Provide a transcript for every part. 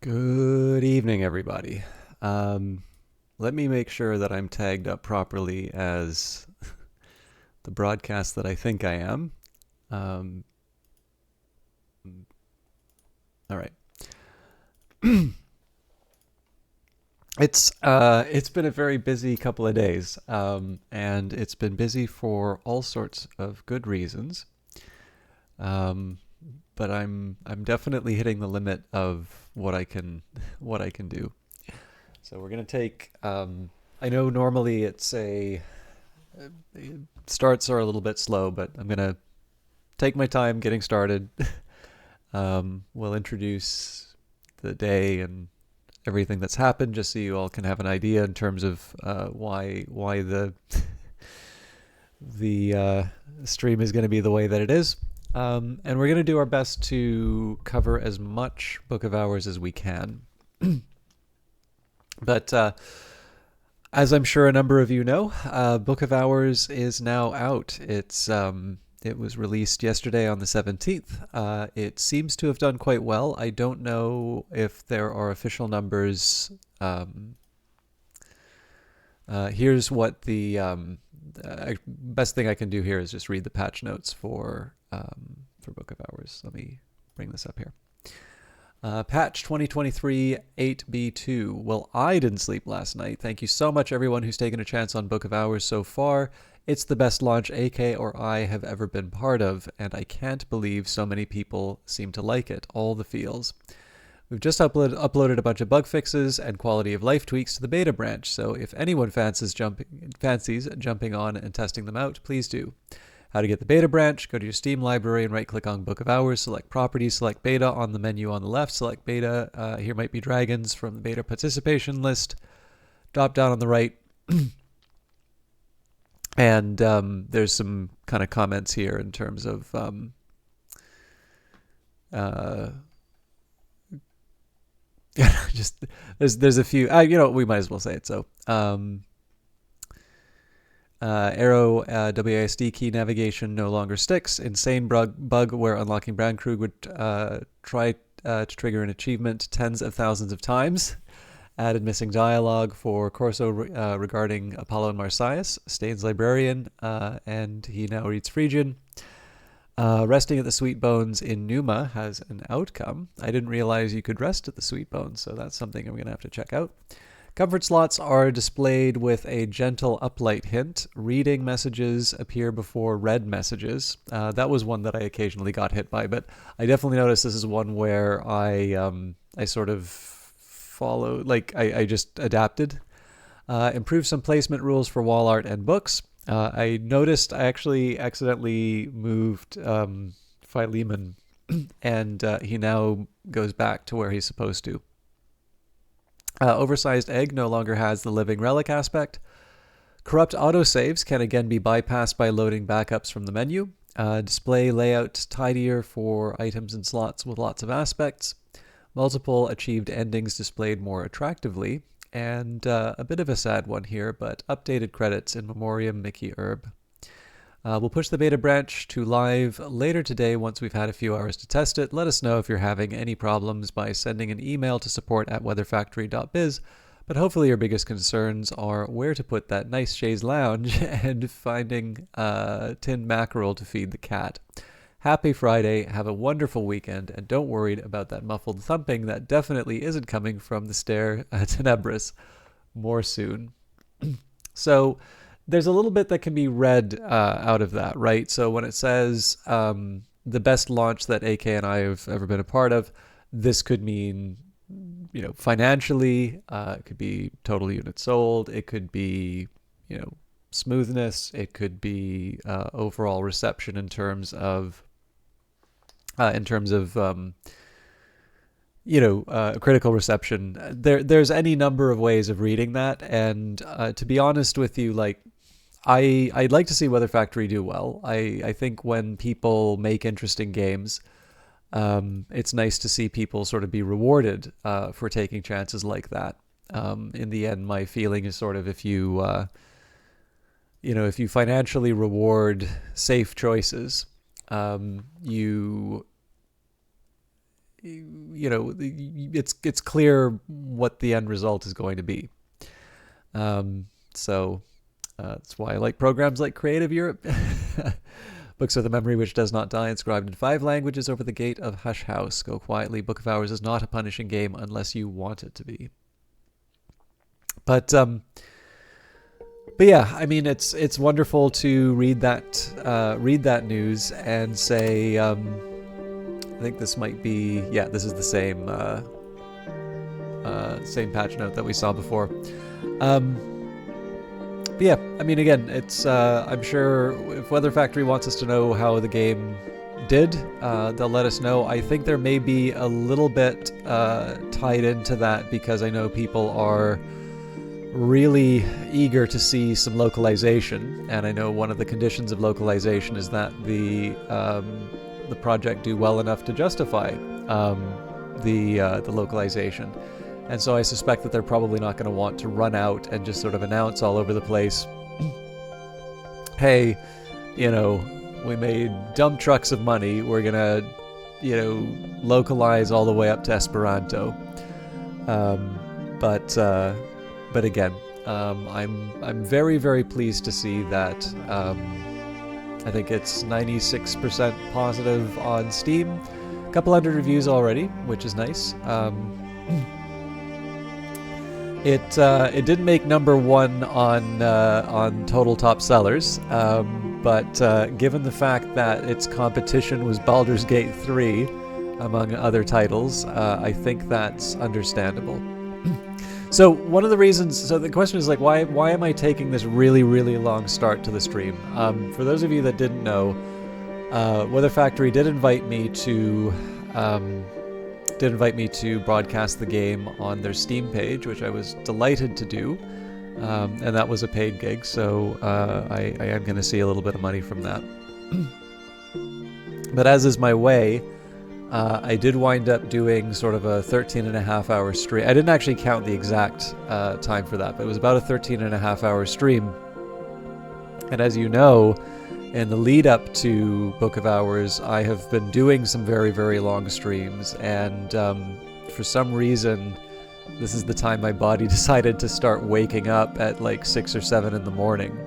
Good evening, everybody. Um, Let me make sure that I'm tagged up properly as the broadcast that I think I am. Um, all right. It's been a very busy couple of days, and it's been busy for all sorts of good reasons. Um, but I'm definitely hitting the limit of what I can what I can do. So we're gonna take. I know normally starts are a little bit slow, but I'm gonna take my time getting started. We'll introduce the day and everything that's happened, just so you all can have an idea in terms of why the stream is going to be the way that it is. And we're going to do our best to cover as much Book of Hours as we can. But as I'm sure a number of you know, Book of Hours is now out. It was released yesterday on the 17th. It seems to have done quite well. I don't know if there are official numbers. Here's what the best thing I can do here is just read the patch notes for Book of Hours. Let me bring this up here. Patch 2023 8B2. Well, I didn't sleep last night. Thank you so much, everyone who's taken a chance on Book of Hours so far. It's the best launch AK or I have ever been part of, and I can't believe so many people seem to like it. All the feels. We've just uploaded a bunch of bug fixes and quality of life tweaks to the beta branch, so if anyone fancies jumping on and testing them out, please do. How to get the beta branch: go to your Steam library and right-click on Book of Hours, select Properties, select Beta on the menu on the left, select Beta. Here might be dragons from the beta participation list. Drop down on the right. And there's some kind of comments here in terms of just there's a few. We might as well say it. So arrow WASD key navigation no longer sticks. Insane bug where unlocking Brandkrug would try to trigger an achievement tens of thousands of times. Added missing dialogue for Corso regarding Apollo and Marsyas. Stain's librarian, and he now reads Phrygian. Resting at the Sweet Bones in Numa has an outcome. I didn't realize you could rest at the Sweet Bones, so that's something I'm going to have to check out. Comfort slots are displayed with a gentle uplight hint. Reading messages appear before read messages. That was one that I occasionally got hit by, but I definitely noticed this is one where I sort of followed, I just adapted. Improved some placement rules for wall art and books. I noticed I actually accidentally moved Philemon, and he now goes back to where he's supposed to. Oversized egg no longer has the living relic aspect. Corrupt autosaves can again be bypassed by loading backups from the menu. Display layout tidier for items and slots with lots of aspects. Multiple achieved endings displayed more attractively. And a bit of a sad one here, but updated credits in memoriam Mickey Herb. We'll push the beta branch to live later today once we've had a few hours to test it. Let us know if you're having any problems by sending an email to support@weatherfactory.biz. But hopefully your biggest concerns are where to put that nice chaise lounge and finding tinned mackerel to feed the cat. Happy Friday, have a wonderful weekend, and don't worry about that muffled thumping that definitely isn't coming from the stair Tenebris. More soon. So there's a little bit that can be read out of that, right? So when it says the best launch that AK and I have ever been a part of, this could mean, financially, it could be total units sold, it could be, smoothness, it could be overall reception in terms of critical reception. There's any number of ways of reading that, and to be honest with you, I'd like to see Weather Factory do well. I think when people make interesting games, it's nice to see people sort of be rewarded for taking chances like that. In the end, my feeling is sort of if you financially reward safe choices, it's clear what the end result is going to be. So that's why I like programs like Creative Europe. Books with a memory which does not die, inscribed in 5 languages over the gate of Hush House. Go quietly. Book of Hours is not a punishing game unless you want it to be. But yeah, I mean, it's wonderful to read that news and say, I think this might be, this is the same patch note that we saw before. But yeah, I mean, again, it's I'm sure if Weather Factory wants us to know how the game did, they'll let us know. I think there may be a little bit tied into that because I know people are really eager to see some localization, and I know one of the conditions of localization is that the project do well enough to justify the localization. And so I suspect that they're probably not going to want to run out and just sort of announce all over the place, hey, we made dump trucks of money. We're going to, localize all the way up to Esperanto. But again, I'm very, very pleased to see that. I think it's 96% positive on Steam. A couple hundred reviews already, which is nice. It didn't make number 1 on total top sellers, but given the fact that its competition was Baldur's Gate 3, among other titles, I think that's understandable. So one of the reasons, so the question is like, why am I taking this really, really long start to the stream? For those of you that didn't know, Weather Factory did invite me to broadcast the game on their Steam page, which I was delighted to do, and that was a paid gig, so I am going to see a little bit of money from that. But as is my way, I did wind up doing sort of a 13.5-hour stream. I didn't actually count the exact time for that, but it was about a 13.5-hour stream. And as you know, in the lead up to Book of Hours, I have been doing some very, very long streams, and for some reason, this is the time my body decided to start waking up at like 6 or 7 in the morning.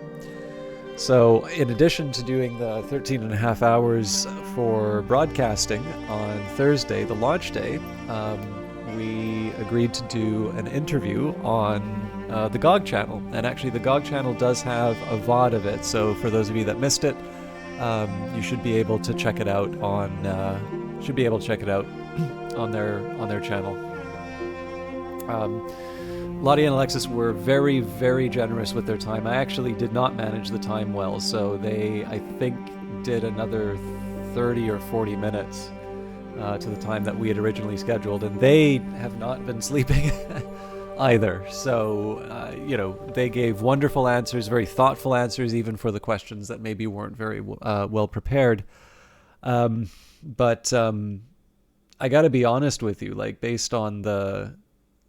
So in addition to doing the 13.5 hours for broadcasting on Thursday, the launch day, we agreed to do an interview on the GOG channel. And actually the GOG channel does have a VOD of it, so for those of you that missed it, you should be able to check it out on their channel. Lottie and Alexis were very, very generous with their time. I actually did not manage the time well, so they, I think, did another 30 or 40 minutes to the time that we had originally scheduled, and they have not been sleeping either. So, they gave wonderful answers, very thoughtful answers, even for the questions that maybe weren't very well prepared. But I got to be honest with you, like, based on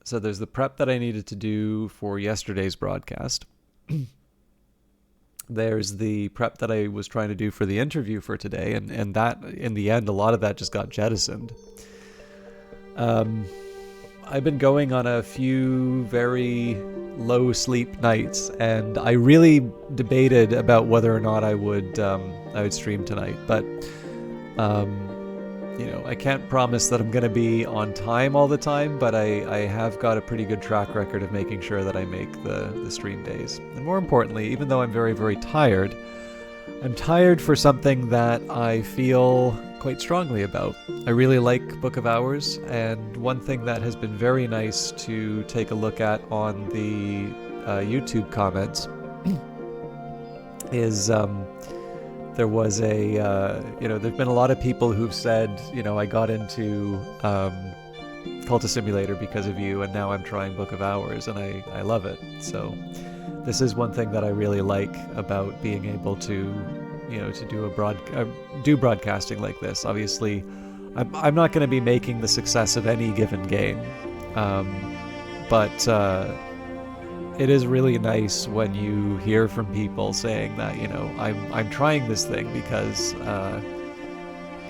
so there's the prep that I needed to do for yesterday's broadcast. There's the prep that I was trying to do for the interview for today, and that, in the end, a lot of that just got jettisoned. I've been going on a few very low sleep nights, and I really debated about whether or not I would stream tonight, but I can't promise that I'm going to be on time all the time, but I have got a pretty good track record of making sure that I make the stream days. And more importantly, even though I'm very, very tired, I'm tired for something that I feel quite strongly about. I really like Book of Hours, and one thing that has been very nice to take a look at on the YouTube comments is there was there've been a lot of people who've said, I got into Cultist Simulator because of you, and now I'm trying Book of Hours, and I love it. So this is one thing that I really like about being able to, to do broadcasting like this. Obviously, I'm not going to be making the success of any given game, but it is really nice when you hear from people saying that, I'm trying this thing because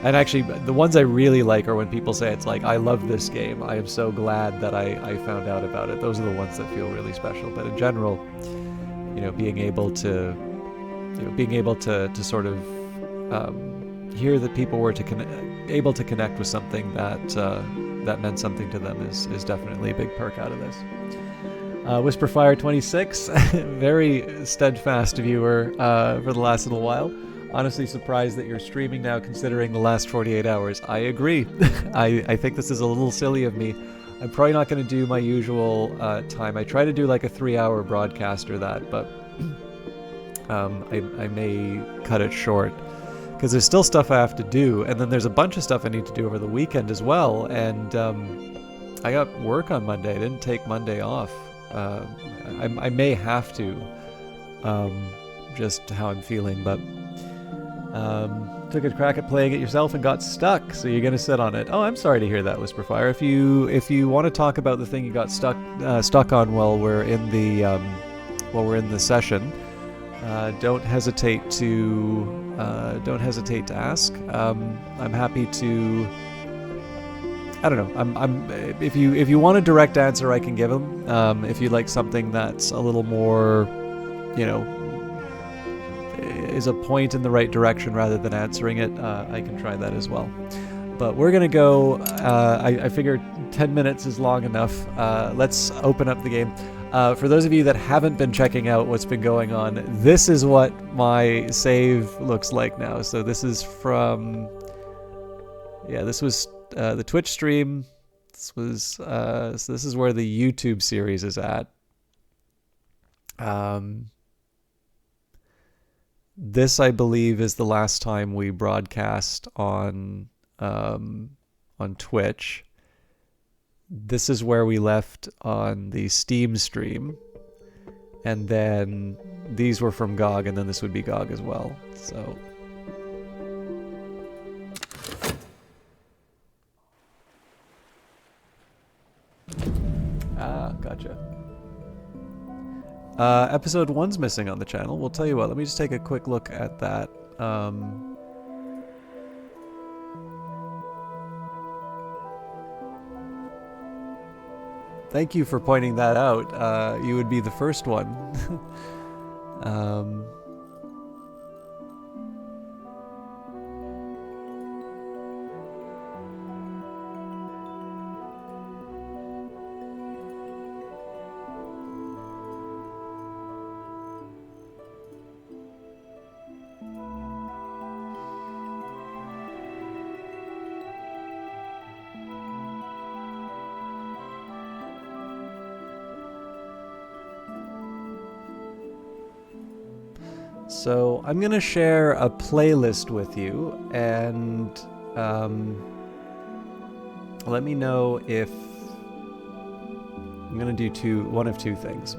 And actually, the ones I really like are when people say it's like, I love this game. I am so glad that I found out about it. Those are the ones that feel really special. But in general, being able to, to sort of hear that people were able to connect with something that meant something to them is definitely a big perk out of this. Whisperfire26, very steadfast viewer for the last little while. Honestly surprised that you're streaming now considering the last 48 hours. I agree. I think this is a little silly of me. I'm probably not going to do my usual time. I try to do like a 3-hour broadcast or that, but I may cut it short because there's still stuff I have to do, and then there's a bunch of stuff I need to do over the weekend as well, and I got work on Monday. I didn't take Monday off. I may have to, just how I'm feeling, but took a crack at playing it yourself and got stuck, so you're gonna sit on it. Oh, I'm sorry to hear that, Whisperfire. If you want to talk about the thing you got stuck on while we're in the session, don't hesitate to ask. I'm happy to. I don't know. If you want a direct answer, I can give them. If you like something that's a little more, is a point in the right direction rather than answering it, I can try that as well. But we're gonna go. I figure 10 minutes is long enough. Let's open up the game. For those of you that haven't been checking out what's been going on, this is what my save looks like now. So this is from. Yeah, this was. The Twitch stream. So this is where the YouTube series is at. This, I believe, is the last time we broadcast on Twitch. This is where we left on the Steam stream, and then these were from GOG, and then this would be GOG as well. So. Ah, gotcha. Episode 1's missing on the channel. We'll tell you what, let me just take a quick look at that. Thank you for pointing that out. You would be the first one. So I'm going to share a playlist with you, and let me know if I'm going to do one of two things.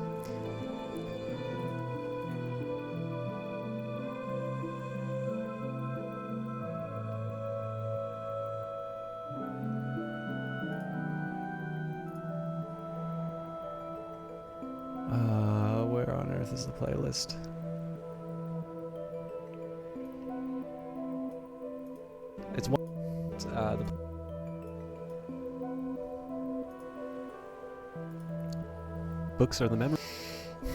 Where on earth is the playlist? It's one. Books are the memory.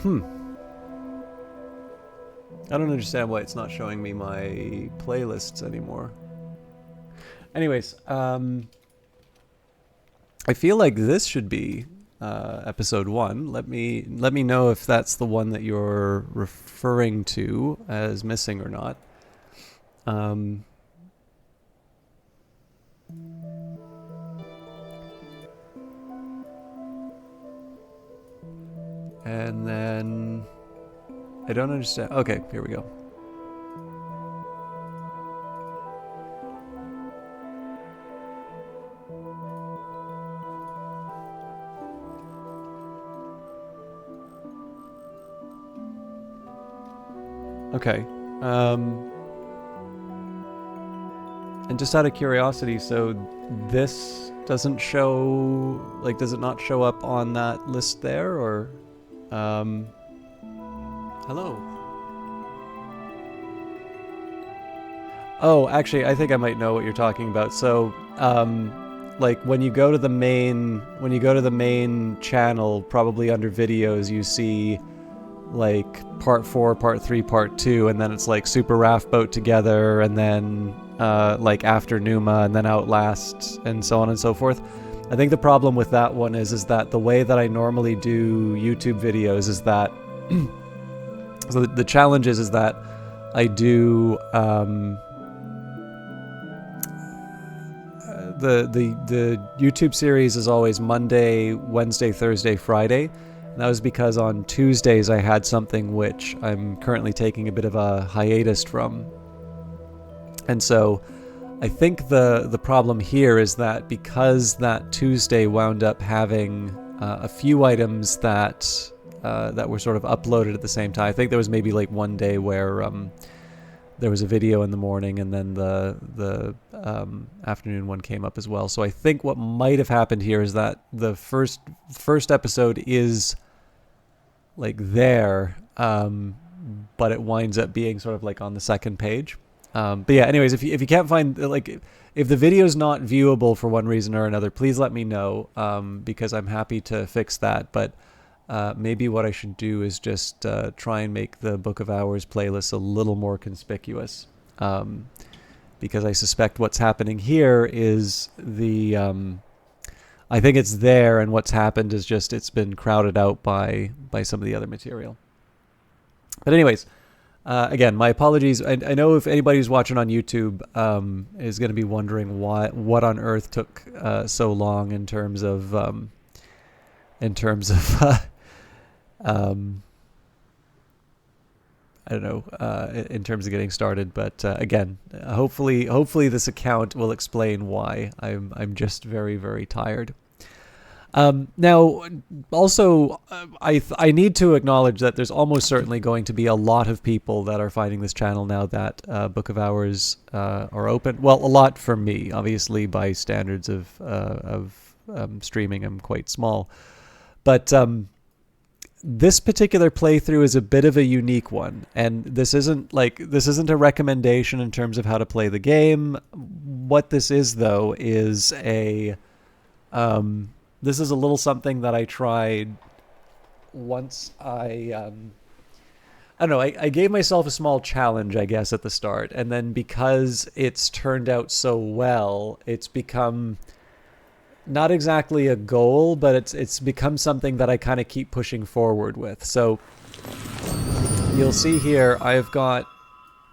I don't understand why it's not showing me my playlists anymore. Anyways, I feel like this should be episode 1. Let me know if that's the one that you're referring to as missing or not. And then I don't understand. Okay, here we go. Okay. And just out of curiosity, so this doesn't show, like, does it not show up on that list there, or? Hello. Oh, actually, I think I might know what you're talking about. So, like when you go to the main channel, probably under videos, you see like part 4, part 3, part 2, and then it's like Super Raft Boat Together, and then like After Numa, and then Outlast, and so on and so forth. I think the problem with that one is that the way that I normally do YouTube videos is that so the challenge is that I do the YouTube series is always Monday, Wednesday, Thursday, Friday. And that was because on Tuesdays I had something which I'm currently taking a bit of a hiatus from. And so I think the problem here is that because that Tuesday wound up having a few items that were sort of uploaded at the same time. I think there was maybe like one day where there was a video in the morning, and then the afternoon one came up as well. So I think what might have happened here is that the first episode is like there, but it winds up being sort of like on the second page. But yeah, anyways, if you can't find, like, if the video is not viewable for one reason or another, please let me know, because I'm happy to fix that. But maybe what I should do is just try and make the Book of Hours playlist a little more conspicuous, because I suspect what's happening here is I think it's there, and what's happened is just it's been crowded out by some of the other material. But anyways, again, my apologies. I know if anybody who's watching on YouTube is going to be wondering what on earth took so long in terms of I don't know, in terms of getting started. But again, hopefully this account will explain why I'm just very, very tired. Now, also, I need to acknowledge that there's almost certainly going to be a lot of people that are finding this channel now that Book of Hours are open. Well, a lot for me, obviously, by standards of streaming, I'm quite small. But this particular playthrough is a bit of a unique one, and this isn't a recommendation in terms of how to play the game. What this is, though, is this is a little something that I tried once. I don't know, I gave myself a small challenge, I guess, at the start, and then because it's turned out so well, it's become not exactly a goal, but it's become something that I kind of keep pushing forward with. So you'll see here I've got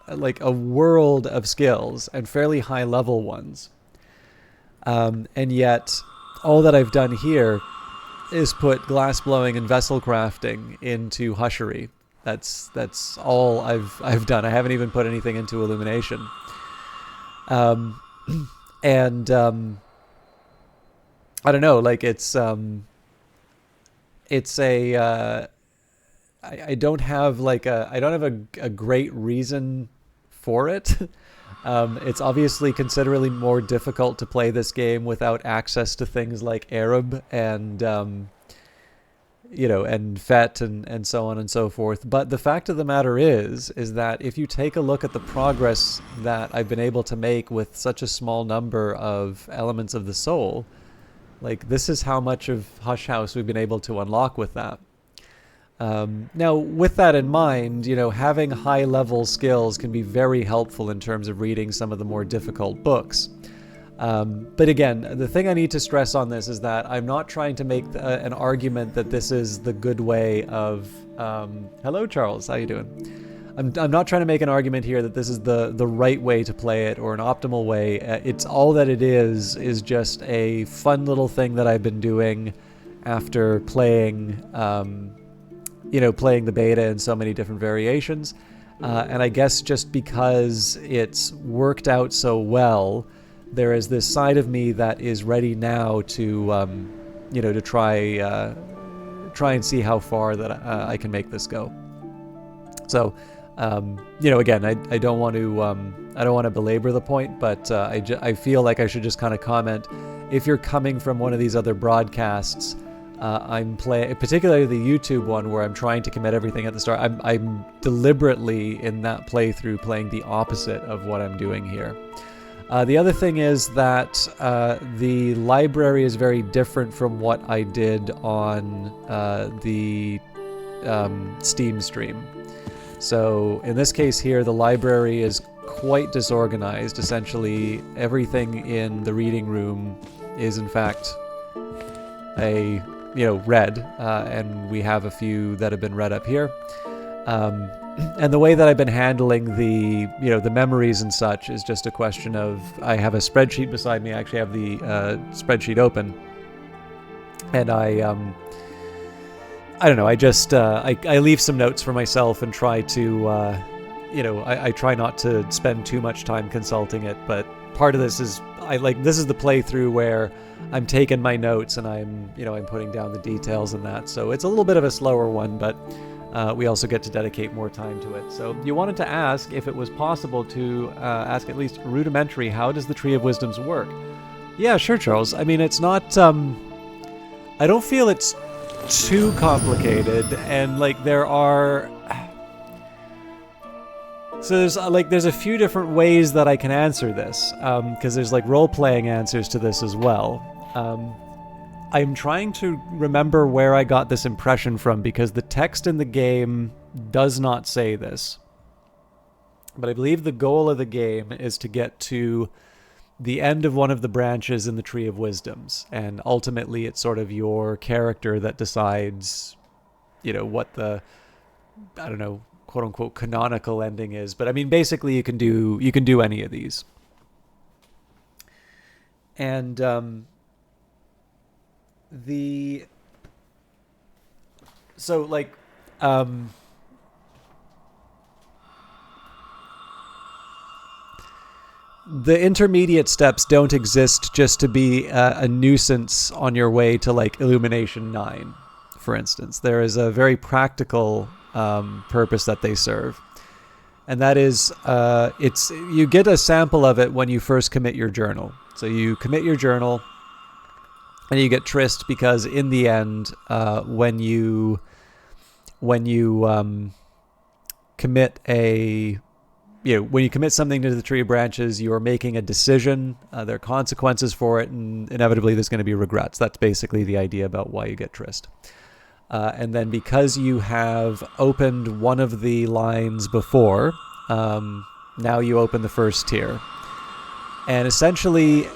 like a world of skills, and fairly high level ones, and yet all that I've done here is put glass blowing and vessel crafting into hushery. That's all I've done. I haven't even put anything into illumination. And I don't know, like it's a I don't have like a great reason for it. It's obviously considerably more difficult to play this game without access to things like Arab and and FET and so on and so forth. But the fact of the matter is that if you take a look at the progress that I've been able to make with such a small number of elements of the soul, like this is how much of Hush House we've been able to unlock with that. Now, with that in mind, having high-level skills can be very helpful in terms of reading some of the more difficult books. But again, the thing I need to stress on this is that I'm not trying to make an argument that this is the good way of... hello, Charles. How you doing? I'm not trying to make an argument here that this is the right way to play it or an optimal way. It's all that it is just a fun little thing that I've been doing after playing... playing the beta in so many different variations. And I guess just because it's worked out so well, there is this side of me that is ready now to, to try and see how far that I can make this go. So, again, I don't want to belabor the point, but I feel like I should just kind of comment. If you're coming from one of these other broadcasts, I'm playing, particularly the YouTube one where I'm trying to commit everything at the start. I'm deliberately in that playthrough playing the opposite of what I'm doing here. The other thing is that the library is very different from what I did on the Steam stream. So in this case here, the library is quite disorganized. Essentially, everything in the reading room is in fact read, and we have a few that have been read up here. And the way that I've been handling the memories and such is just a question of, I have a spreadsheet beside me. I actually have the spreadsheet open, and I don't know. I just I leave some notes for myself and try to I try not to spend too much time consulting it. But part of this is this is the playthrough where I'm taking my notes and I'm putting down the details and that. So it's a little bit of a slower one, but we also get to dedicate more time to it. So you wanted to ask if it was possible to ask at least rudimentary, how does the Tree of Wisdoms work? Yeah, sure, Charles. I mean, it's not... I don't feel it's too complicated, and there are... So there's a few different ways that I can answer this, because there's role-playing answers to this as well. I'm trying to remember where I got this impression from, because the text in the game does not say this. But I believe the goal of the game is to get to the end of one of the branches in the Tree of Wisdoms. And ultimately, it's sort of your character that decides, what the, I don't know, quote-unquote canonical ending is. But I mean, basically, you can do any of these. And... the intermediate steps don't exist just to be a nuisance on your way to Illumination 9, for instance. There is a very practical purpose that they serve, and that is you get a sample of it when you first commit your journal. So you commit your journal and you get Trist, because in the end, when you commit when you commit something to the Tree of Branches, you are making a decision. There are consequences for it, and inevitably there's going to be regrets. That's basically the idea about why you get Trist. And then because you have opened one of the lines before, now you open the first tier. And essentially...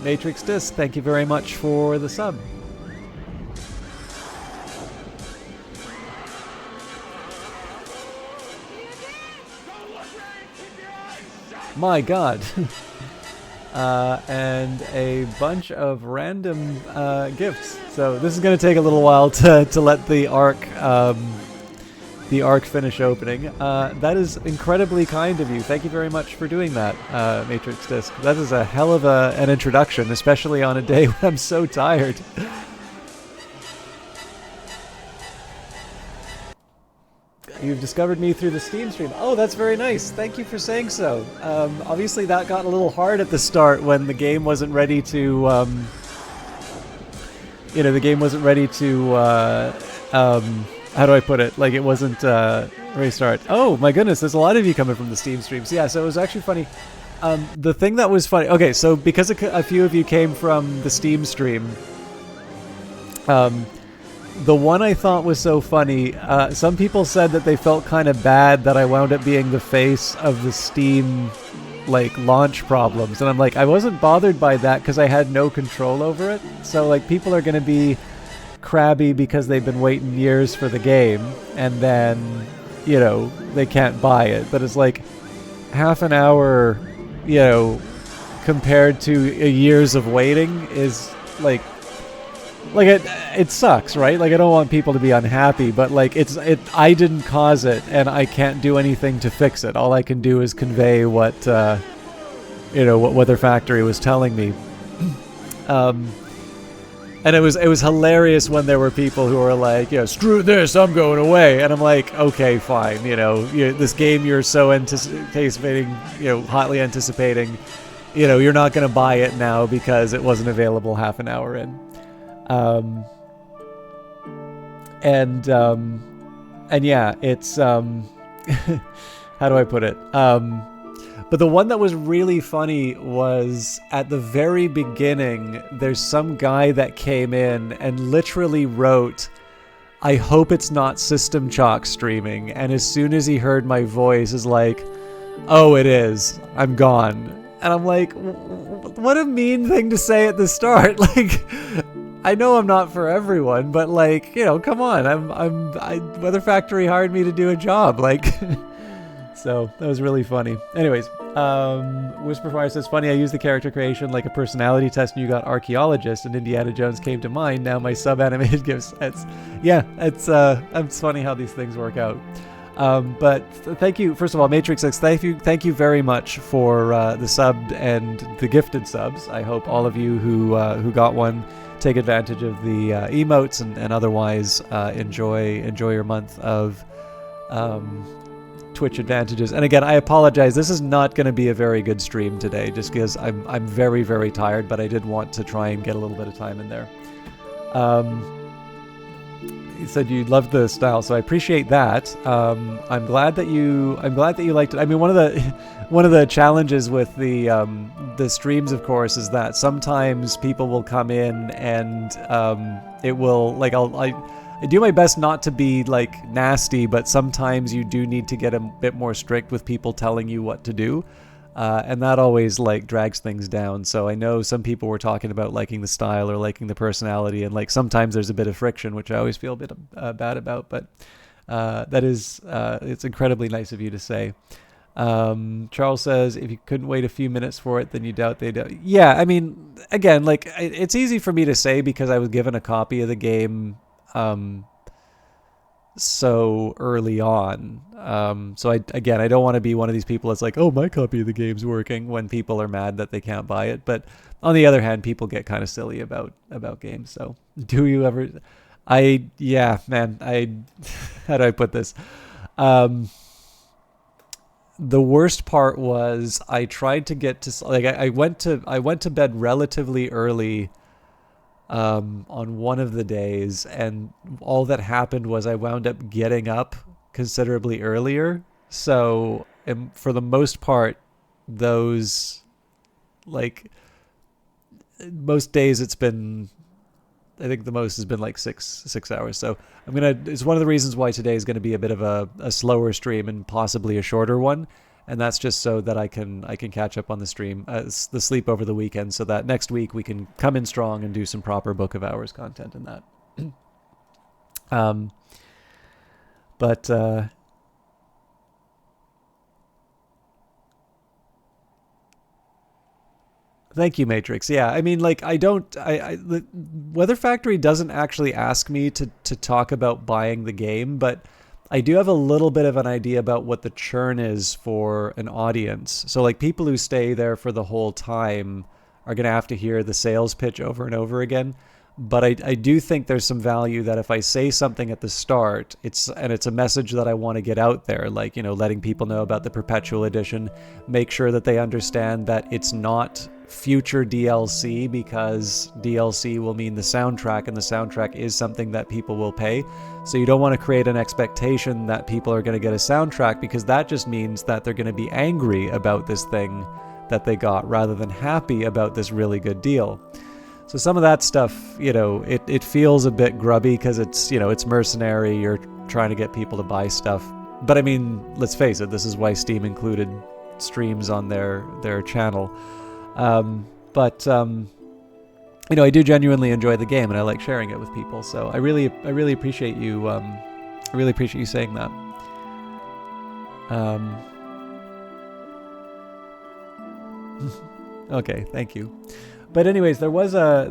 Matrix Disc, thank you very much for the sub. My God. And a bunch of random gifts. So this is going to take a little while to let the arc finish opening. That is incredibly kind of you. Thank you very much for doing that, Matrix Disc. That is a hell of an introduction, especially on a day when I'm so tired. You've discovered me through the Steam stream. Oh, that's very nice. Thank you for saying so. Obviously, that got a little hard at the start when the game wasn't ready to... the game wasn't ready to... how do I put it? It wasn't restart. Oh my goodness, there's a lot of you coming from the Steam streams. Yeah, so it was actually funny. The thing that was funny... Okay, so because a few of you came from the Steam stream, the one I thought was so funny, some people said that they felt kind of bad that I wound up being the face of the Steam, launch problems. And I'm like, I wasn't bothered by that because I had no control over it. So, people are going to be crabby because they've been waiting years for the game, and then they can't buy it. But it's half an hour compared to years of waiting is it sucks, right? I don't want people to be unhappy, but I didn't cause it, and I can't do anything to fix it. All I can do is convey what what Weather Factory was telling me. And it was hilarious when there were people who were like, screw this, I'm going away. And I'm like, okay, fine. This game you're so anticipating, hotly anticipating, you're not going to buy it now because it wasn't available half an hour in. And yeah, it's how do I put it? But the one that was really funny was at the very beginning, there's some guy that came in and literally wrote, "I hope it's not System Chalk streaming." And as soon as he heard my voice, is like, "Oh, it is. I'm gone." And I'm like, what a mean thing to say at the start. Like, I know I'm not for everyone, but like, come on. Weather Factory hired me to do a job. Like, so that was really funny. Anyways, Whisperfire says, funny, I used the character creation like a personality test and you got archaeologist and Indiana Jones came to mind. Now my sub-animated gives. It's funny how these things work out. But thank you, first of all, Matrix X, thank you very much for the sub and the gifted subs. I hope all of you who got one take advantage of the emotes and otherwise enjoy your month of Twitch advantages. And again, I apologize. This is not going to be a very good stream today, just because I'm very, very tired. But I did want to try and get a little bit of time in there. You said you loved the style, so I appreciate that. I'm glad that you liked it. I mean, one of the challenges with the streams, of course, is that sometimes people will come in and it will like I do my best not to be like nasty, but sometimes you do need to get a bit more strict with people telling you what to do. And that always like drags things down. So I know some people were talking about liking the style or liking the personality, and like sometimes there's a bit of friction, which I always feel a bit bad about. But that is it's incredibly nice of you to say. Charles says, if you couldn't wait a few minutes for it, then you doubt they'd. Yeah, I mean, again, like it's easy for me to say because I was given a copy of the game so early on. So I don't want to be one of these people that's like, oh, my copy of the game's working, when people are mad that they can't buy it. But on the other hand, people get kind of silly about games. So do you ever? How do I put this? The worst part was I tried to get to like I went to bed relatively early on one of the days, and all that happened was I wound up getting up considerably earlier. So for the most part, those like most days it's been, I think the most has been like six hours. So it's one of the reasons why today is going to be a bit of a slower stream and possibly a shorter one. And that's just so that I can catch up on the stream, the sleep over the weekend, so that next week we can come in strong and do some proper Book of Hours content in that. Thank you, Matrix. Yeah, I mean, like, the Weather Factory doesn't actually ask me to talk about buying the game, but I do have a little bit of an idea about what the churn is for an audience. So, like, people who stay there for the whole time are going to have to hear the sales pitch over and over again. But I do think there's some value that if I say something at the start, it's a message that I want to get out there, like, letting people know about the Perpetual Edition, make sure that they understand that it's not future DLC, because DLC will mean the soundtrack, and the soundtrack is something that people will pay. So you don't want to create an expectation that people are going to get a soundtrack, because that just means that they're going to be angry about this thing that they got rather than happy about this really good deal. So some of that stuff, it feels a bit grubby because it's mercenary. You're trying to get people to buy stuff. But I mean, let's face it, this is why Steam included streams on their channel. I do genuinely enjoy the game and I like sharing it with people. So I really appreciate you. I really appreciate you saying that. Okay, thank you. But anyways, there was a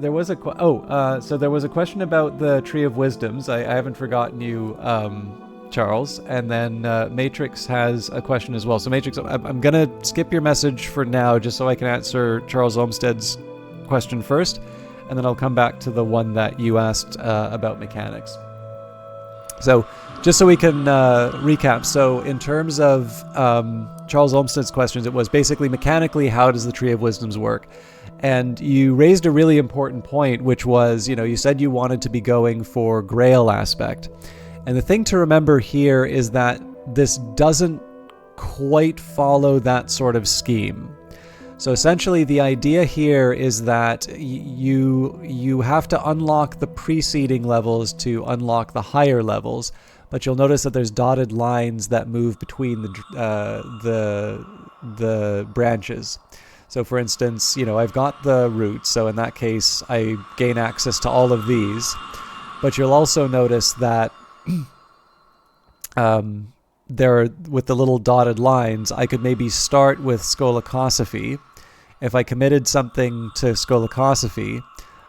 question about the Tree of Wisdoms. I haven't forgotten you, Charles. And then Matrix has a question as well. So Matrix, I'm gonna skip your message for now, just so I can answer Charles Olmsted's question first, and then I'll come back to the one that you asked about mechanics. So just so we can recap, so in terms of Charles Olmsted's questions, it was basically mechanically, how does the Tree of Wisdoms work? And you raised a really important point, which was, you said you wanted to be going for Grail aspect. And the thing to remember here is that this doesn't quite follow that sort of scheme. So essentially the idea here is that you have to unlock the preceding levels to unlock the higher levels, but you'll notice that there's dotted lines that move between the branches. So for instance, I've got the roots, so in that case I gain access to all of these, but you'll also notice that there, with the little dotted lines, I could maybe start with Skolakosophy. If I committed something to Skolakosophy,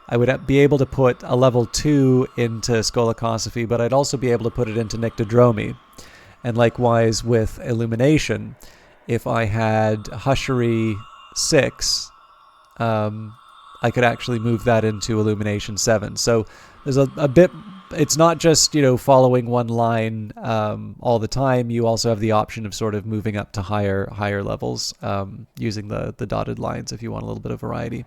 I would be able to put a level 2 into Skolakosophy, but I'd also be able to put it into Nyctodromy. And likewise with Illumination, if I had Hushery 6, I could actually move that into Illumination 7. So there's a bit, it's not just, following one line all the time. You also have the option of sort of moving up to higher levels using the dotted lines if you want a little bit of variety.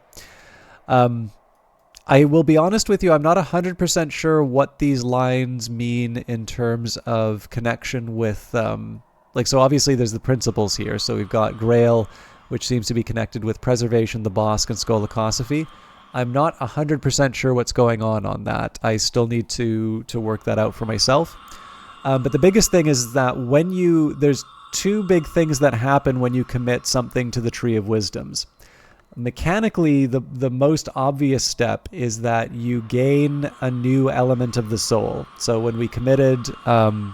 I will be honest with you, I'm not 100% sure what these lines mean in terms of connection with, so obviously there's the principles here. So we've got Grail, which seems to be connected with Preservation, the Bosque, and Skolakosophy. I'm not 100% sure what's going on that. I still need to work that out for myself. But the biggest thing is that there's two big things that happen when you commit something to the Tree of Wisdoms. Mechanically, the most obvious step is that you gain a new element of the soul. So when we committed the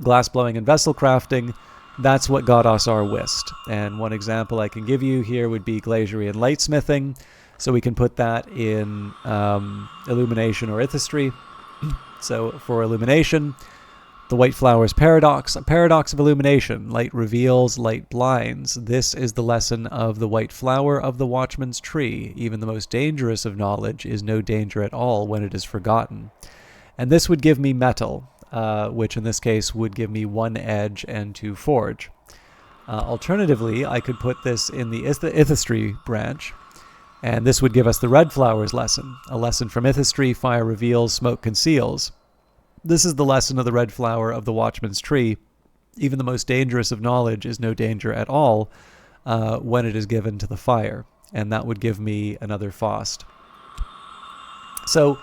glass blowing and vessel crafting, that's what got us our whist. And one example I can give you here would be glaziering and lightsmithing. So we can put that in Illumination or Ithistry. So for Illumination, the White Flowers Paradox, a paradox of illumination. Light reveals, light blinds. This is the lesson of the white flower of the watchman's tree. Even the most dangerous of knowledge is no danger at all when it is forgotten. And this would give me metal, which in this case would give me 1 edge and 2 forge. Alternatively, I could put this in the Ithistry branch, and this would give us the red flowers lesson. A lesson from Ithistry: fire reveals, smoke conceals. This is the lesson of the red flower of the watchman's tree. Even the most dangerous of knowledge is no danger at all when it is given to the fire. And that would give me another Faust. So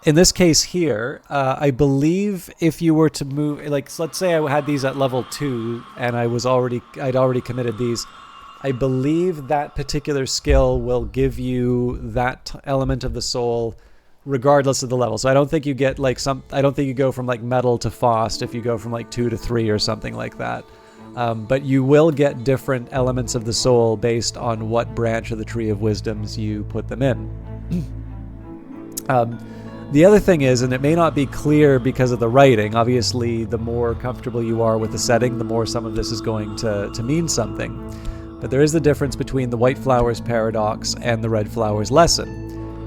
in this case here, I believe if you were to move, let's say I had these at level 2 and I'd already committed these, I believe that particular skill will give you that element of the soul regardless of the level. So I don't think you get I don't think you go from metal to Faust if you go from 2 to 3 or something like that. But you will get different elements of the soul based on what branch of the Tree of Wisdoms you put them in. The other thing is, and it may not be clear because of the writing, obviously the more comfortable you are with the setting, the more some of this is going to mean something. But there is the difference between the White Flowers Paradox and the Red Flowers Lesson.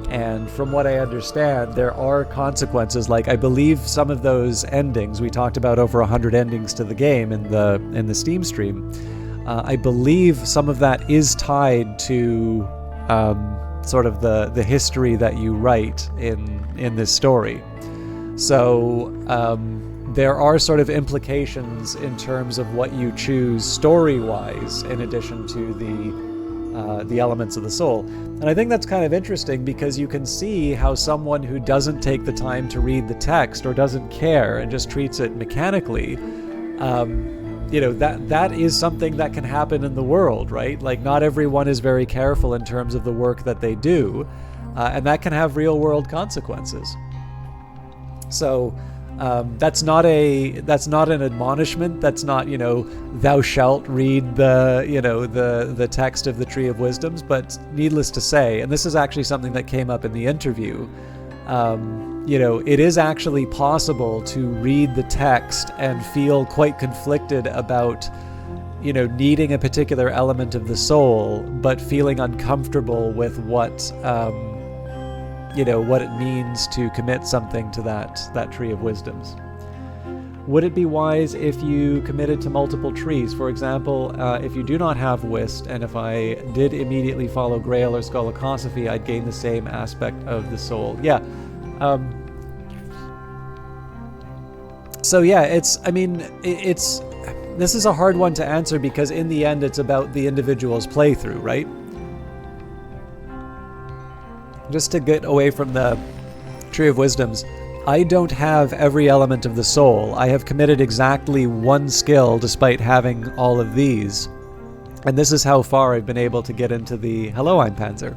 And from what I understand, there are consequences. I believe some of those endings, we talked about over 100 endings to the game in the Steam stream. I believe some of that is tied to sort of the history that you write in this story. So there are sort of implications in terms of what you choose story-wise in addition to the elements of the soul. And I think that's kind of interesting because you can see how someone who doesn't take the time to read the text or doesn't care and just treats it mechanically, that is something that can happen in the world, right? Not everyone is very careful in terms of the work that they do, and that can have real-world consequences. So that's not an admonishment. That's not, thou shalt read the text of the Tree of Wisdoms. But needless to say, and this is actually something that came up in the interview, it is actually possible to read the text and feel quite conflicted about, needing a particular element of the soul, but feeling uncomfortable with what what it means to commit something to that tree of wisdoms. Would it be wise if you committed to multiple trees? For example, if you do not have Whist, and if I did immediately follow Grail or Skolokosophy, I'd gain the same aspect of the soul. Yeah. So yeah, this is a hard one to answer because in the end it's about the individual's playthrough, right? Just to get away from the Tree of Wisdoms, I don't have every element of the soul. I have committed exactly one skill despite having all of these. And this is how far I've been able to get into the... Hello, I'm Panzer.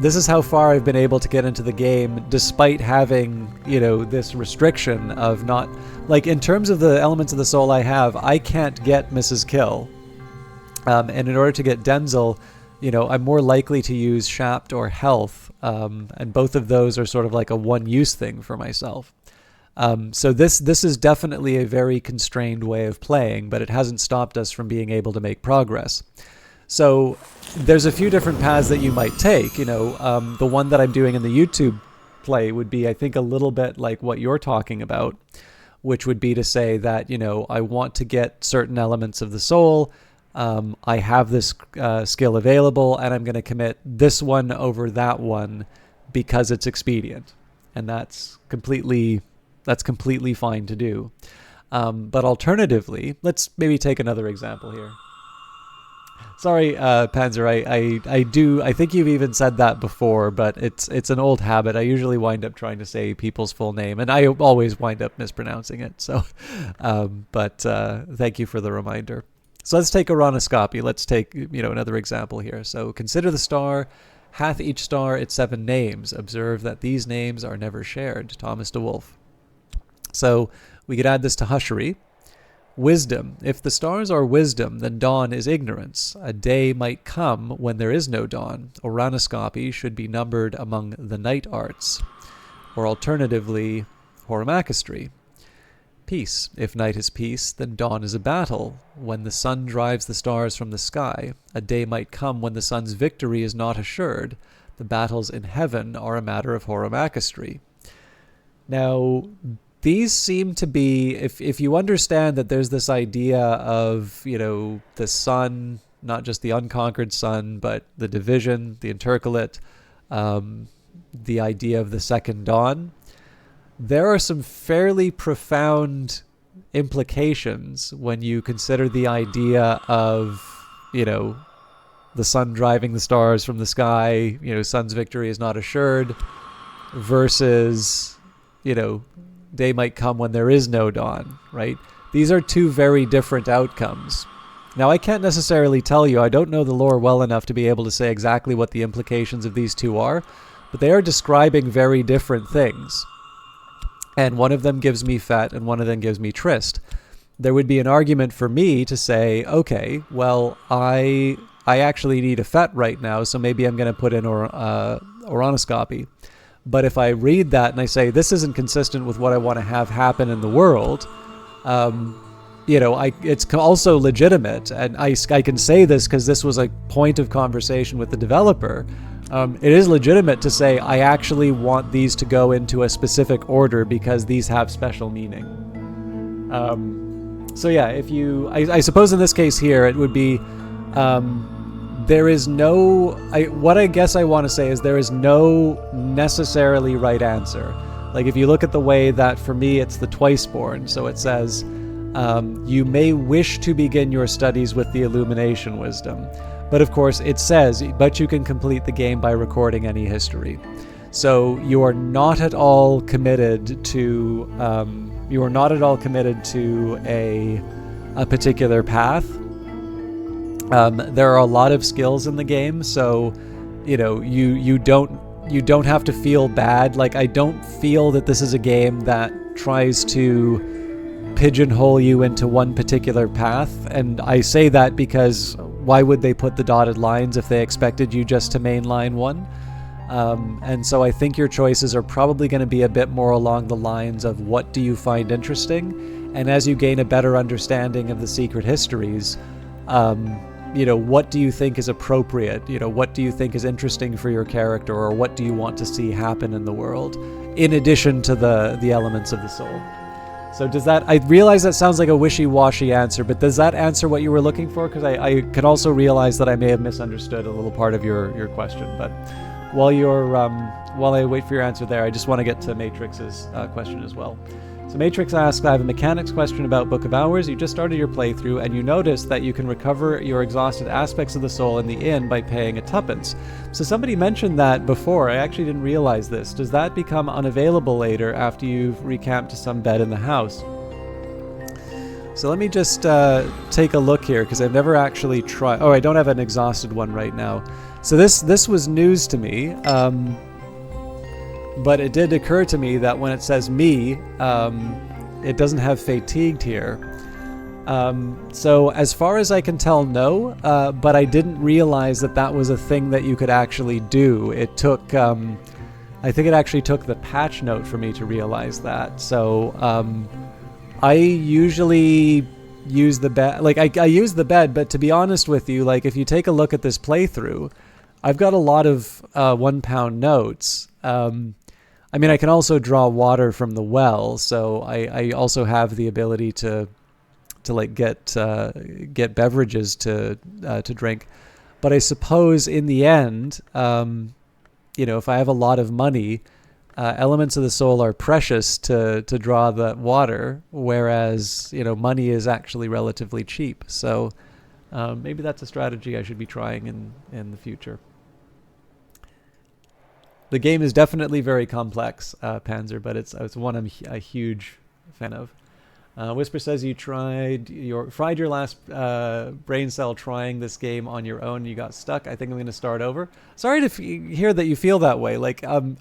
This is how far I've been able to get into the game despite having, this restriction of not... Like, in terms of the elements of the soul I have, I can't get Mrs. Kill. And in order to get Denzel, I'm more likely to use Shapt or Health. And both of those are sort of like a one-use thing for myself. So this is definitely a very constrained way of playing, but it hasn't stopped us from being able to make progress. So there's a few different paths that you might take. The one that I'm doing in the YouTube play would be, I think, a little bit like what you're talking about, which would be to say that, I want to get certain elements of the soul. I have this skill available, and I'm going to commit this one over that one because it's expedient, and that's completely fine to do. But alternatively, let's maybe take another example here. Sorry, Panzer, I think you've even said that before, but it's an old habit. I usually wind up trying to say people's full name, and I always wind up mispronouncing it. So, but thank you for the reminder. So let's take Oronoscopy. Let's take, another example here. So consider the star. Hath each star its 7 names. Observe that these names are never shared. Thomas de Wolfe. So we could add this to Hushery. Wisdom. If the stars are wisdom, then dawn is ignorance. A day might come when there is no dawn. Oronoscopy should be numbered among the night arts. Or alternatively, Horomachistry. Peace. If night is peace, then dawn is a battle. When the sun drives the stars from the sky, a day might come when the sun's victory is not assured. The battles in heaven are a matter of Horomachistry. Now, these seem to be, if you understand that there's this idea of, the sun, not just the unconquered sun, but the division, the intercalate, the idea of the second dawn, there are some fairly profound implications when you consider the idea of, the sun driving the stars from the sky, sun's victory is not assured, versus, day might come when there is no dawn, right? These are two very different outcomes. Now, I can't necessarily tell you, I don't know the lore well enough to be able to say exactly what the implications of these two are, but they are describing very different things. And one of them gives me Fet, and one of them gives me Trist. There would be an argument for me to say, okay, well, I actually need a Fet right now, so maybe I'm going to put in Oronoscopy. But if I read that and I say, this isn't consistent with what I want to have happen in the world, it's also legitimate. And I can say this because this was a point of conversation with the developer. It is legitimate to say, I actually want these to go into a specific order because these have special meaning. So yeah, I suppose in this case here, it would be, there is no, what I guess I want to say is there is no necessarily right answer. Like if you look at the way that for me, it's the Twiceborn. So it says, you may wish to begin your studies with the Illumination Wisdom. But of course it says, but you can complete the game by recording any history. So you are not at all committed to, a particular path. There are a lot of skills in the game, so you don't have to feel bad. Like I don't feel that this is a game that tries to pigeonhole you into one particular path, and I say that because why would they put the dotted lines if they expected you just to mainline one? And so I think your choices are probably going to be a bit more along the lines of what do you find interesting, and as you gain a better understanding of the secret histories, what do you think is appropriate? What do you think is interesting for your character, or what do you want to see happen in the world, in addition to the elements of the soul? So does that, I realize that sounds like a wishy-washy answer, but does that answer what you were looking for? Because I can also realize that I may have misunderstood a little part of your question. But while I wait for your answer there, I just want to get to Matrix's question as well. So Matrix asks, I have a mechanics question about Book of Hours. You just started your playthrough and you notice that you can recover your exhausted aspects of the soul in the inn by paying a tuppence. So somebody mentioned that before. I actually didn't realize this. Does that become unavailable later after you've recamped to some bed in the house? So let me just take a look here, because I've never actually tried. Oh, I don't have an exhausted one right now. So this was news to me. But it did occur to me that when it says me, it doesn't have fatigued here. So as far as I can tell, no. But I didn't realize that was a thing that you could actually do. It took, I think it actually took the patch note for me to realize that. So I usually use the bed. Like I use the bed, but to be honest with you, like if you take a look at this playthrough, I've got a lot of 1 pound notes. I mean, I can also draw water from the well, so I also have the ability to like get beverages to drink. But I suppose in the end, if I have a lot of money, elements of the soul are precious to draw the water, whereas money is actually relatively cheap. So maybe that's a strategy I should be trying in the future. The game is definitely very complex, Panzer, but it's one I'm a huge fan of. Whisper says you fried your last brain cell trying this game on your own. You got stuck. I think I'm going to start over. Sorry to hear that you feel that way. Like I'm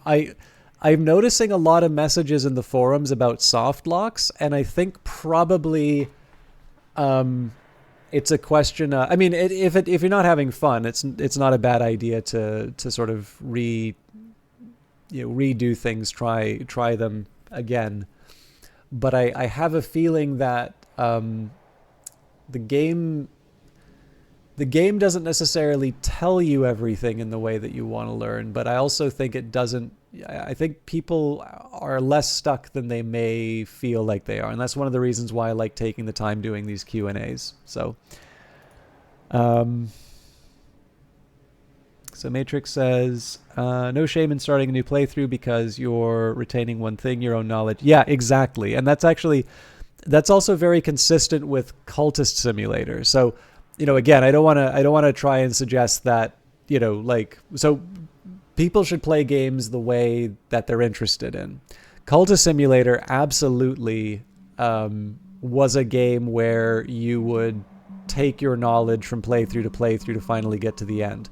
noticing a lot of messages in the forums about soft locks, and I think probably it's a question. I mean, if you're not having fun, it's not a bad idea to sort of redo things, try them again. But I have a feeling that the game doesn't necessarily tell you everything in the way that you want to learn, but I also think it doesn't. I think people are less stuck than they may feel like they are, and that's one of the reasons why I like taking the time doing these Q&As. So So Matrix says, no shame in starting a new playthrough because you're retaining one thing, your own knowledge. Yeah, exactly. And that's also very consistent with Cultist Simulator. So, again, I don't want to try and suggest that, so people should play games the way that they're interested in. Cultist Simulator absolutely was a game where you would take your knowledge from playthrough to playthrough to finally get to the end.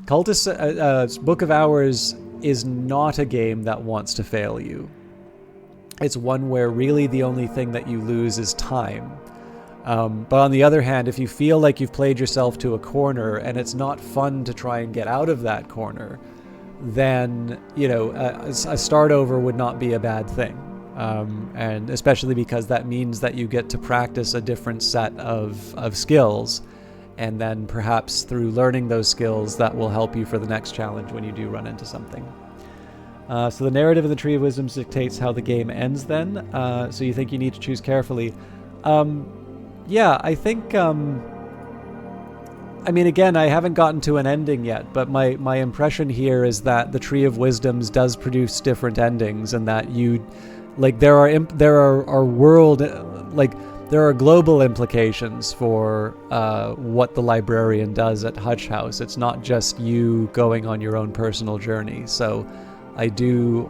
Cultist Book of Hours is not a game that wants to fail you. It's one where really the only thing that you lose is time. But on the other hand, if you feel like you've played yourself to a corner and it's not fun to try and get out of that corner, then a start over would not be a bad thing. And especially because that means that you get to practice a different set of skills. And then perhaps through learning those skills, that will help you for the next challenge when you do run into something. So the narrative of the Tree of Wisdoms dictates how the game ends then. So you think you need to choose carefully. Yeah, I think... again, I haven't gotten to an ending yet, but my impression here is that the Tree of Wisdoms does produce different endings, and that there are global implications for what the librarian does at Hutch House. It's not just you going on your own personal journey. So I do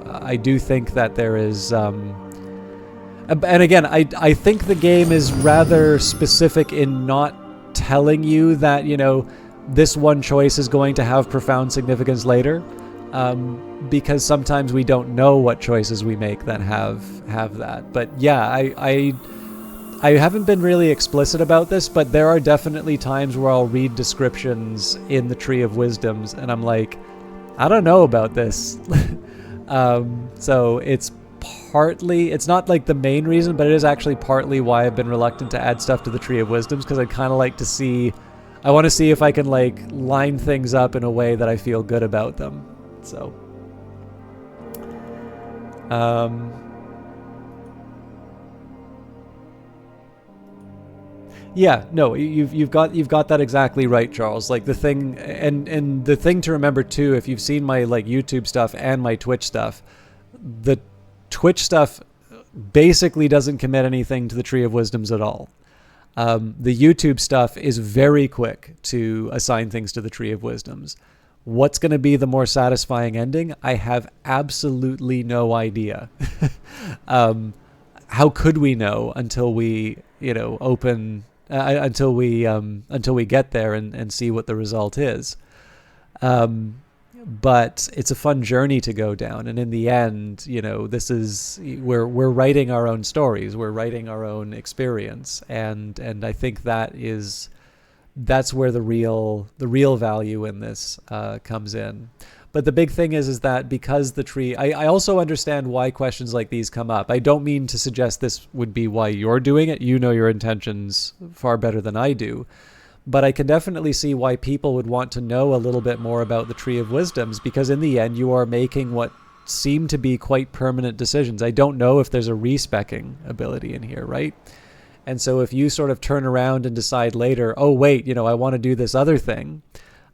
think that there is, and again, I think the game is rather specific in not telling you that this one choice is going to have profound significance later, because sometimes we don't know what choices we make that have that. But yeah, I haven't been really explicit about this, but there are definitely times where I'll read descriptions in the Tree of Wisdoms and I'm like, I don't know about this. So it's not like the main reason, but it is actually partly why I've been reluctant to add stuff to the Tree of Wisdoms, because I'd kind of like to see I want to see if I can like line things up in a way that I feel good about them. So, yeah, no, you've got that exactly right, Charles. Like the thing, and the thing to remember too, if you've seen my like YouTube stuff and my Twitch stuff, the Twitch stuff basically doesn't commit anything to the Tree of Wisdoms at all. The YouTube stuff is very quick to assign things to the Tree of Wisdoms. What's going to be the more satisfying ending? I have absolutely no idea. How could we know until we, open, until we get there and see what the result is? But it's a fun journey to go down, and in the end, this is we're writing our own stories, we're writing our own experience, and I think that's where the real value in this comes in. But the big thing is that because the tree, I also understand why questions like these come up. I don't mean to suggest this would be why you're doing it. You know your intentions far better than I do. But I can definitely see why people would want to know a little bit more about the Tree of Wisdoms, because in the end, you are making what seem to be quite permanent decisions. I don't know if there's a respecking ability in here, right? And so if you sort of turn around and decide later, oh, wait, I want to do this other thing,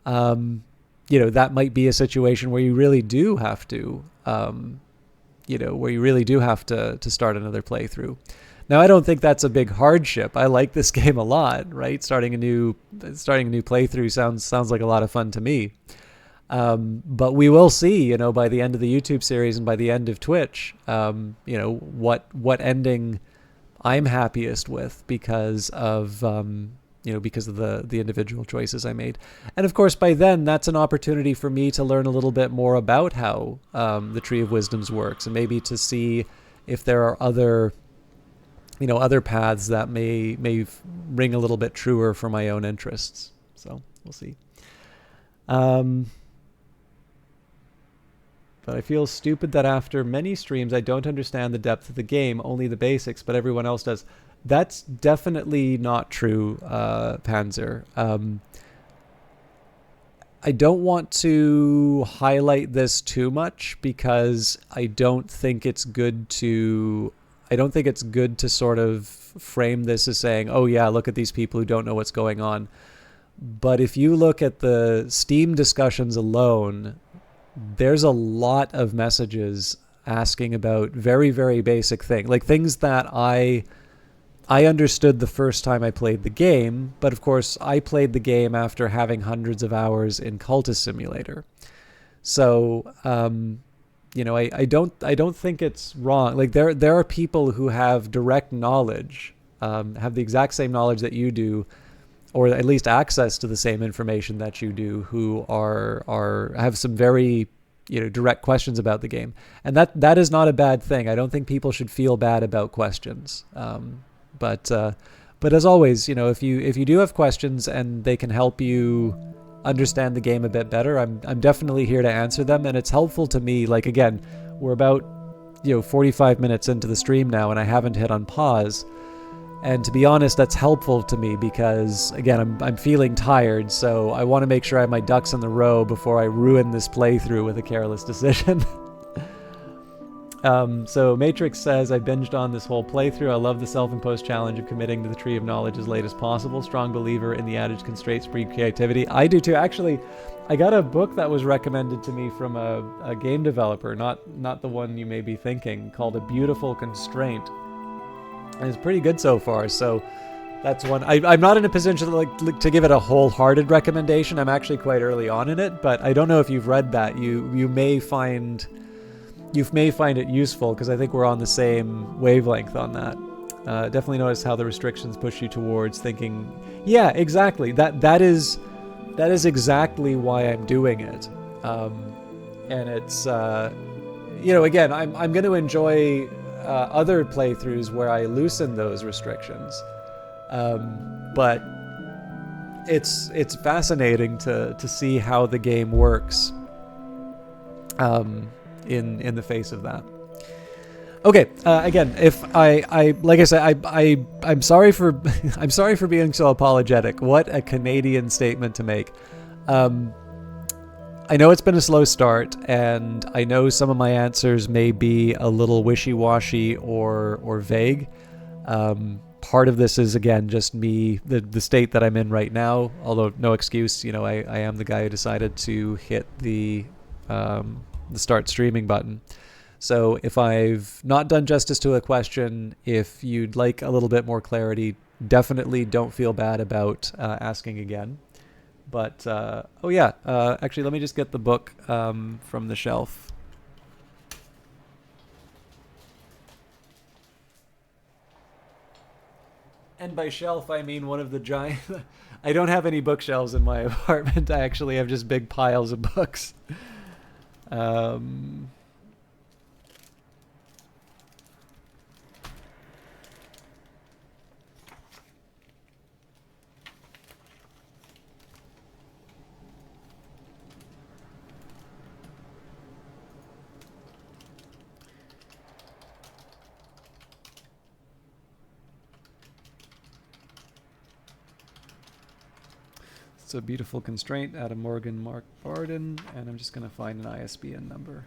that might be a situation where you really do have to, to start another playthrough. Now, I don't think that's a big hardship. I like this game a lot, right? Starting a new playthrough sounds like a lot of fun to me. But we will see, by the end of the YouTube series and by the end of Twitch, what ending I'm happiest with because of the individual choices I made. And of course, by then, that's an opportunity for me to learn a little bit more about how the Tree of Wisdoms works, and maybe to see if there are other paths that may ring a little bit truer for my own interests. So we'll see. But I feel stupid that after many streams, I don't understand the depth of the game, only the basics, but everyone else does. That's definitely not true, Panzer. I don't want to highlight this too much because I don't think it's good to sort of frame this as saying, oh yeah, look at these people who don't know what's going on. But if you look at the Steam discussions alone, there's a lot of messages asking about very, very basic things, like things that I understood the first time I played the game, but of course I played the game after having hundreds of hours in Cultist Simulator. So, I don't think it's wrong. Like there are people who have direct knowledge, have the exact same knowledge that you do, or at least access to the same information that you do, who have some very direct questions about the game, and that is not a bad thing. I don't think people should feel bad about questions. But as always, if you do have questions and they can help you understand the game a bit better, I'm definitely here to answer them, and it's helpful to me. Like again, we're about 45 minutes into the stream now, and I haven't hit on pause. And to be honest, that's helpful to me because, again, I'm feeling tired, so I want to make sure I have my ducks in the row before I ruin this playthrough with a careless decision. So Matrix says, I binged on this whole playthrough. I love the self-imposed challenge of committing to the Tree of Knowledge as late as possible. Strong believer in the adage, constraints breed creativity. I do too. Actually, I got a book that was recommended to me from a game developer, not the one you may be thinking, called A Beautiful Constraint. And it's pretty good so far, so that's one. I'm not in a position to give it a wholehearted recommendation. I'm actually quite early on in it, but I don't know if you've read that. You may find it useful because I think we're on the same wavelength on that. Definitely notice how the restrictions push you towards thinking, yeah, exactly. That is exactly why I'm doing it. And it's again, I'm going to enjoy other playthroughs where I loosen those restrictions, but it's fascinating to see how the game works in the face of that. Okay. Again, if I like I said, I'm sorry for I'm sorry for being so apologetic. What a Canadian statement to make. Um, I know it's been a slow start, and I know some of my answers may be a little wishy-washy or vague. Part of this is, again, just me, the state that I'm in right now. Although no excuse, I am the guy who decided to hit the start streaming button. So if I've not done justice to a question, if you'd like a little bit more clarity, definitely don't feel bad about asking again. But oh yeah, actually, let me just get the book from the shelf. And by shelf, I mean one of the giant. I don't have any bookshelves in my apartment. I actually have just big piles of books. Um, It's a beautiful constraint. Adam Morgan, Mark Barden, and I'm just going to find an ISBN number.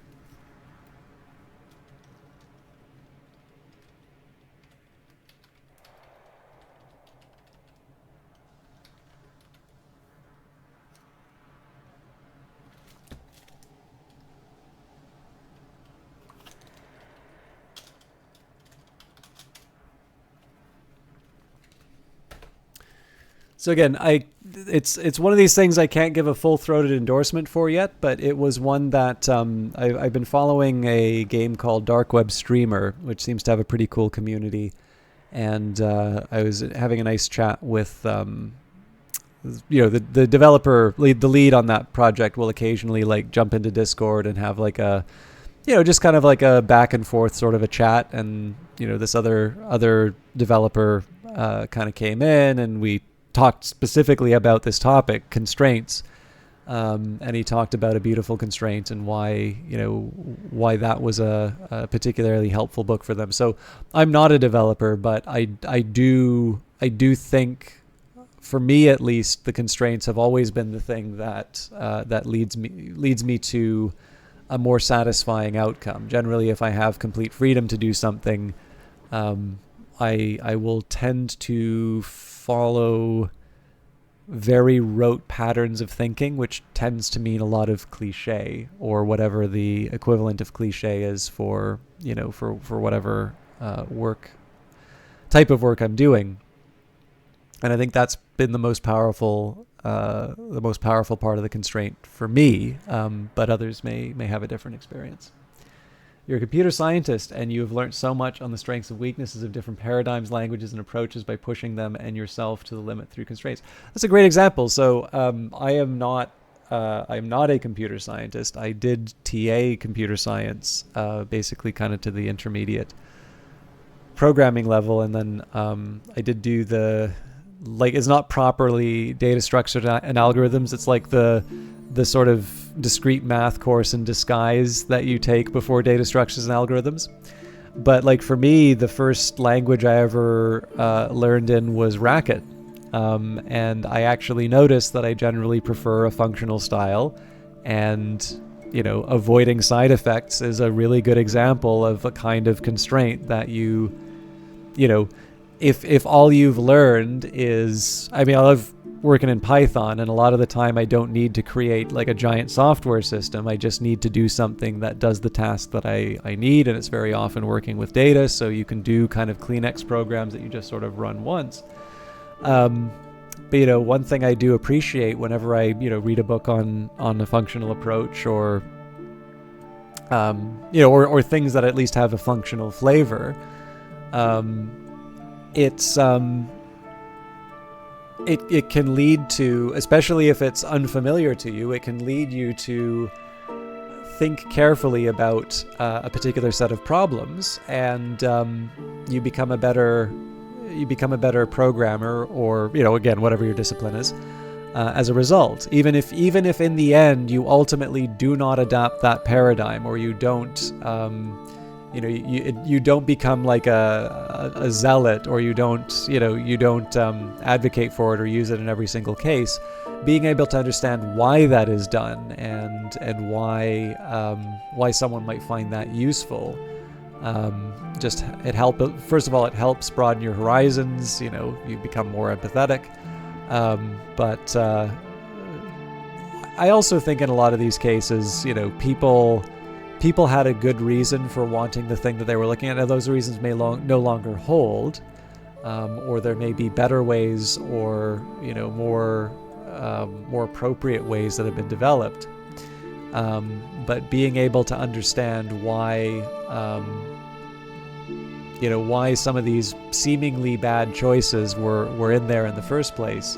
So again, it's one of these things I can't give a full-throated endorsement for yet, but it was one that I've been following a game called Dark Web Streamer, which seems to have a pretty cool community, and I was having a nice chat with the developer, the lead on that project will occasionally like jump into Discord and have like a just kind of like a back and forth sort of a chat, and this other developer kind of came in and we talked specifically about this topic, constraints, and he talked about a beautiful constraint and why that was a particularly helpful book for them. So I'm not a developer, but I do think, for me at least, the constraints have always been the thing that leads me to a more satisfying outcome. Generally, if I have complete freedom to do something, I will tend to follow very rote patterns of thinking, which tends to mean a lot of cliche, or whatever the equivalent of cliche is for whatever type of work I'm doing. And I think that's been the most powerful part of the constraint for me. But others may have a different experience. You're a computer scientist, and you have learned so much on the strengths and weaknesses of different paradigms, languages, and approaches by pushing them and yourself to the limit through constraints. That's a great example. So I am not a computer scientist. I did TA computer science, basically kind of to the intermediate programming level, and then I did do it's not properly data structured and algorithms. It's like the sort of discrete math course in disguise that you take before data structures and algorithms. But like for me, the first language I ever learned in was Racket. And I actually noticed that I generally prefer a functional style, and avoiding side effects is a really good example of a kind of constraint that if all you've learned is, I love working in Python, and a lot of the time I don't need to create like a giant software system. I just need to do something that does the task that I need, and it's very often working with data, so you can do kind of Kleenex programs that you just sort of run once. But one thing I do appreciate whenever I read a book on a functional approach, or or things that at least have a functional flavor, it can lead to, especially if it's unfamiliar to you, it can lead you to think carefully about a particular set of problems, and you become a better programmer, or again, whatever your discipline is, as a result. Even if in the end you ultimately do not adapt that paradigm, or you don't you don't become like a zealot, or you don't advocate for it or use it in every single case. Being able to understand why that is done, and why someone might find that useful, first of all, it helps broaden your horizons. You become more empathetic, but I also think in a lot of these cases, people had a good reason for wanting the thing that they were looking at. Now, those reasons may no longer hold, or there may be better ways, or more appropriate ways that have been developed. But being able to understand why some of these seemingly bad choices were in there in the first place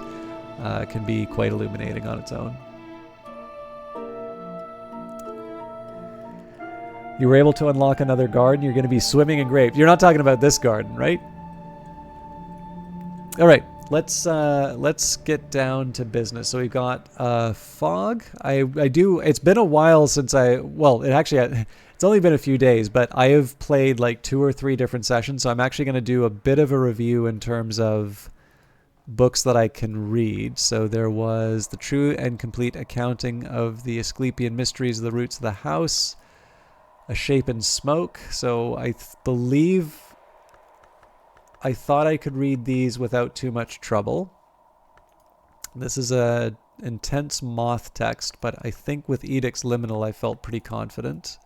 can be quite illuminating on its own. You were able to unlock another garden. You're going to be swimming in grapes. You're not talking about this garden, right? All right, let's get down to business. So we've got fog. It's been a while since it's only been a few days, but I have played like 2 or 3 different sessions. So I'm actually going to do a bit of a review in terms of books that I can read. So there was The True and Complete Accounting of the Asclepian Mysteries of the Roots of the House, A Shape in Smoke. So I believe I thought I could read these without too much trouble. This is a intense moth text, but I think with Edict's Liminal I felt pretty confident.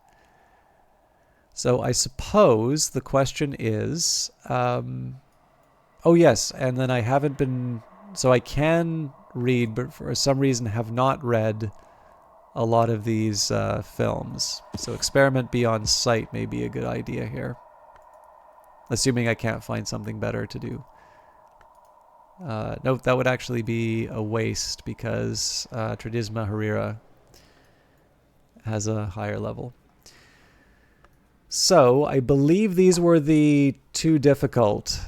So I suppose the question is, oh yes, and then I can read, but for some reason have not read a lot of these films. So Experiment Beyond Sight may be a good idea here, assuming I can't find something better to do. Nope, that would actually be a waste, because Tradisma Herrera has a higher level. So I believe these were the 2 difficult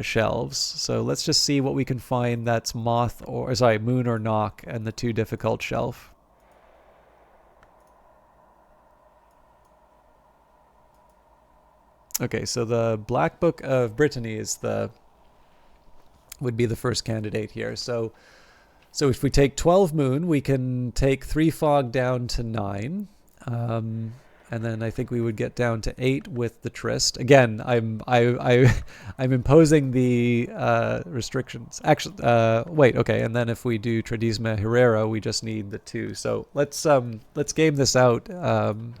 shelves. So let's just see what we can find that's Moon or Knock, and the 2 difficult shelf. Okay, so the Black Book of Brittany would be the first candidate here. So if we take 12 Moon, we can take 3 Fog down to 9. And then I think we would get down to 8 with the Tryst. Again, I'm imposing the restrictions. Actually, wait, okay. And then if we do Tradisma Herrera, we just need the 2. So let's game this out on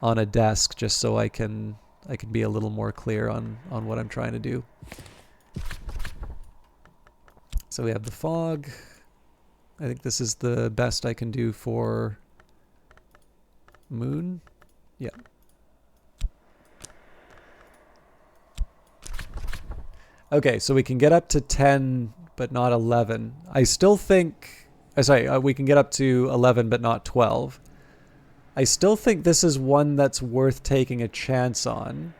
a desk, just so I can be a little more clear on what I'm trying to do. So we have the Fog. I think this is the best I can do for Moon. Yeah. Okay, so we can get up to 10, but not 11. I still think... we can get up to 11, but not 12. I still think this is one that's worth taking a chance on.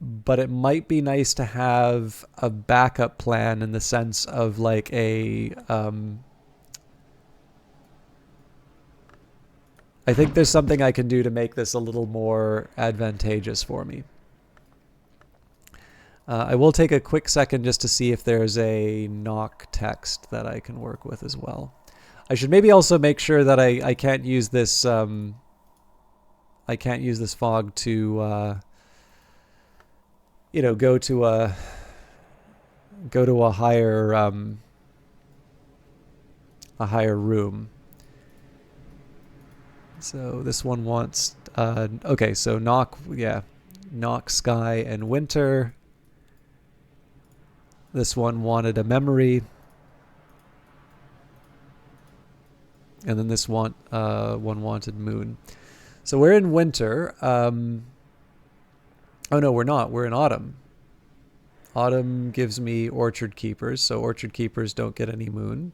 But it might be nice to have a backup plan, in the sense of like a... I think there's something I can do to make this a little more advantageous for me. I will take a quick second just to see if there's a knock text that I can work with as well. I should maybe also make sure that I can't use this fog to go to a higher room. So this one wants okay, so knock sky and winter. This one wanted a memory. And then this one wanted moon. So we're in winter. Oh no, we're not. We're in autumn. Autumn gives me orchard keepers, so orchard keepers don't get any moon.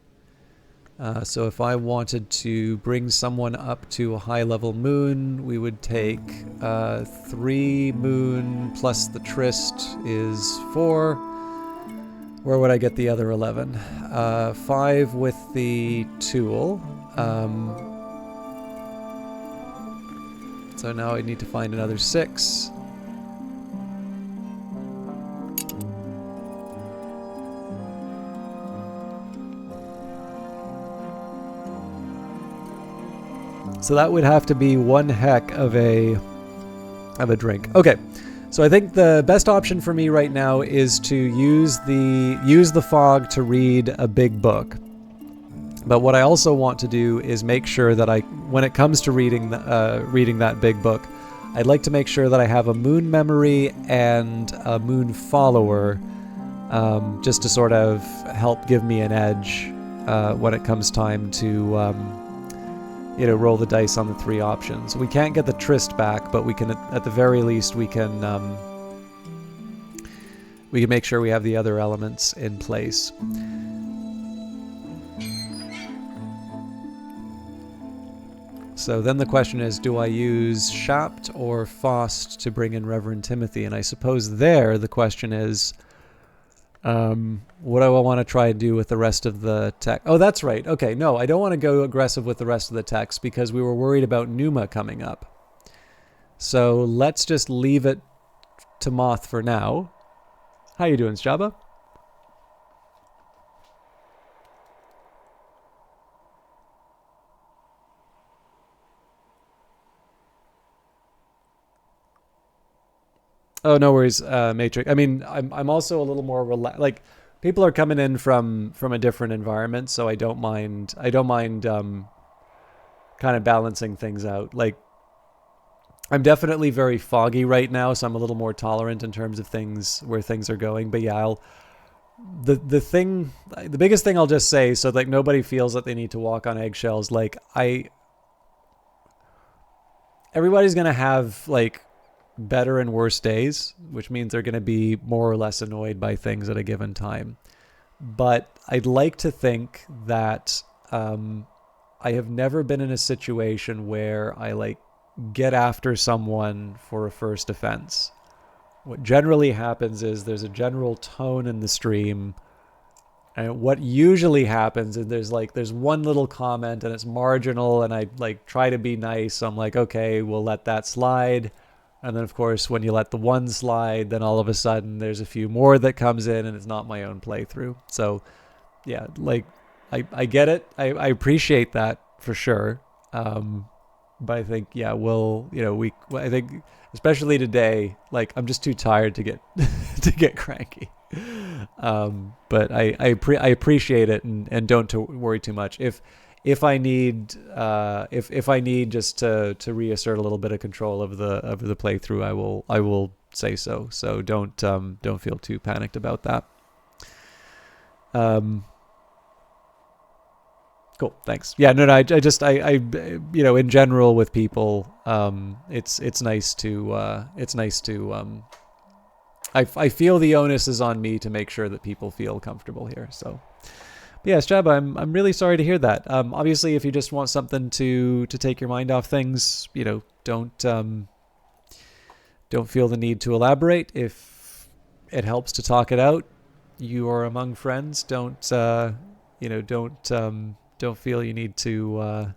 So if I wanted to bring someone up to a high-level moon, we would take 3 moon plus the Tryst is 4. Where would I get the other 11? 5 with the tool. So now I need to find another 6. So that would have to be one heck of a drink. Okay, so I think the best option for me right now is to use the fog to read a big book. But what I also want to do is make sure that when it comes to reading that big book, I'd like to make sure that I have a moon memory and a moon follower, just to sort of help give me an edge when it comes time to roll the dice on the 3 options. We can't get the tryst back, but we can, at the very least, we can make sure we have the other elements in place. So then the question is, do I use Shapt or Faust to bring in Reverend Timothy? And I suppose there the question is, what do I want to try and do with the rest of the text? Oh, that's right. Okay, no, I don't want to go aggressive with the rest of the text because we were worried about Numa coming up. So let's just leave it to Moth for now. How you doing, Jabba? Oh, no worries, Matrix. I mean, I'm also a little more like people are coming in from a different environment, so I don't mind kind of balancing things out. Like, I'm definitely very foggy right now, so I'm a little more tolerant in terms of where things are going. But yeah, the biggest thing I'll just say, so like nobody feels that they need to walk on eggshells. Like everybody's gonna have like better and worse days, which means they're going to be more or less annoyed by things at a given time. But I'd like to think that I have never been in a situation where I like get after someone for a first offense. What generally happens is there's a general tone in the stream, and what usually happens is there's one little comment and it's marginal, and I like try to be nice. So I'm like, okay, we'll let that slide. And then, of course, when you let the one slide, then all of a sudden there's a few more that comes in, and it's not my own playthrough. So, yeah, like, I get it. I appreciate that for sure. But I think, yeah, I think, especially today, like, I'm just too tired to get to get cranky. But I appreciate it, and don't worry too much. If I need just to reassert a little bit of control of the playthrough, I will say so. So don't feel too panicked about that. Cool, thanks. Yeah, no, I in general with people, it's nice to I feel the onus is on me to make sure that people feel comfortable here. So. Yes, Jab, I'm really sorry to hear that. Obviously, if you just want something to take your mind off things, don't feel the need to elaborate. If it helps to talk it out, you are among friends. Don't feel you need to.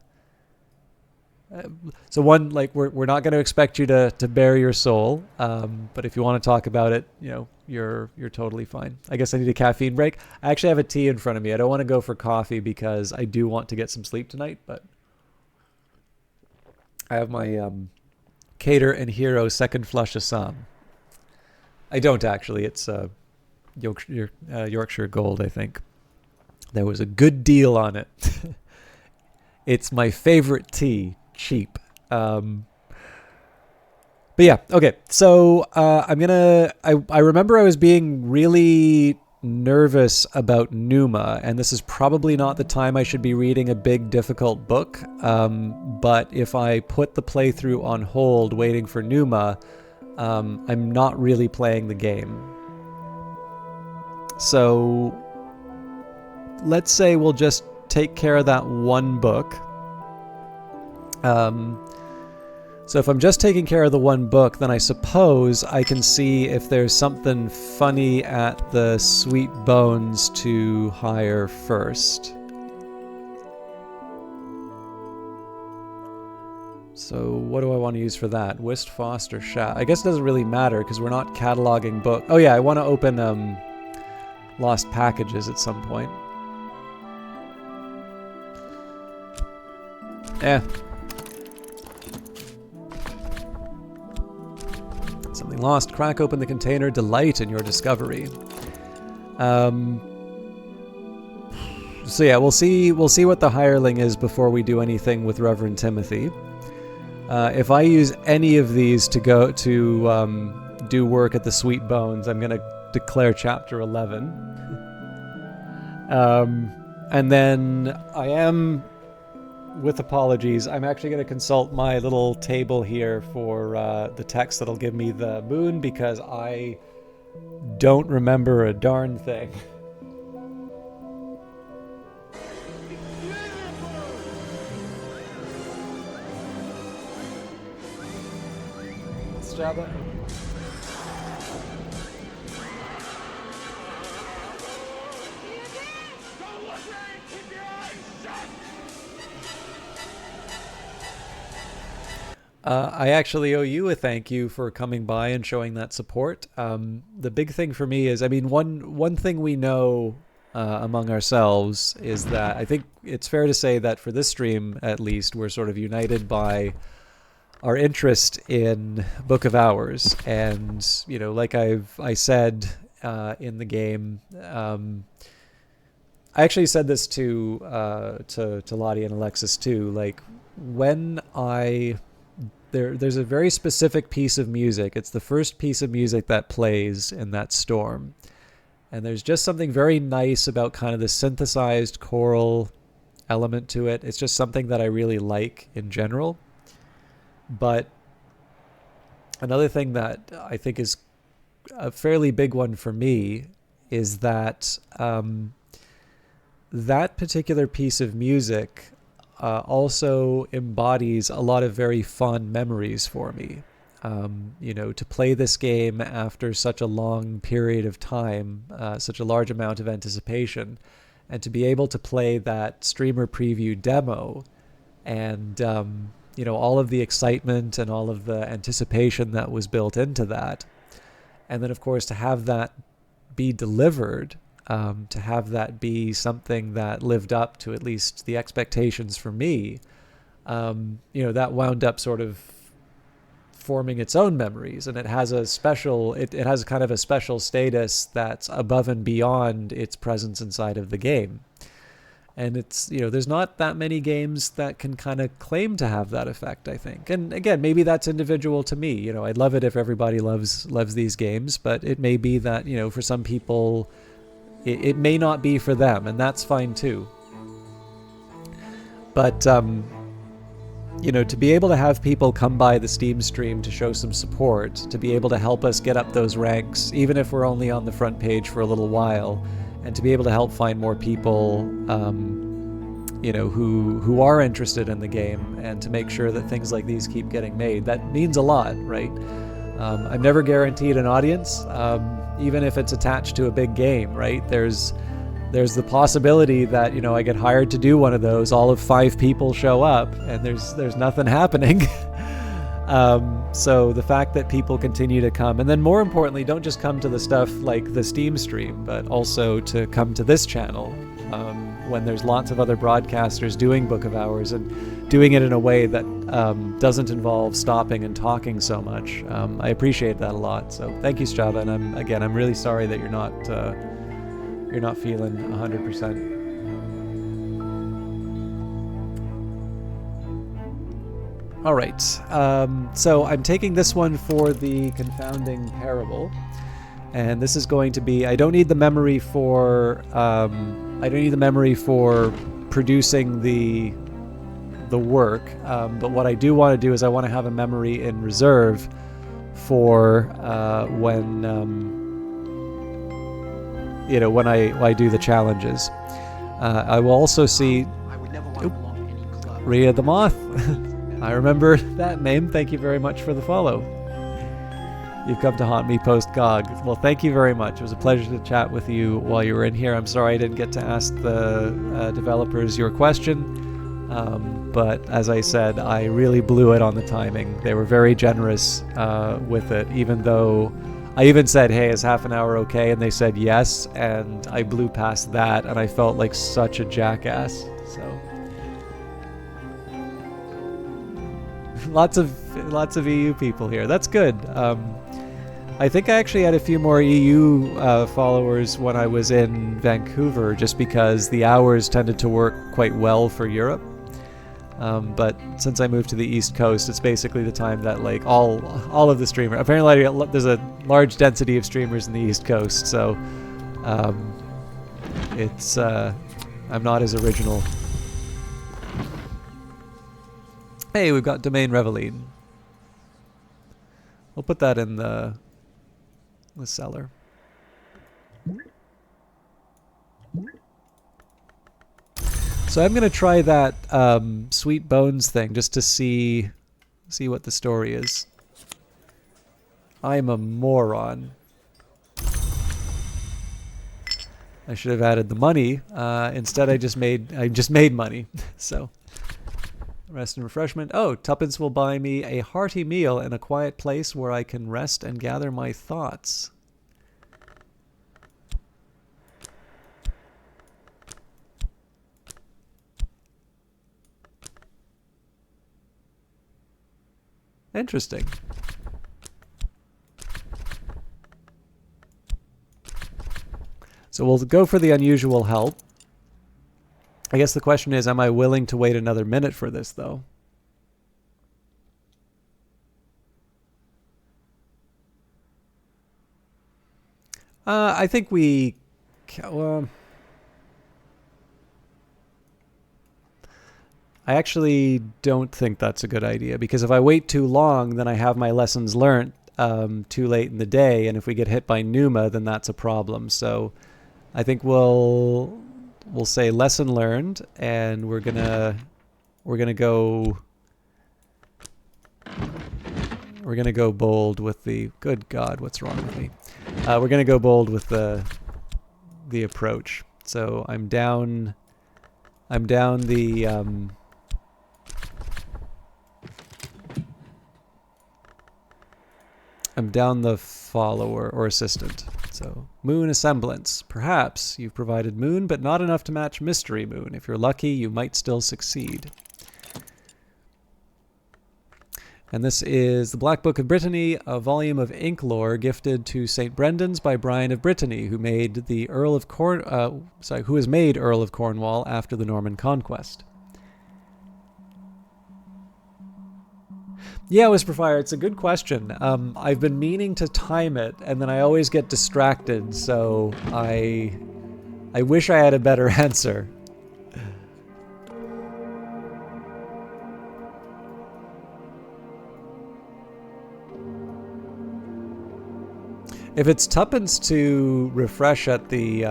So one, like we're not going to expect you to bare your soul, but if you want to talk about it, you're totally fine. I guess I need a caffeine break. I actually have a tea in front of me. I don't want to go for coffee because I do want to get some sleep tonight, but I have my Cater and Hero Second Flush Assam. I don't actually. It's Yorkshire Gold, I think. There was a good deal on it. It's my favorite tea. Cheap. But yeah, okay. So I remember I was being really nervous about Numa, and this is probably not the time I should be reading a big, difficult book. But if I put the playthrough on hold waiting for Numa, I'm not really playing the game. So let's say we'll just take care of that one book. So if I'm just taking care of the one book, then I suppose I can see if there's something funny at the Sweet Bones to hire first. So what do I want to use for that? Whist, Foster, Shat. I guess it doesn't really matter because we're not cataloging book. Oh yeah, I want to open lost packages at some point. Something lost. Crack open the container. Delight in your discovery. So yeah, we'll see what the hireling is before we do anything with Reverend Timothy. If I use any of these to go to do work at the Sweet Bones, I'm gonna declare Chapter 11. And then I am, with apologies, I'm actually going to consult my little table here for the text that'll give me the moon, because I don't remember a darn thing. Jabba. I actually owe you a thank you for coming by and showing that support. The big thing for me is, I mean, one thing we know among ourselves is that I think it's fair to say that for this stream, at least, we're sort of united by our interest in Book of Hours. And, you know, like I said in the game, I actually said this to Lottie and Alexis too. Like, when there's a very specific piece of music. It's the first piece of music that plays in that storm. And there's just something very nice about kind of the synthesized choral element to it. It's just something that I really like in general. But another thing that I think is a fairly big one for me is that that particular piece of music also embodies a lot of very fond memories for me. You know, to play this game after such a long period of time, such a large amount of anticipation, and to be able to play that streamer preview demo and, you know, all of the excitement and all of the anticipation that was built into that. And then, of course, to have that be delivered, to have that be something that lived up to at least the expectations for me, you know, that wound up sort of forming its own memories. And it has a special, it has kind of a special status that's above and beyond its presence inside of the game. And it's, you know, there's not that many games that can kind of claim to have that effect, I think. And again, maybe that's individual to me. You know, I'd love it if everybody loves these games, but it may be that, you know, for some people, it may not be for them, and that's fine too. But, you know, to be able to have people come by the Steam stream to show some support, to be able to help us get up those ranks, even if we're only on the front page for a little while, and to be able to help find more people, you know, who are interested in the game, and to make sure that things like these keep getting made, that means a lot, right? I'm never guaranteed an audience, even if it's attached to a big game, right? There's the possibility that, you know, I get hired to do one of those, all of 5 people show up, and there's nothing happening. So the fact that people continue to come, and then more importantly, don't just come to the stuff like the Steam stream, but also to come to this channel, when there's lots of other broadcasters doing Book of Hours and doing it in a way that doesn't involve stopping and talking so much. I appreciate that a lot. So thank you, Strava, and I'm really sorry that you're not feeling 100%. All right, so I'm taking this one for the confounding parable, and this is going to be, I don't need the memory for producing the work, but what I do want to do is I want to have a memory in reserve for when you know, when I do the challenges. I will also see Rhea the Moth. I remember that name. Thank you very much for the follow. You've come to haunt me post GOG. Well, thank you very much. It was a pleasure to chat with you while you were in here. I'm sorry I didn't get to ask the developers your question, But as I said, I really blew it on the timing. They were very generous with it, even though I even said, hey, is half an hour okay? And they said yes, and I blew past that, and I felt like such a jackass. So lots of EU people here. That's good. I think I actually had a few more EU followers when I was in Vancouver, just because the hours tended to work quite well for Europe. But since I moved to the East Coast, it's basically the time that like all of the streamers. Apparently, there's a large density of streamers in the East Coast, so it's I'm not as original. Hey, we've got Domain Reveille. We'll put that in the cellar. So I'm gonna try that Sweet Bones thing just to see what the story is. I'm a moron. I should have added the money. Instead, I just made money. So rest and refreshment. Oh, tuppence will buy me a hearty meal in a quiet place where I can rest and gather my thoughts. Interesting. So we'll go for the unusual help. I guess the question is, am I willing to wait another minute for this, though? I think we... I actually don't think that's a good idea, because if I wait too long, then I have my lessons learnt too late in the day, and if we get hit by Numa, then that's a problem. So I think we'll say lesson learned, and we're gonna go bold with the... Good God, what's wrong with me? We're gonna go bold with the approach. So I'm down the I'm down the follower or assistant. So Moon Assemblance. Perhaps you've provided Moon, but not enough to match Mystery Moon. If you're lucky, you might still succeed. And this is the Black Book of Brittany, a volume of ink lore gifted to St. Brendan's by Brian of Brittany, who made the who was made Earl of Cornwall after the Norman Conquest. Yeah, Whisper Fire, it's a good question. I've been meaning to time it, and then I always get distracted, so I wish I had a better answer. If it's tuppence to refresh at the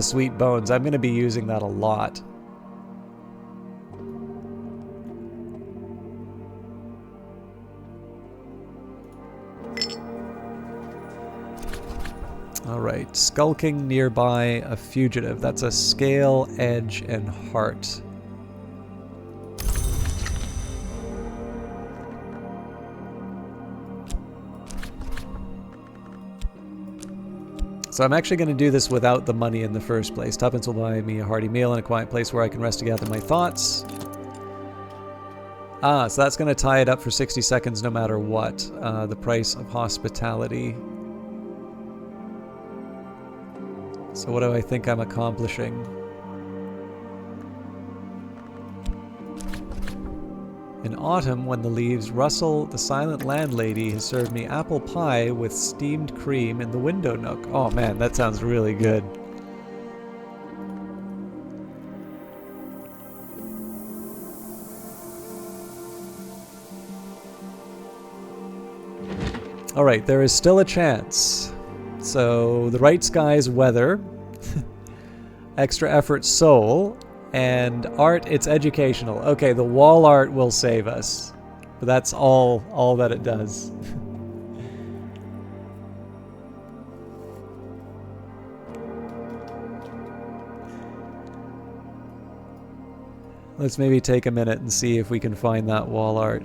Sweet Bones, I'm going to be using that a lot. Alright, skulking nearby a fugitive. That's a scale, edge, and heart. So I'm actually going to do this without the money in the first place. Tuppence will buy me a hearty meal in a quiet place where I can rest to gather my thoughts. So that's going to tie it up for 60 seconds no matter what. The price of hospitality. So what do I think I'm accomplishing? In autumn, when the leaves rustle, the silent landlady has served me apple pie with steamed cream in the window nook. Oh man, that sounds really good. Alright, there is still a chance. So, the right sky's weather, extra effort soul, and art, it's educational. Okay, the wall art will save us. But that's all that it does. Let's maybe take a minute and see if we can find that wall art.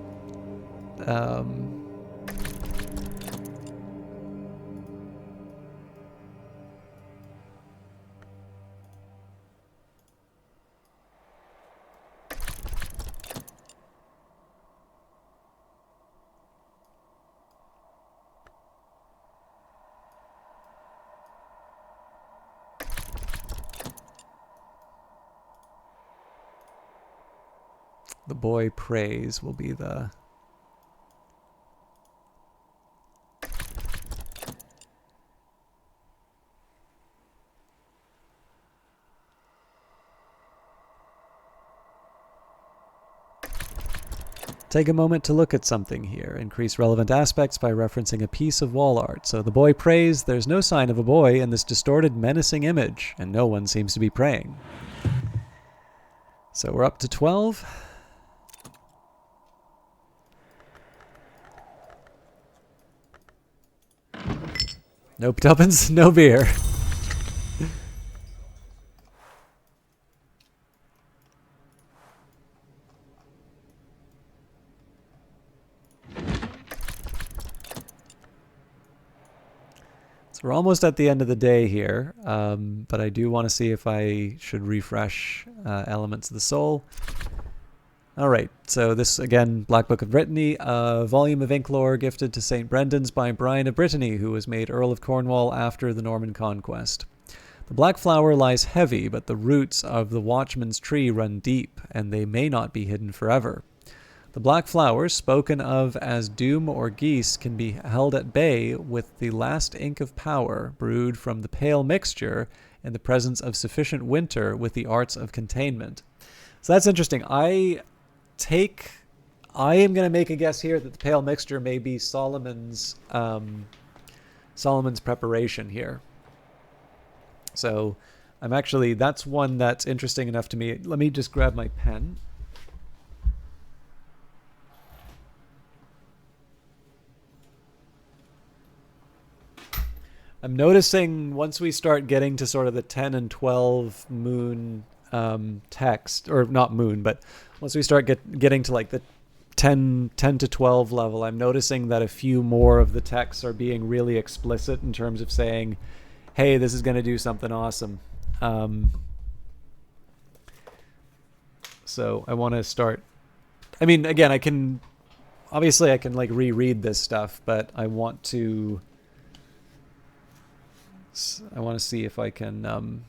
The boy prays will be the... Take a moment to look at something here. Increase relevant aspects by referencing a piece of wall art. So the boy prays. There's no sign of a boy in this distorted, menacing image, and no one seems to be praying. So we're up to 12. Nope, tuppence, no beer. So we're almost at the end of the day here, but I do want to see if I should refresh Elements of the Soul. All right, so this, again, Black Book of Brittany, a volume of ink lore gifted to St. Brendan's by Brian of Brittany, who was made Earl of Cornwall after the Norman Conquest. The black flower lies heavy, but the roots of the watchman's tree run deep, and they may not be hidden forever. The black flowers, spoken of as doom or geese, can be held at bay with the last ink of power, brewed from the pale mixture in the presence of sufficient winter with the arts of containment. So that's interesting. I am going to make a guess here that the pale mixture may be Solomon's preparation here. So that's one that's interesting enough to me. Let me just grab my pen. I'm noticing once we start getting to sort of the 10 and 12 moon text, or not moon, but once we start getting to like the 10 to 12 level, I'm noticing that a few more of the texts are being really explicit in terms of saying, hey, this is going to do something awesome. So I want to start. I mean, again, I can like reread this stuff, but I want to see if I can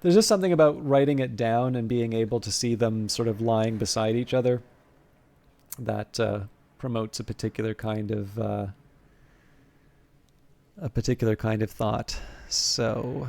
there's just something about writing it down and being able to see them sort of lying beside each other that promotes a particular kind of thought. So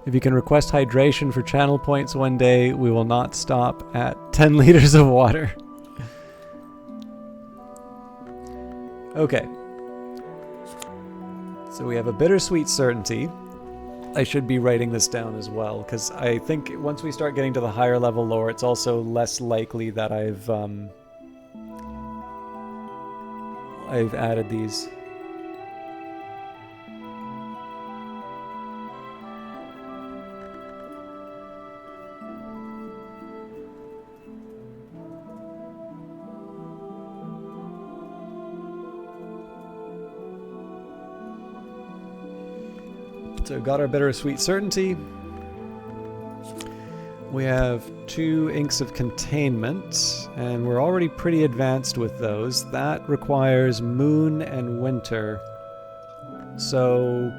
if you can request hydration for channel points one day, we will not stop at 10 liters of water. Okay. So we have a bittersweet certainty. I should be writing this down as well, because I think once we start getting to the higher level lore, it's also less likely that I've added these. So got our bittersweet certainty. We have 2 inks of containment, and we're already pretty advanced with those. That requires moon and winter. So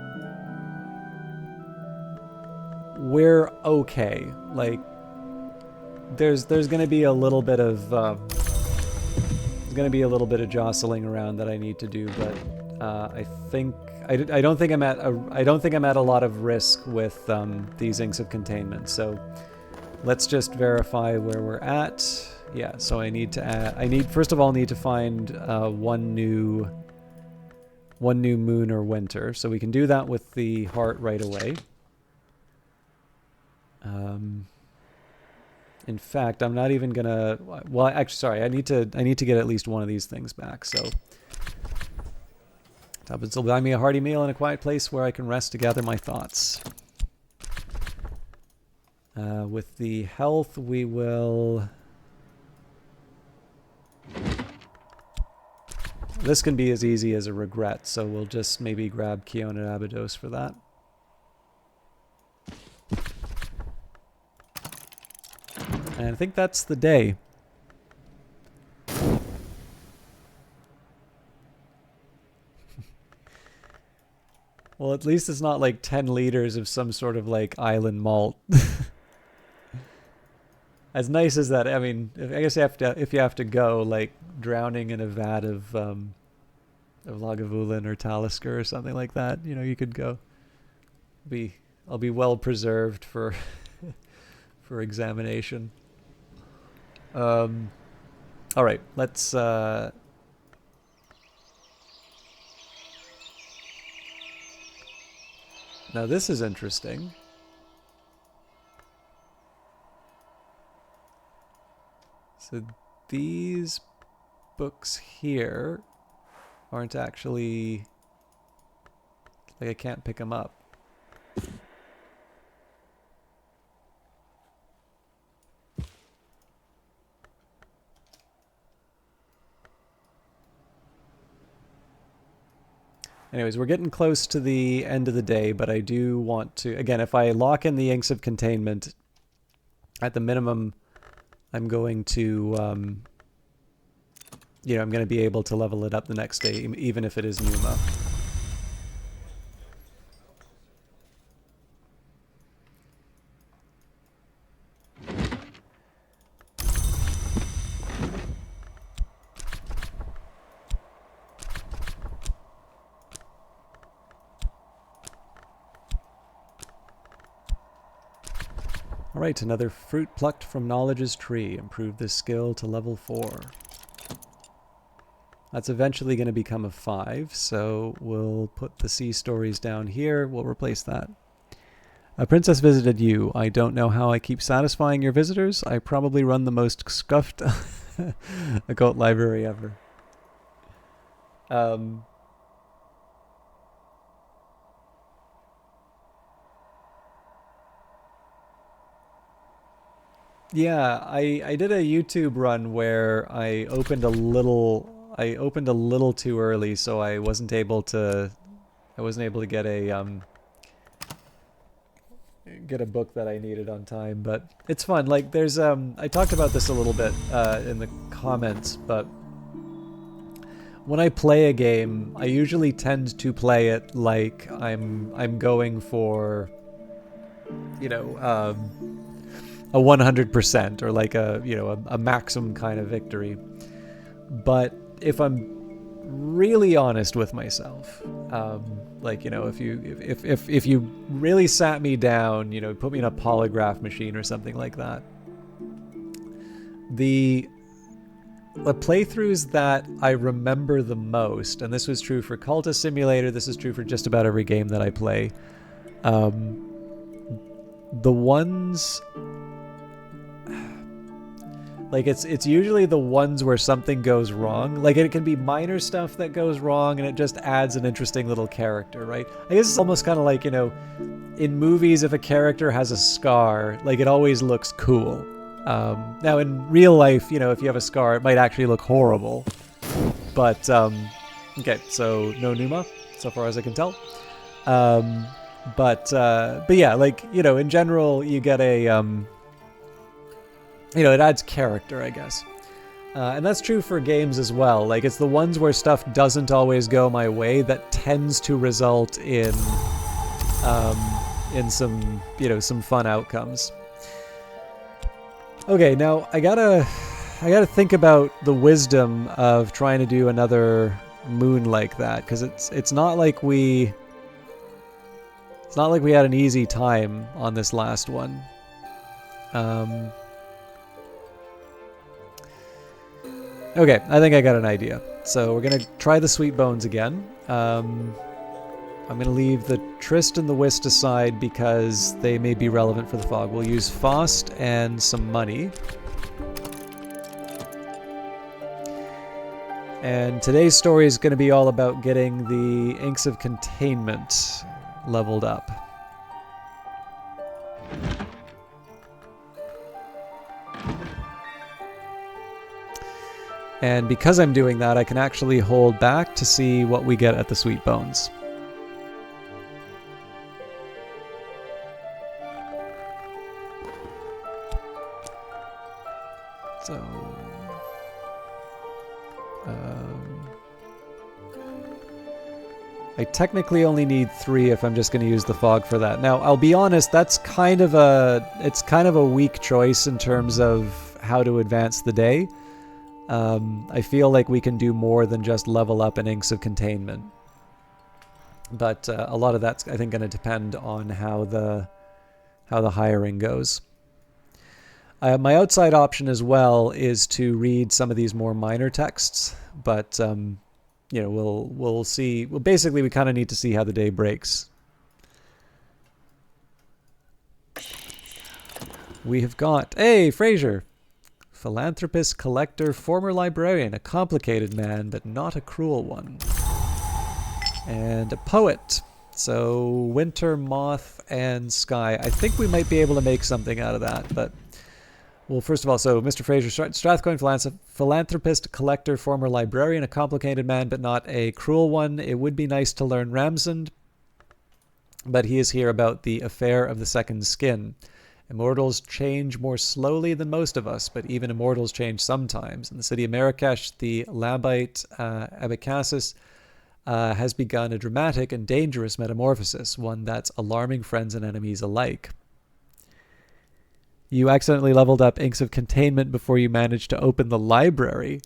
we're okay. Like there's going to be a little bit of going to be a little bit of jostling around that I need to do, but I think I don't think I'm at a lot of risk with these inks of containment. So let's just verify where we're at. Yeah, so I need to add, first of all need to find one new moon or winter. So we can do that with the heart right away. In fact, I'm not even gonna. Well, actually, sorry. I need to get at least one of these things back. So, Tuppence will buy me a hearty meal in a quiet place where I can rest to gather my thoughts. With the health, we will. This can be as easy as a regret, so we'll just maybe grab Keon and Abydos for that. And I think that's the day. Well, at least it's not like 10 liters of some sort of like island malt. As nice as that, I mean, I guess if you have to go like drowning in a vat of Lagavulin or Talisker or something like that, you know, you could go. I'll be well preserved for for examination. All right, let's now this is interesting. So these books here aren't actually, like, I can't pick them up. Anyways, we're getting close to the end of the day, but I do want to, again, if I lock in the inks of containment, at the minimum, I'm going to, you know, I'm going to be able to level it up the next day, even if it is Numa. Alright, another fruit plucked from knowledge's tree. Improve this skill to level 4. That's eventually going to become a 5, so we'll put the sea stories down here. We'll replace that. A princess visited you. I don't know how I keep satisfying your visitors. I probably run the most scuffed occult library ever. Yeah, I did a YouTube run where I opened a little too early, so I wasn't able to get a book that I needed on time, but it's fun. Like there's I talked about this a little bit in the comments, but when I play a game, I usually tend to play it like I'm going for, you know, a 100% or like a, you know, a maximum kind of victory. But if I'm really honest with myself, like, you know, if you really sat me down, you know, put me in a polygraph machine or something like that, the playthroughs that I remember the most, and this was true for Cultist Simulator, this is true for just about every game that I play, the ones, like, it's usually the ones where something goes wrong. Like, it can be minor stuff that goes wrong, and it just adds an interesting little character, right? I guess it's almost kind of like, you know, in movies, if a character has a scar, like, it always looks cool. Now, in real life, you know, if you have a scar, it might actually look horrible. But, okay, so no Numa, so far as I can tell. But yeah, like, you know, in general, you get a, you know, it adds character, I guess. And that's true for games as well. Like, it's the ones where stuff doesn't always go my way that tends to result in some, you know, some fun outcomes. Okay, now I gotta I got to think about the wisdom of trying to do another moon like that, because it's not like we had an easy time on this last one. Okay, I think I got an idea. So we're gonna try the sweet bones again. I'm gonna leave the Trist and the Whist aside because they may be relevant for the fog. We'll use Faust and some money. And today's story is going to be all about getting the Inks of Containment leveled up. And because I'm doing that, I can actually hold back to see what we get at the Sweet Bones. So... I technically only need 3 if I'm just going to use the fog for that. Now, I'll be honest, it's kind of a weak choice in terms of how to advance the day. I feel like we can do more than just level up an Inks of Containment. But a lot of that's, I think, going to depend on how the hiring goes. My outside option as well is to read some of these more minor texts, but you know, we'll see. Well, basically, we kind of need to see how the day breaks. We have got, hey, Fraser, philanthropist, collector, former librarian, a complicated man, but not a cruel one, and a poet. So winter, moth, and sky. I think we might be able to make something out of that, but. Well, first of all, so Mr. Fraser, Strathcoin philanthropist, collector, former librarian, a complicated man, but not a cruel one. It would be nice to learn Ramsund, but he is here about the affair of the second skin. Immortals change more slowly than most of us, but even immortals change sometimes. In the city of Marrakesh, the Labite Abacassus has begun a dramatic and dangerous metamorphosis, one that's alarming friends and enemies alike. You accidentally leveled up Inks of Containment before you managed to open the library.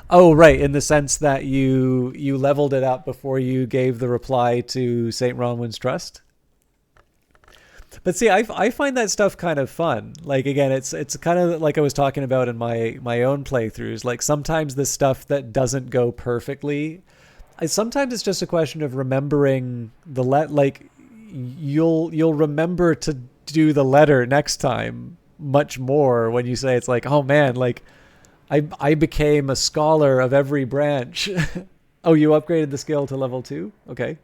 Oh, right, in the sense that you leveled it up before you gave the reply to St. Ronwin's Trust. But see, I find that stuff kind of fun. Like, again, it's kind of like I was talking about in my own playthroughs. Like, sometimes the stuff that doesn't go perfectly, sometimes it's just a question of remembering the like you'll remember to do the letter next time much more when you say it's like, oh man, like I became a scholar of every branch. Oh, you upgraded the skill to level 2? Okay.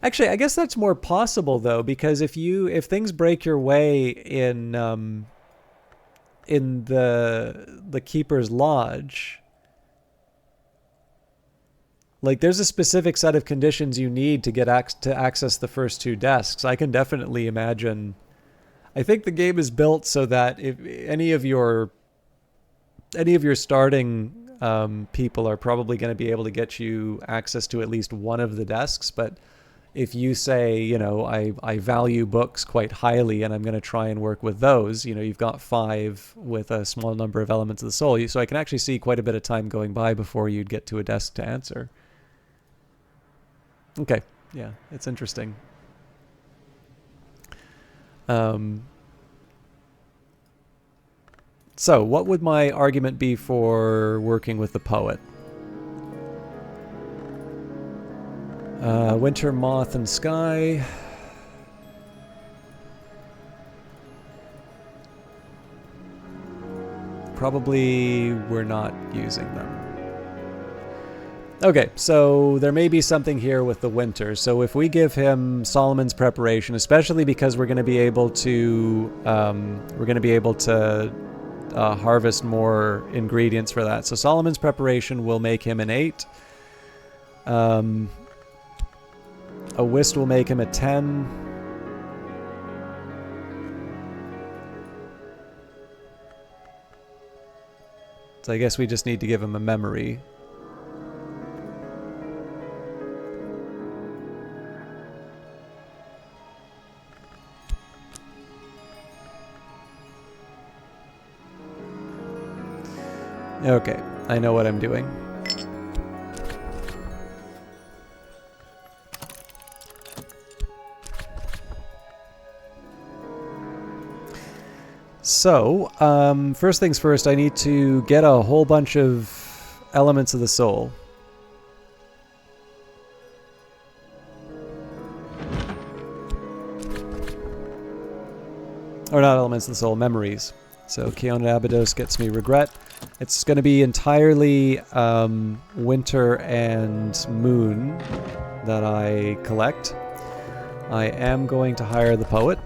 Actually, I guess that's more possible though, because if things break your way in the Keeper's Lodge, like, there's a specific set of conditions you need to get to access the first 2 desks. I can definitely imagine. I think the game is built so that if any of your starting people are probably going to be able to get you access to at least one of the desks. But if you say, you know, I value books quite highly and I'm going to try and work with those, you know, you've got 5 with a small number of elements of the soul. So I can actually see quite a bit of time going by before you'd get to a desk to answer. Okay, yeah, it's interesting. So, what would my argument be for working with the poet? Winter, moth, and sky. Probably we're not using them. Okay, so there may be something here with the winter. So if we give him Solomon's Preparation, especially because we're going to be able to harvest more ingredients for that. So Solomon's Preparation will make him an 8. A Whist will make him a 10. So I guess we just need to give him a memory. Okay, I know what I'm doing. So, first things first, I need to get a whole bunch of elements of the soul. Or not elements of the soul, memories. So Keona Abydos gets me regret. It's going to be entirely winter and moon that I collect. I am going to hire the poet.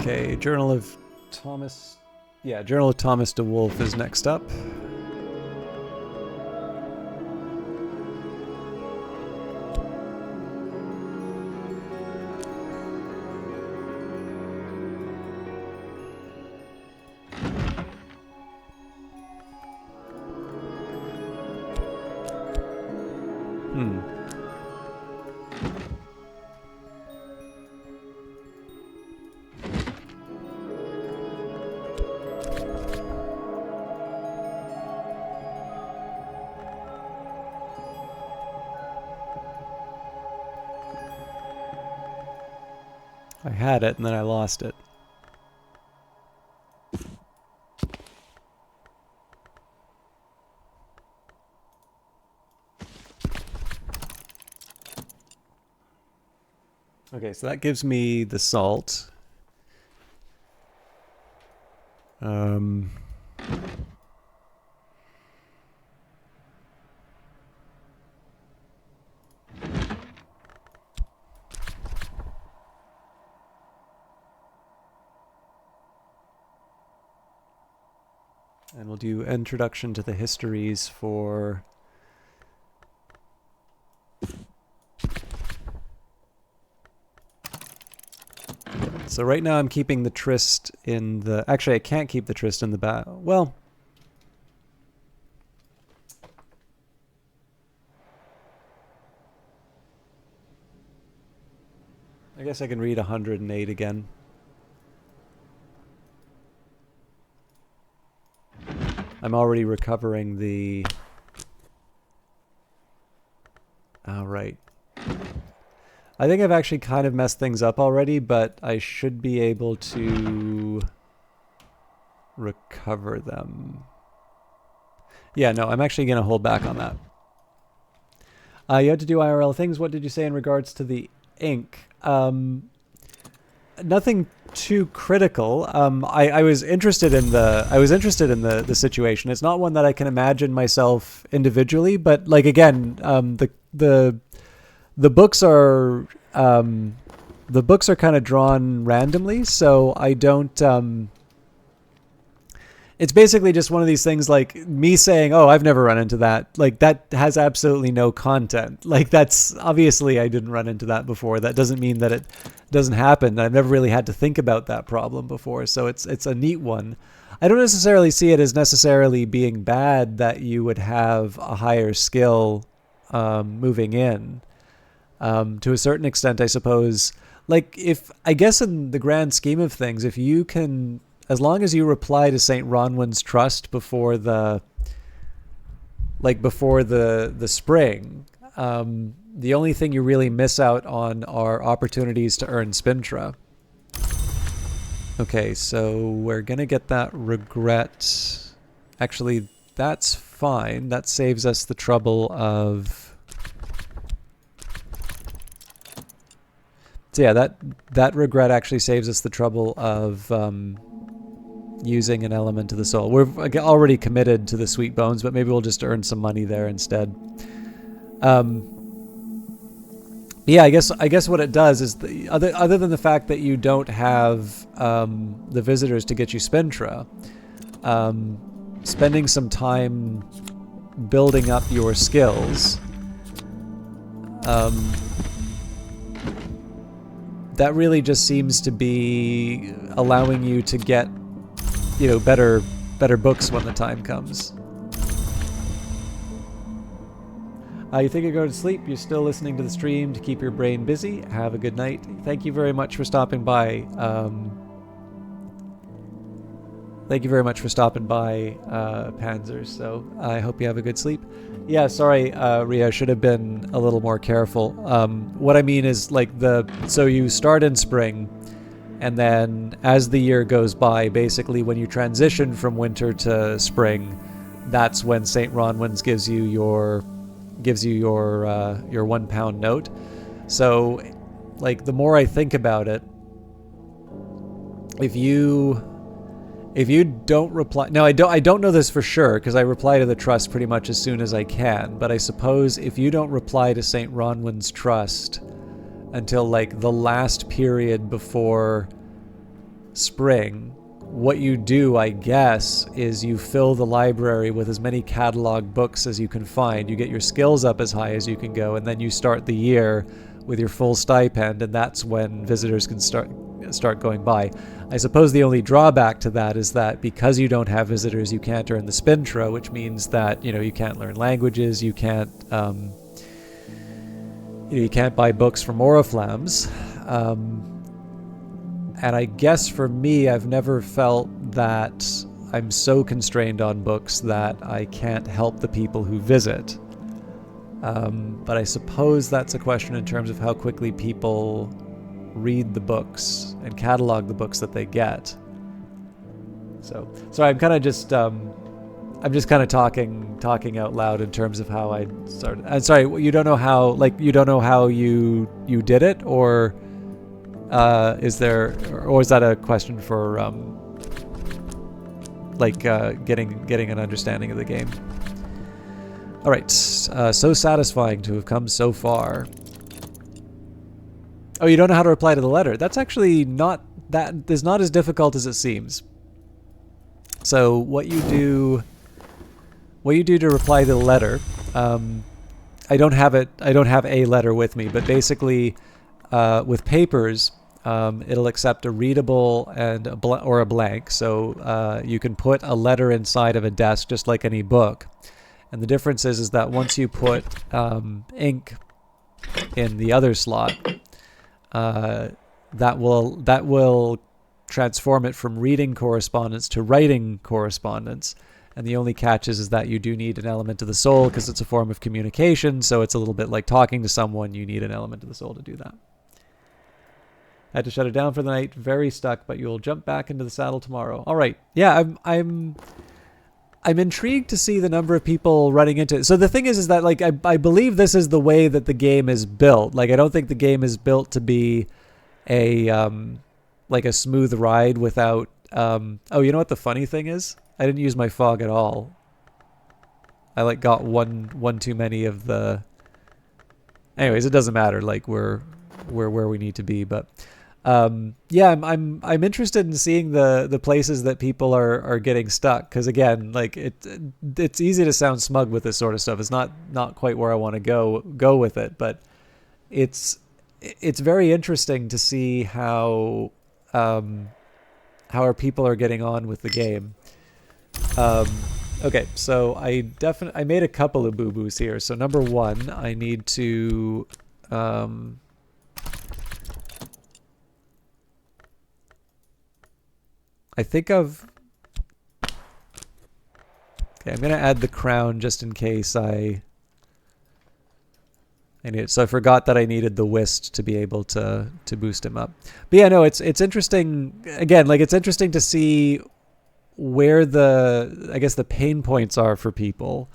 Okay, Journal of Thomas... Yeah, Journal of Thomas de Wolf is next up. I had it and then I lost it. Okay, so that gives me the salt. And we'll do introduction to the histories for... So right now I'm keeping the tryst in the... Actually, I can't keep the tryst in the back. Well... I guess I can read 108 again. I'm already recovering the... Oh, right. I think I've actually kind of messed things up already, but I should be able to recover them. Yeah, no, I'm actually going to hold back on that. You had to do IRL things. What did you say in regards to the ink? Nothing too critical. I was interested in the situation. It's not one that I can imagine myself individually, but like again, the books are kind of drawn randomly, so I don't. It's basically just one of these things like me saying, "Oh, I've never run into that." Like that has absolutely no content. Like that's obviously I didn't run into that before. That doesn't mean that it doesn't happen. I've never really had to think about that problem before, so it's a neat one. I don't necessarily see it as necessarily being bad that you would have a higher skill moving in. To a certain extent, I suppose. Like I guess in the grand scheme of things, if you can, as long as you reply to St. Ronwin's Trust before the spring, the only thing you really miss out on are opportunities to earn Spintra. Okay, so we're gonna get that regret. Actually, that's fine. That saves us the trouble of... So yeah, that regret actually saves us the trouble of using an element of the soul. We're already committed to the sweet bones, but maybe we'll just earn some money there instead. Yeah, I guess what it does is other than the fact that you don't have the visitors to get you Spintra, spending some time building up your skills, that really just seems to be allowing you to get, you know, better books when the time comes. You think you're going to sleep? You're still listening to the stream to keep your brain busy. Have a good night. Thank you very much for stopping by. Thank you very much for stopping by, Panzer. So I hope you have a good sleep. Yeah, sorry, Ria, I should have been a little more careful. What I mean is, like, so you start in spring, and then as the year goes by, basically when you transition from winter to spring, that's when St. Ronwin's gives you your 1 pound note. So, like, the more I think about it, if you don't reply, now I don't know this for sure because I reply to the trust pretty much as soon as I can, but I suppose if you don't reply to St. Ronwin's trust until like the last period before spring, what you do, I guess, is you fill the library with as many catalog books as you can find. You get your skills up as high as you can go, and then you start the year with your full stipend, and that's when visitors can start going by. I suppose the only drawback to that is that because you don't have visitors, you can't earn the Spintra, which means that, you know, you can't learn languages, you can't buy books from Oriflammes. And I guess for me, I've never felt that I'm so constrained on books that I can't help the people who visit. But I suppose that's a question in terms of how quickly people read the books and catalog the books that they get. So I'm kind of just I'm just kind of talking out loud in terms of how I started. I'm sorry, you don't know how you did it, or is that a question for getting an understanding of the game? All right, so satisfying to have come so far. Oh, you don't know how to reply to the letter. That's actually not as difficult as it seems. So what you do to reply to the letter, I don't have a letter with me, but basically with papers, it'll accept a readable and or a blank. So you can put a letter inside of a desk just like any book. And the difference is that once you put ink in the other slot, that will transform it from reading correspondence to writing correspondence. And the only catch is that you do need an element of the soul because it's a form of communication. So it's a little bit like talking to someone. You need an element of the soul to do that. I had to shut it down for the night. Very stuck, but you'll jump back into the saddle tomorrow. All right. Yeah, I'm intrigued to see the number of people running into it. So the thing is that, like, I believe this is the way that the game is built. Like, I don't think the game is built to be a smooth ride without oh, you know what the funny thing is? I didn't use my fog at all. I got one too many of the. Anyways, it doesn't matter. Like, we're where we need to be, but yeah, I'm interested in seeing the places that people are getting stuck, because again, like it's easy to sound smug with this sort of stuff. It's not quite where I want to go with it, but it's very interesting to see how our people are getting on with the game. Okay, so I made a couple of boo-boos here. So number one, I need to Okay, I'm gonna add the crown just in case I need it. So I forgot that I needed the whist to be able to boost him up. But yeah, no, it's interesting. Again, like, it's interesting to see where the pain points are for people,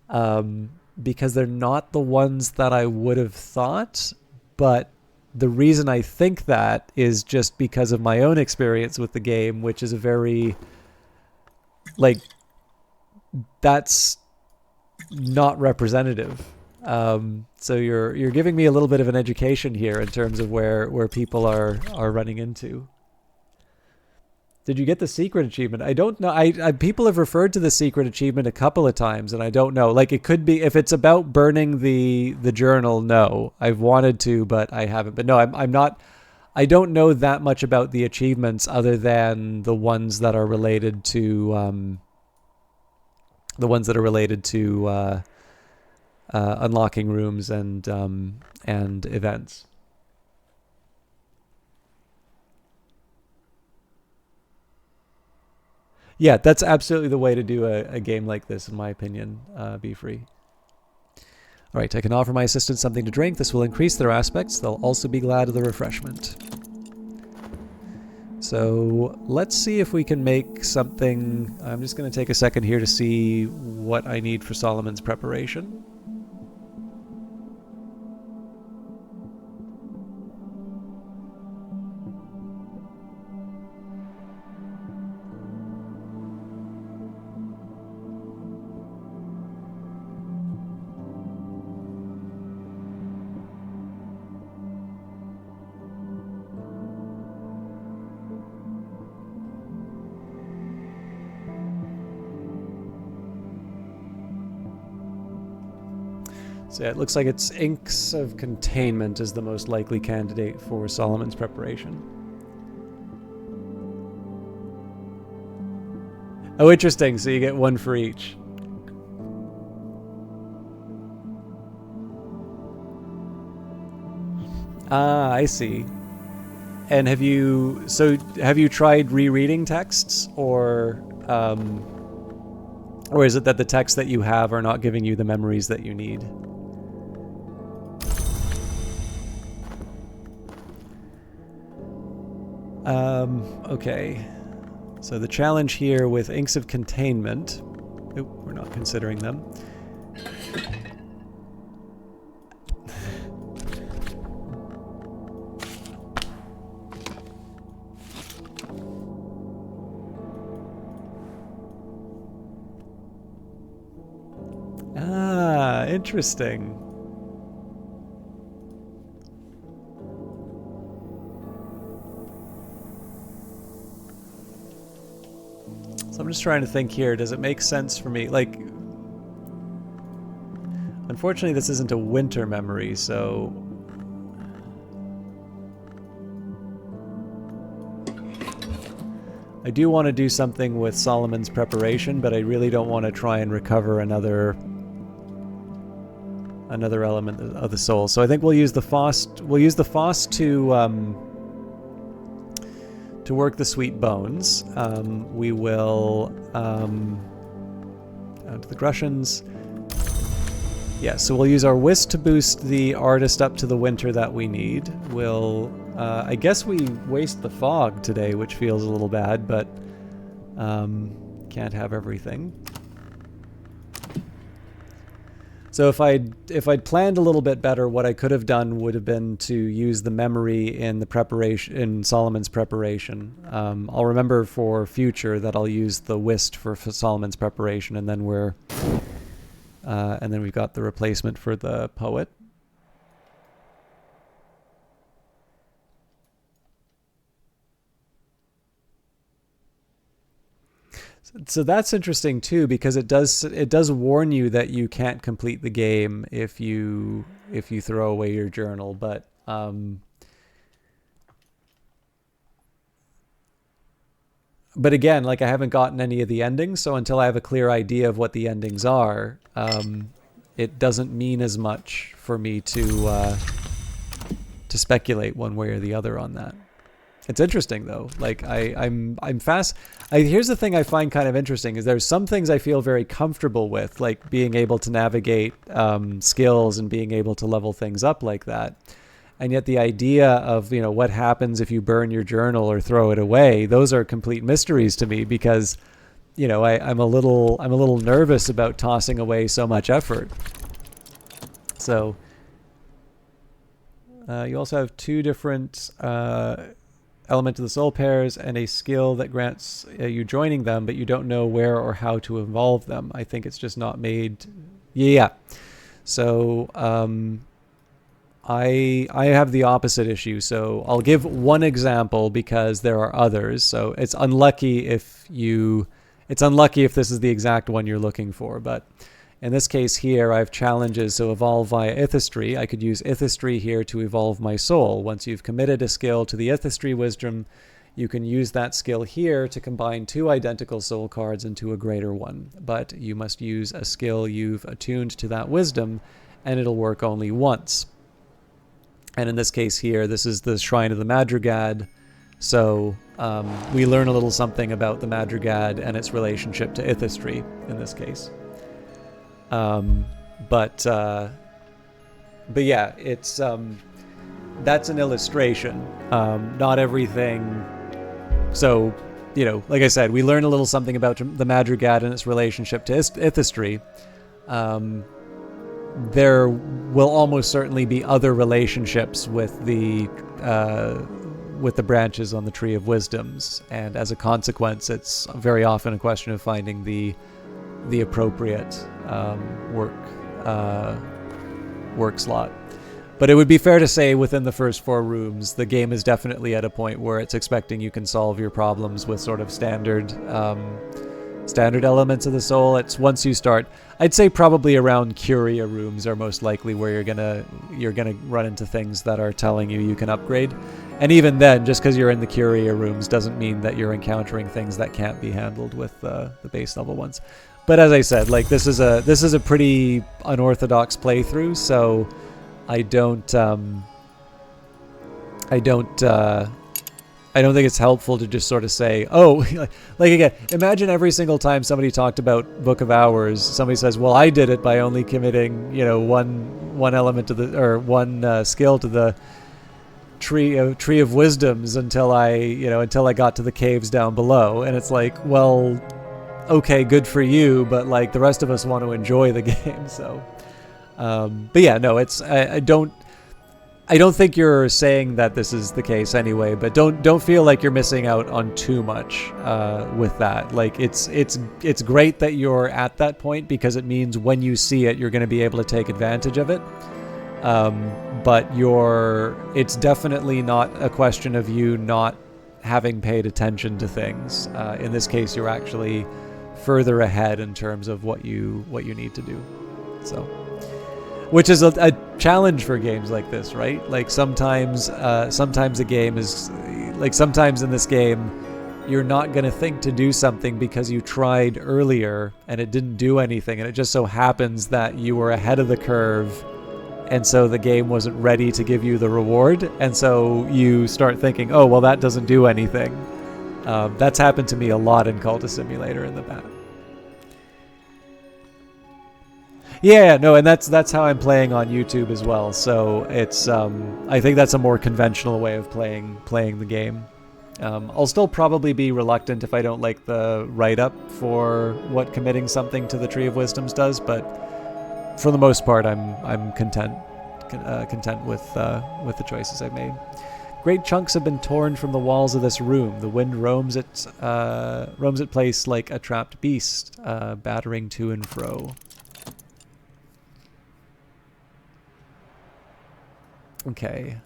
because they're not the ones that I would have thought. But the reason I think that is just because of my own experience with the game, which is a very, like, that's not representative So you're giving me a little bit of an education here in terms of where people are running into. Did you get the secret achievement? I don't know. I people have referred to the secret achievement a couple of times, and I don't know. Like, it could be if it's about burning the journal. No, I've wanted to, but I haven't. But no, I'm not. I don't know that much about the achievements other than the ones that are related to unlocking rooms and events. Yeah, that's absolutely the way to do a game like this, in my opinion. Be free. All right, I can offer my assistants something to drink. This will increase their aspects. They'll also be glad of the refreshment. So let's see if we can make something. I'm just going to take a second here to see what I need for Solomon's preparation. So yeah, it looks like it's Inks of Containment is the most likely candidate for Solomon's preparation. Oh, interesting. So you get one for each. Ah, I see. And have you tried rereading texts, or is it that the texts that you have are not giving you the memories that you need? Okay. So the challenge here with Inks of Containment... Oop, we're not considering them. Ah, interesting. So I'm just trying to think here, does it make sense for me? Like, unfortunately this isn't a winter memory, so... I do want to do something with Solomon's preparation, but I really don't want to try and recover another element of the soul. So I think we'll use the Faust. We'll use the Faust to work the sweet bones. We will down to the Grussians. Yeah, so we'll use our Whisk to boost the artist up to the winter that we need. We'll I guess we waste the fog today, which feels a little bad, but can't have everything. So if I'd planned a little bit better, what I could have done would have been to use the memory in the preparation, in Solomon's preparation. I'll remember for future that I'll use the Whisk for Solomon's preparation, and then we've got the replacement for the poet. So that's interesting too, because it does warn you that you can't complete the game if you throw away your journal, but again, like, I haven't gotten any of the endings, so until I have a clear idea of what the endings are, it doesn't mean as much for me to speculate one way or the other on that. It's interesting though. Like, I'm fast. Here's the thing I find kind of interesting is there's some things I feel very comfortable with, like being able to navigate skills and being able to level things up like that. And yet the idea of, what happens if you burn your journal or throw it away, those are complete mysteries to me, because, I'm a little nervous about tossing away so much effort. So you also have two different element of the soul pairs and a skill that grants you joining them, but you don't know where or how to evolve them. I think it's just not made. Yeah. So I have the opposite issue. So I'll give one example because there are others. So it's unlucky if this is the exact one you're looking for. But in this case here, I have challenges. So evolve via Ithistry. I could use Ithistry here to evolve my soul. Once you've committed a skill to the Ithistry wisdom, you can use that skill here to combine 2 identical soul cards into a greater one. But you must use a skill you've attuned to that wisdom, and it'll work only once. And in this case here, this is the Shrine of the Madrigad. So we learn a little something about the Madrigad and its relationship to Ithistry in this case. But yeah, it's that's an illustration. Not everything. So, like I said, we learn a little something about the Madrigad and its relationship to Ithistry. There will almost certainly be other relationships with the branches on the Tree of Wisdoms, and as a consequence, it's very often a question of finding the appropriate work slot. But it would be fair to say within the first 4 rooms, the game is definitely at a point where it's expecting you can solve your problems with sort of standard elements of the soul. It's once you start, I'd say probably around Curia rooms are most likely where you're gonna run into things that are telling you can upgrade. And even then, just because you're in the Curia rooms doesn't mean that you're encountering things that can't be handled with the base level ones. But as I said, like this is a pretty unorthodox playthrough, so I don't think it's helpful to just sort of say, oh, like again, imagine every single time somebody talked about Book of Hours, somebody says, well, I did it by only committing, one element to one skill to the tree of wisdoms until I got to the caves down below. And it's like, well, okay, good for you, but like the rest of us want to enjoy the game. So, but yeah, no, I don't think you're saying that this is the case anyway, but don't feel like you're missing out on too much with that. Like it's great that you're at that point because it means when you see it, you're going to be able to take advantage of it. But it's definitely not a question of you not having paid attention to things. In this case, you're actually further ahead in terms of what you need to do. So. Which is a challenge for games like this, right? Like sometimes a game is like sometimes in this game, you're not going to think to do something because you tried earlier and it didn't do anything, and it just so happens that you were ahead of the curve, and so the game wasn't ready to give you the reward, and so you start thinking, oh well, that doesn't do anything. That's happened to me a lot in Cultist Simulator in the past. Yeah, no, and that's how I'm playing on YouTube as well. So it's I think that's a more conventional way of playing the game. I'll still probably be reluctant if I don't like the write-up for what committing something to the Tree of Wisdoms does, but for the most part, I'm content with the choices I've made. Great chunks have been torn from the walls of this room. The wind roams its place like a trapped beast, battering to and fro. Okay.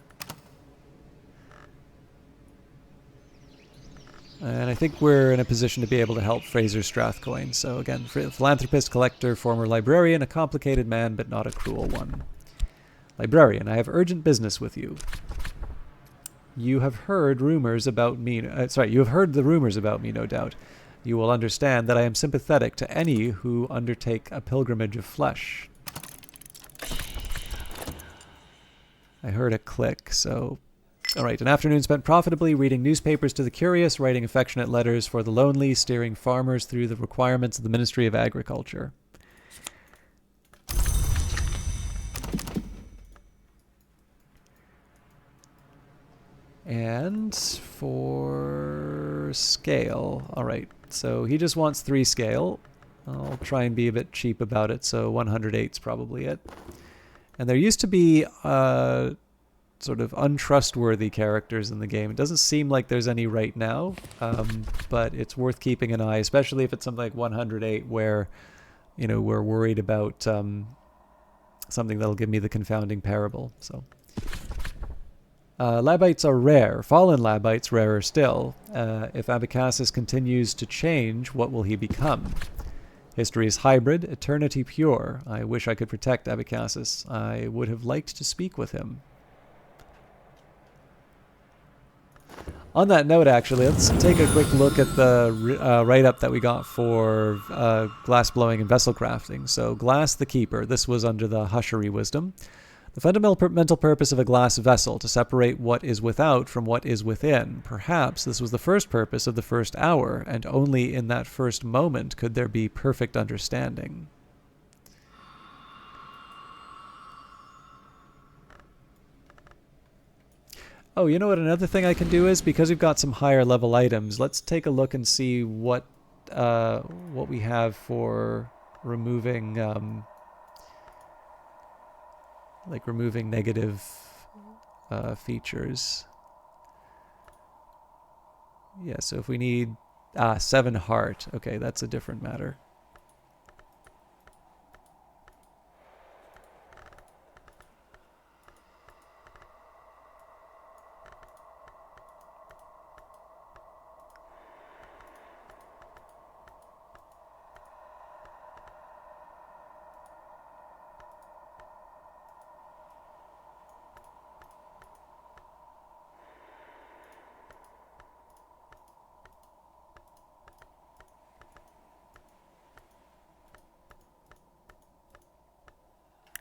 And I think we're in a position to be able to help Fraser Strathcoyne. So again, philanthropist, collector, former librarian, a complicated man, but not a cruel one. Librarian, I have urgent business with you. You have heard rumors about me. You have heard the rumors about me, no doubt. You will understand that I am sympathetic to any who undertake a pilgrimage of flesh. I heard a click, so... Alright, an afternoon spent profitably reading newspapers to the curious, writing affectionate letters for the lonely, steering farmers through the requirements of the Ministry of Agriculture. And for scale. Alright, so he just wants 3 scale. I'll try and be a bit cheap about it, so 108's probably it. And there used to be sort of untrustworthy characters in the game. It doesn't seem like there's any right now, but it's worth keeping an eye, especially if it's something like 108 where, we're worried about something that'll give me the confounding parable. So, Labites are rare. Fallen Labites rarer still. If Abacassus continues to change, what will he become? History is hybrid, eternity pure. I wish I could protect Abacassus. I would have liked to speak with him. On that note, actually, let's take a quick look at the write-up that we got for glass blowing and vessel crafting. So, Glass the Keeper. This was under the Hushery Wisdom. The fundamental purpose of a glass vessel, to separate what is without from what is within. Perhaps this was the first purpose of the first hour, and only in that first moment could there be perfect understanding. Oh, you know what another thing I can do is, because we've got some higher level items, let's take a look and see what we have for removing removing negative features. Yeah, so if we need 7 heart, okay, that's a different matter.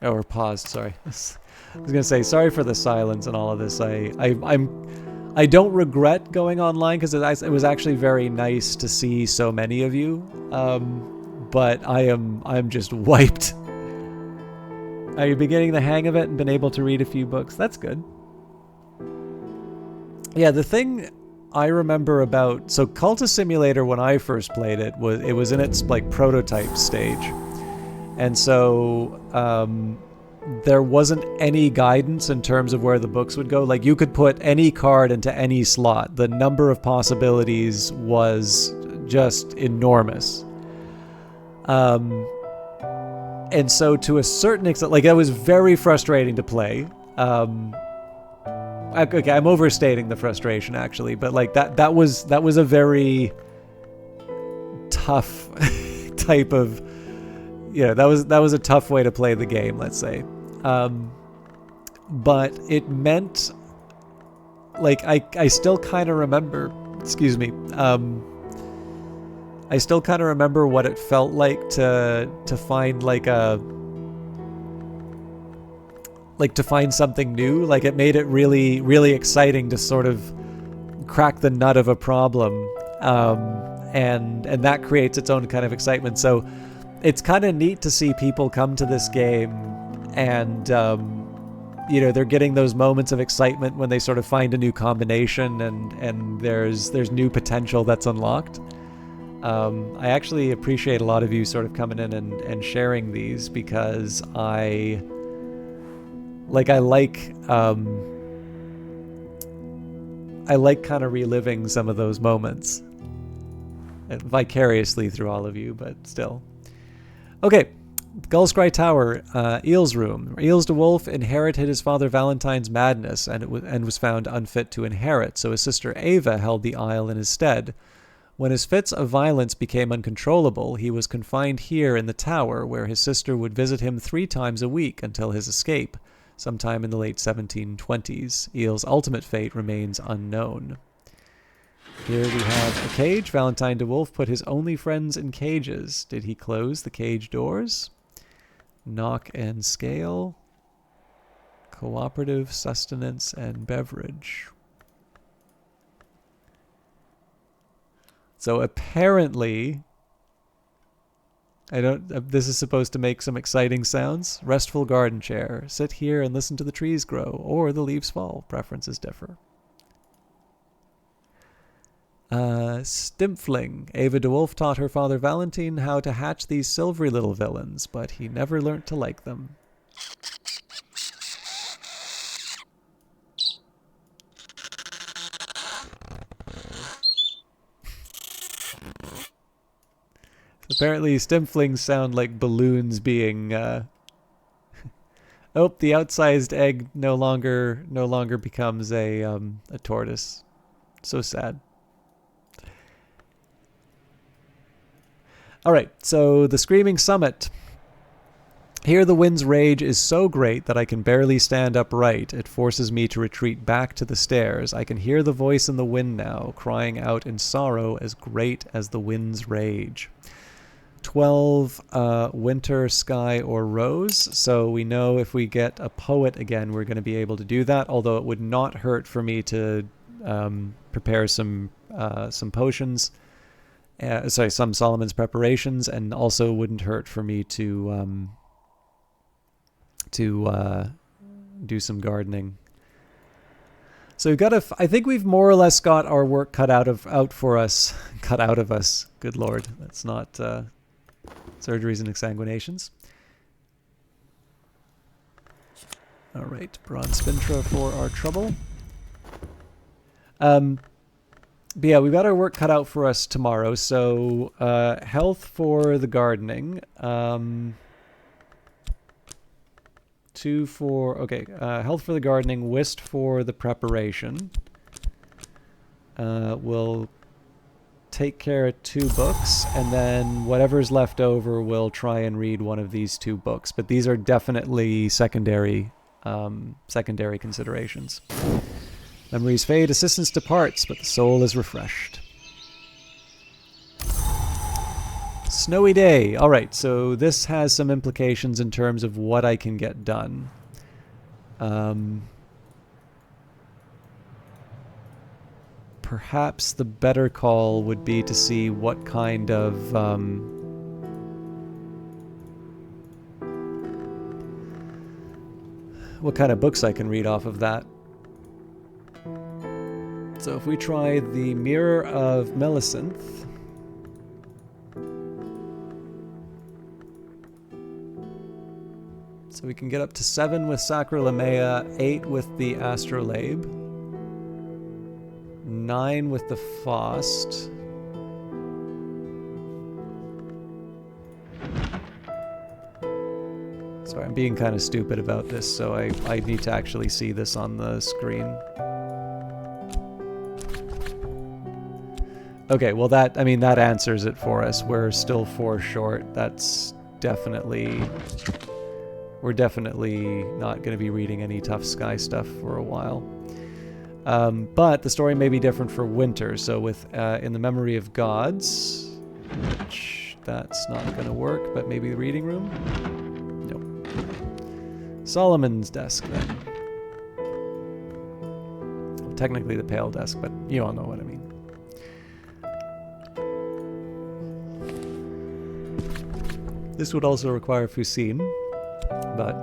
Oh, or paused, sorry. I was gonna say, sorry for the silence and all of this. I don't regret going online, because it was actually very nice to see so many of you. But I'm just wiped. Are you beginning the hang of it and been able to read a few books? That's good. Yeah, the thing I remember about, so Cultist Simulator, when I first played it was in its like prototype stage. And so there wasn't any guidance in terms of where the books would go. Like, you could put any card into any slot. The number of possibilities was just enormous. And so to a certain extent, like, that was very frustrating to play. Okay, I'm overstating the frustration, actually, but like that was a very tough type of, that was a tough way to play the game, let's say. But it meant, like, I still kind of remember, excuse me, I still kind of remember what it felt like to find to find something new. Like, it made it really, really exciting to sort of crack the nut of a problem, and that creates its own kind of excitement. So it's kind of neat to see people come to this game and they're getting those moments of excitement when they sort of find a new combination, and there's new potential that's unlocked. I actually appreciate a lot of you sort of coming in and sharing these, because I like kind of reliving some of those moments vicariously through all of you, but still. Okay, Gullscry Tower, Eel's room. Eels de Wolf inherited his father Valentine's madness and was found unfit to inherit, so his sister Ava held the isle in his stead. When his fits of violence became uncontrollable, he was confined here in the tower, where his sister would visit him 3 times a week until his escape, sometime in the late 1720s. Eel's ultimate fate remains unknown. Here we have a cage. Valentine de Wolf put his only friends in cages. Did he close the cage doors? Knock and scale. Cooperative, sustenance, and beverage. So apparently, this is supposed to make some exciting sounds. Restful garden chair. Sit here and listen to the trees grow, or the leaves fall. Preferences differ. Stimpfling. Ava de Wolf taught her father Valentine how to hatch these silvery little villains, but he never learnt to like them. Apparently, Stimpflings sound like balloons being Oh, the outsized egg no longer becomes a tortoise. So sad. All right, so the Screaming Summit. Here the wind's rage is so great that I can barely stand upright. It forces me to retreat back to the stairs. I can hear the voice in the wind now, crying out in sorrow as great as the wind's rage. 12, winter, sky, or rose. So we know if we get a poet again, we're going to be able to do that, although it would not hurt for me to prepare some potions. Some Solomon's preparations, and also wouldn't hurt for me to do some gardening. So we've got I think we've more or less got our work cut out of us. Good Lord, that's not surgeries and exsanguinations. All right, bronze spintra for our trouble. But yeah, we've got our work cut out for us tomorrow. So health for the gardening. 2 for... Okay, health for the gardening. Whist for the preparation. We'll take care of 2 books. And then whatever's left over, we'll try and read one of these 2 books. But these are definitely secondary considerations. Memories fade, assistance departs, but the soul is refreshed. Snowy day. All right, so this has some implications in terms of what I can get done. Perhaps the better call would be to see what kind of... what kind of books I can read off of that. So if we try the Mirror of Melisynth, so we can get up to 7 with Sacrolamea, 8 with the Astrolabe, 9 with the Faust, sorry, I'm being kind of stupid about this, so I need to actually see this on the screen. Okay, well that answers it for us. We're still 4 short. That's definitely... We're definitely not going to be reading any tough sky stuff for a while. But the story may be different for winter. So with In the Memory of Gods, which that's not going to work, but maybe the reading room? Nope. Solomon's desk then. Well, technically the pale desk, but you all know what I mean. This would also require Fusim, but...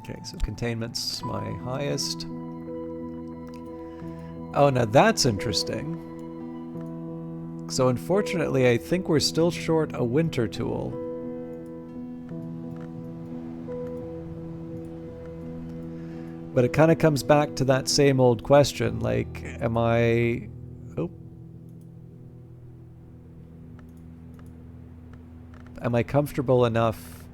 Okay, so containment's my highest. Oh, now that's interesting. So unfortunately, I think we're still short a winter tool. But it kind of comes back to that same old question, like, am I... Oh. Am I comfortable enough...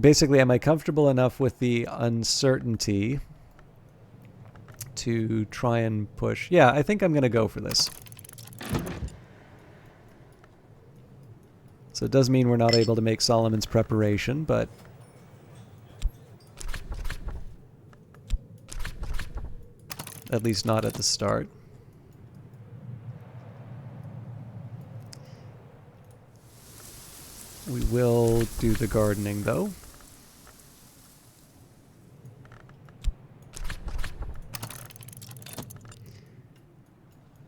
Basically, am I comfortable enough with the uncertainty to try and push? Yeah, I think I'm going to go for this. So it does mean we're not able to make Solomon's preparation, but... at least not at the start. We will do the gardening, though.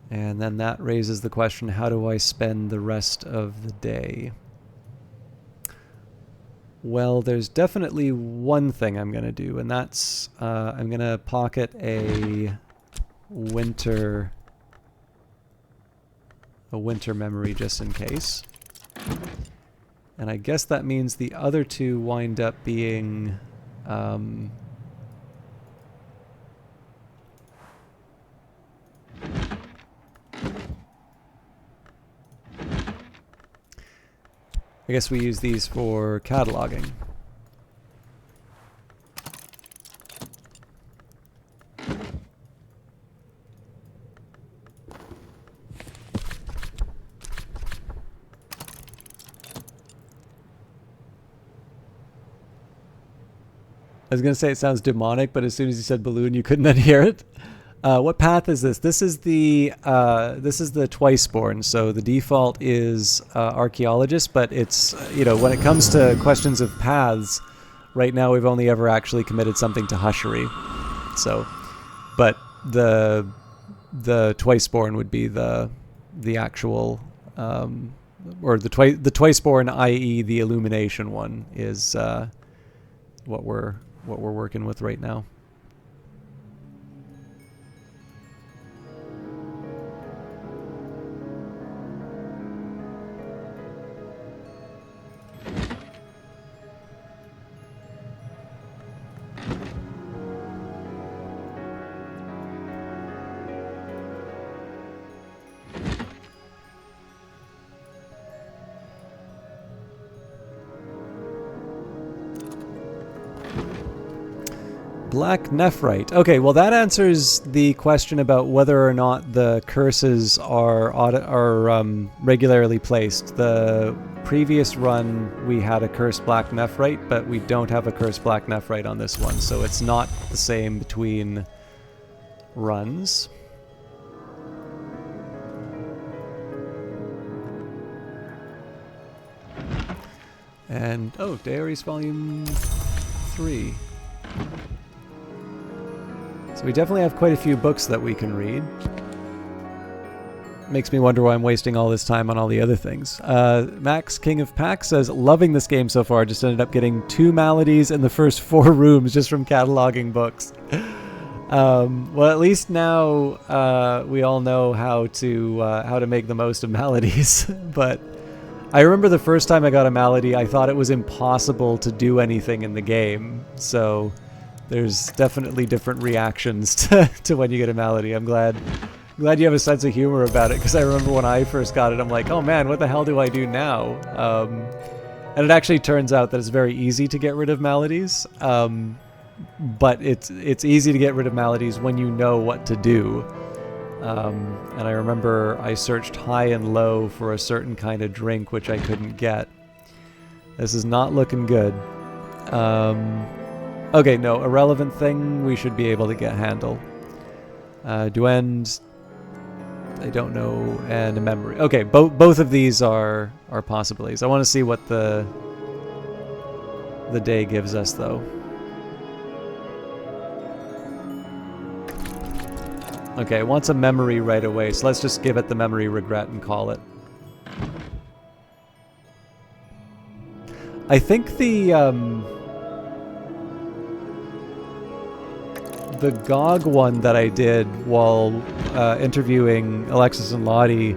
And then that raises the question, how do I spend the rest of the day? Well, there's definitely one thing I'm going to do, and that's I'm going to pocket a winter memory just in case. And I guess that means the other two wind up being I guess we use these for cataloging. I was going to say it sounds demonic, but as soon as you said balloon, you couldn't unhear it. What path is this? This is the Twiceborn. So the default is archaeologist, but it's when it comes to questions of paths, right now we've only ever actually committed something to hushery. So, but the Twiceborn would be the actual or the Twiceborn, i.e. the illumination one, is what we're working with right now. Black nephrite. Okay, well that answers the question about whether or not the curses are regularly placed. The previous run we had a cursed black nephrite, but we don't have a cursed black nephrite on this one, so it's not the same between runs. And oh, Diaries Volume 3. So we definitely have quite a few books that we can read. Makes me wonder why I'm wasting all this time on all the other things. Max King of Packs says, loving this game so far. Just ended up getting 2 maladies in the first 4 rooms just from cataloging books. Well, at least now we all know how to make the most of maladies. But I remember the first time I got a malady, I thought it was impossible to do anything in the game. So there's definitely different reactions to when you get a malady. I'm glad you have a sense of humor about it, because I remember when I first got it, I'm like, oh man, what the hell do I do now? And it actually turns out that it's very easy to get rid of maladies, but it's easy to get rid of maladies when you know what to do. And I remember I searched high and low for a certain kind of drink, which I couldn't get. This is not looking good. Okay, no, irrelevant thing we should be able to handle. Duend, I don't know, and a memory. Okay, both of these are possibilities. I want to see what the day gives us, though. Okay, it wants a memory right away, so let's just give it the memory regret and call it. I think the GOG one that I did while interviewing Alexis and Lottie,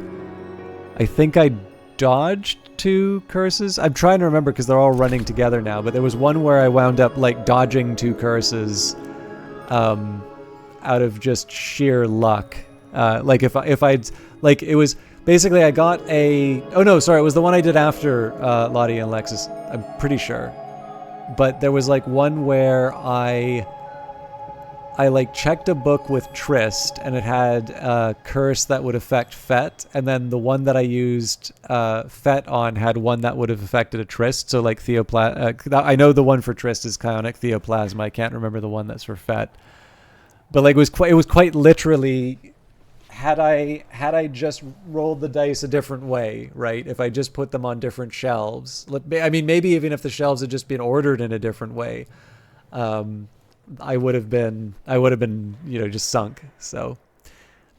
I think I dodged 2 curses. I'm trying to remember because they're all running together now, but there was one where I wound up like dodging 2 curses out of just sheer luck. Like if I'd like, it was basically I got a, oh no, sorry, it was the one I did after Lottie and Alexis, I'm pretty sure. But there was like one where I like checked a book with Trist, and it had a curse that would affect Fet, and then the one that I used Fet on had one that would have affected a Trist. So like I know the one for Trist is Chionic Theoplasma. I can't remember the one that's for Fet. But like it was quite literally, had I just rolled the dice a different way, right? If I just put them on different shelves, I mean, maybe even if the shelves had just been ordered in a different way, I would have been, just sunk. So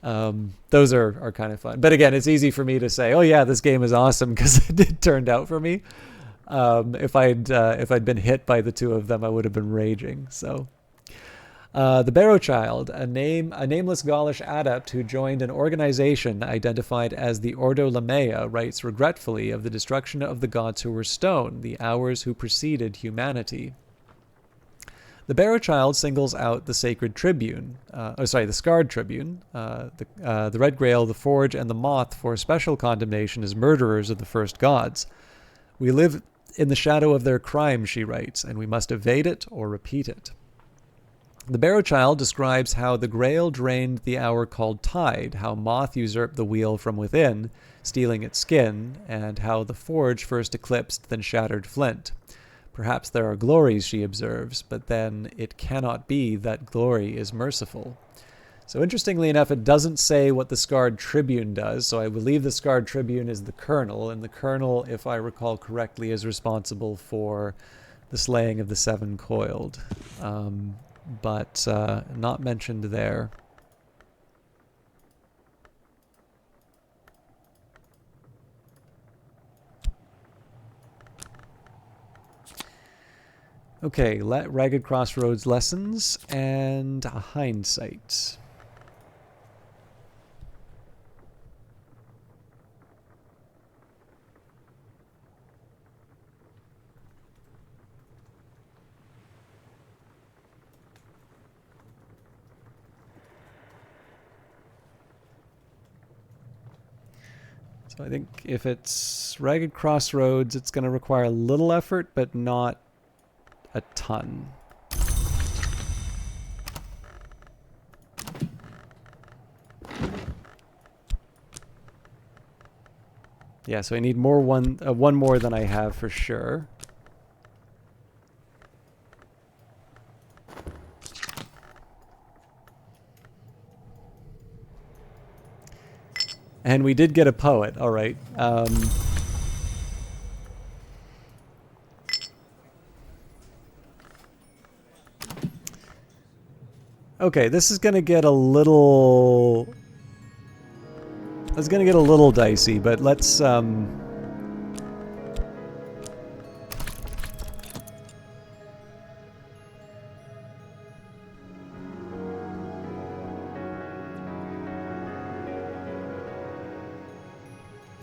those are kind of fun. But again, it's easy for me to say, oh yeah, this game is awesome, because it turned out for me. If I'd been hit by the two of them, I would have been raging. So. The Barrow Child, a nameless Gaulish adept who joined an organization identified as the Ordo Lamea, writes regretfully of the destruction of the gods who were stone, the hours who preceded humanity. The Barrow Child singles out the sacred tribune, the scarred tribune, the Red Grail, the Forge, and the Moth for special condemnation as murderers of the first gods. We live in the shadow of their crime, she writes, and we must evade it or repeat it. The Barrow Child describes how the Grail drained the hour called Tide, how Moth usurped the wheel from within, stealing its skin, and how the Forge first eclipsed, then shattered flint. Perhaps there are glories, she observes, but then it cannot be that glory is merciful. So interestingly enough, it doesn't say what the Scarred Tribune does, so I believe the Scarred Tribune is the Colonel, and the Colonel, if I recall correctly, is responsible for the slaying of the Seven Coiled. But not mentioned there. Okay, Ragged Crossroads lessons and a hindsight. So I think if it's Ragged Crossroads, it's going to require a little effort, but not a ton. Yeah, so I need one more than I have for sure. And we did get a poet, all right. Okay, this is gonna get a little... It's gonna get a little dicey, but let's,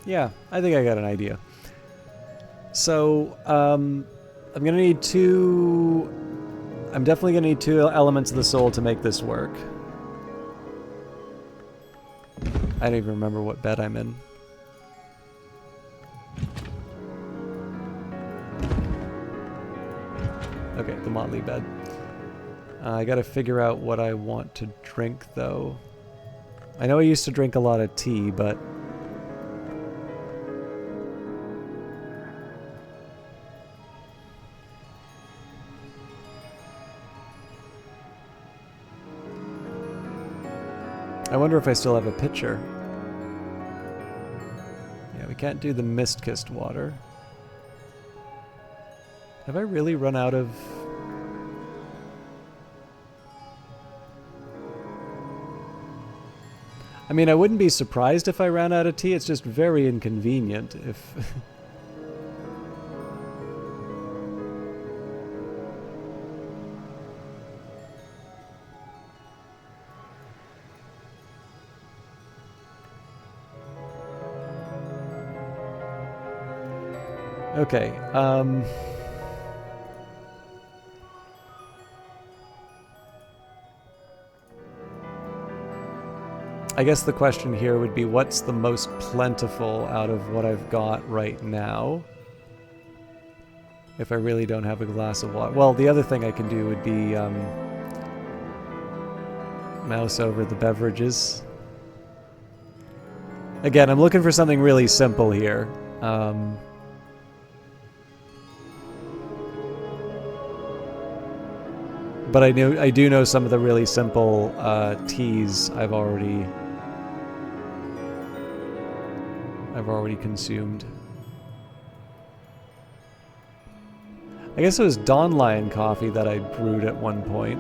yeah, I think I got an idea. So, I'm gonna need two... I'm definitely gonna need two elements of the soul to make this work. I don't even remember what bed I'm in. Okay, the Motley bed. I gotta figure out what I want to drink, though. I know I used to drink a lot of tea, but... I wonder if I still have a pitcher. Yeah, we can't do the mist-kissed water. Have I really run out of... I mean, I wouldn't be surprised if I ran out of tea. It's just very inconvenient if... Okay, I guess the question here would be, what's the most plentiful out of what I've got right now? If I really don't have a glass of water. Well, the other thing I can do would be mouse over the beverages. Again, I'm looking for something really simple here. But I do know some of the really simple teas I've already consumed. I guess it was Dawn Lion coffee that I brewed at one point.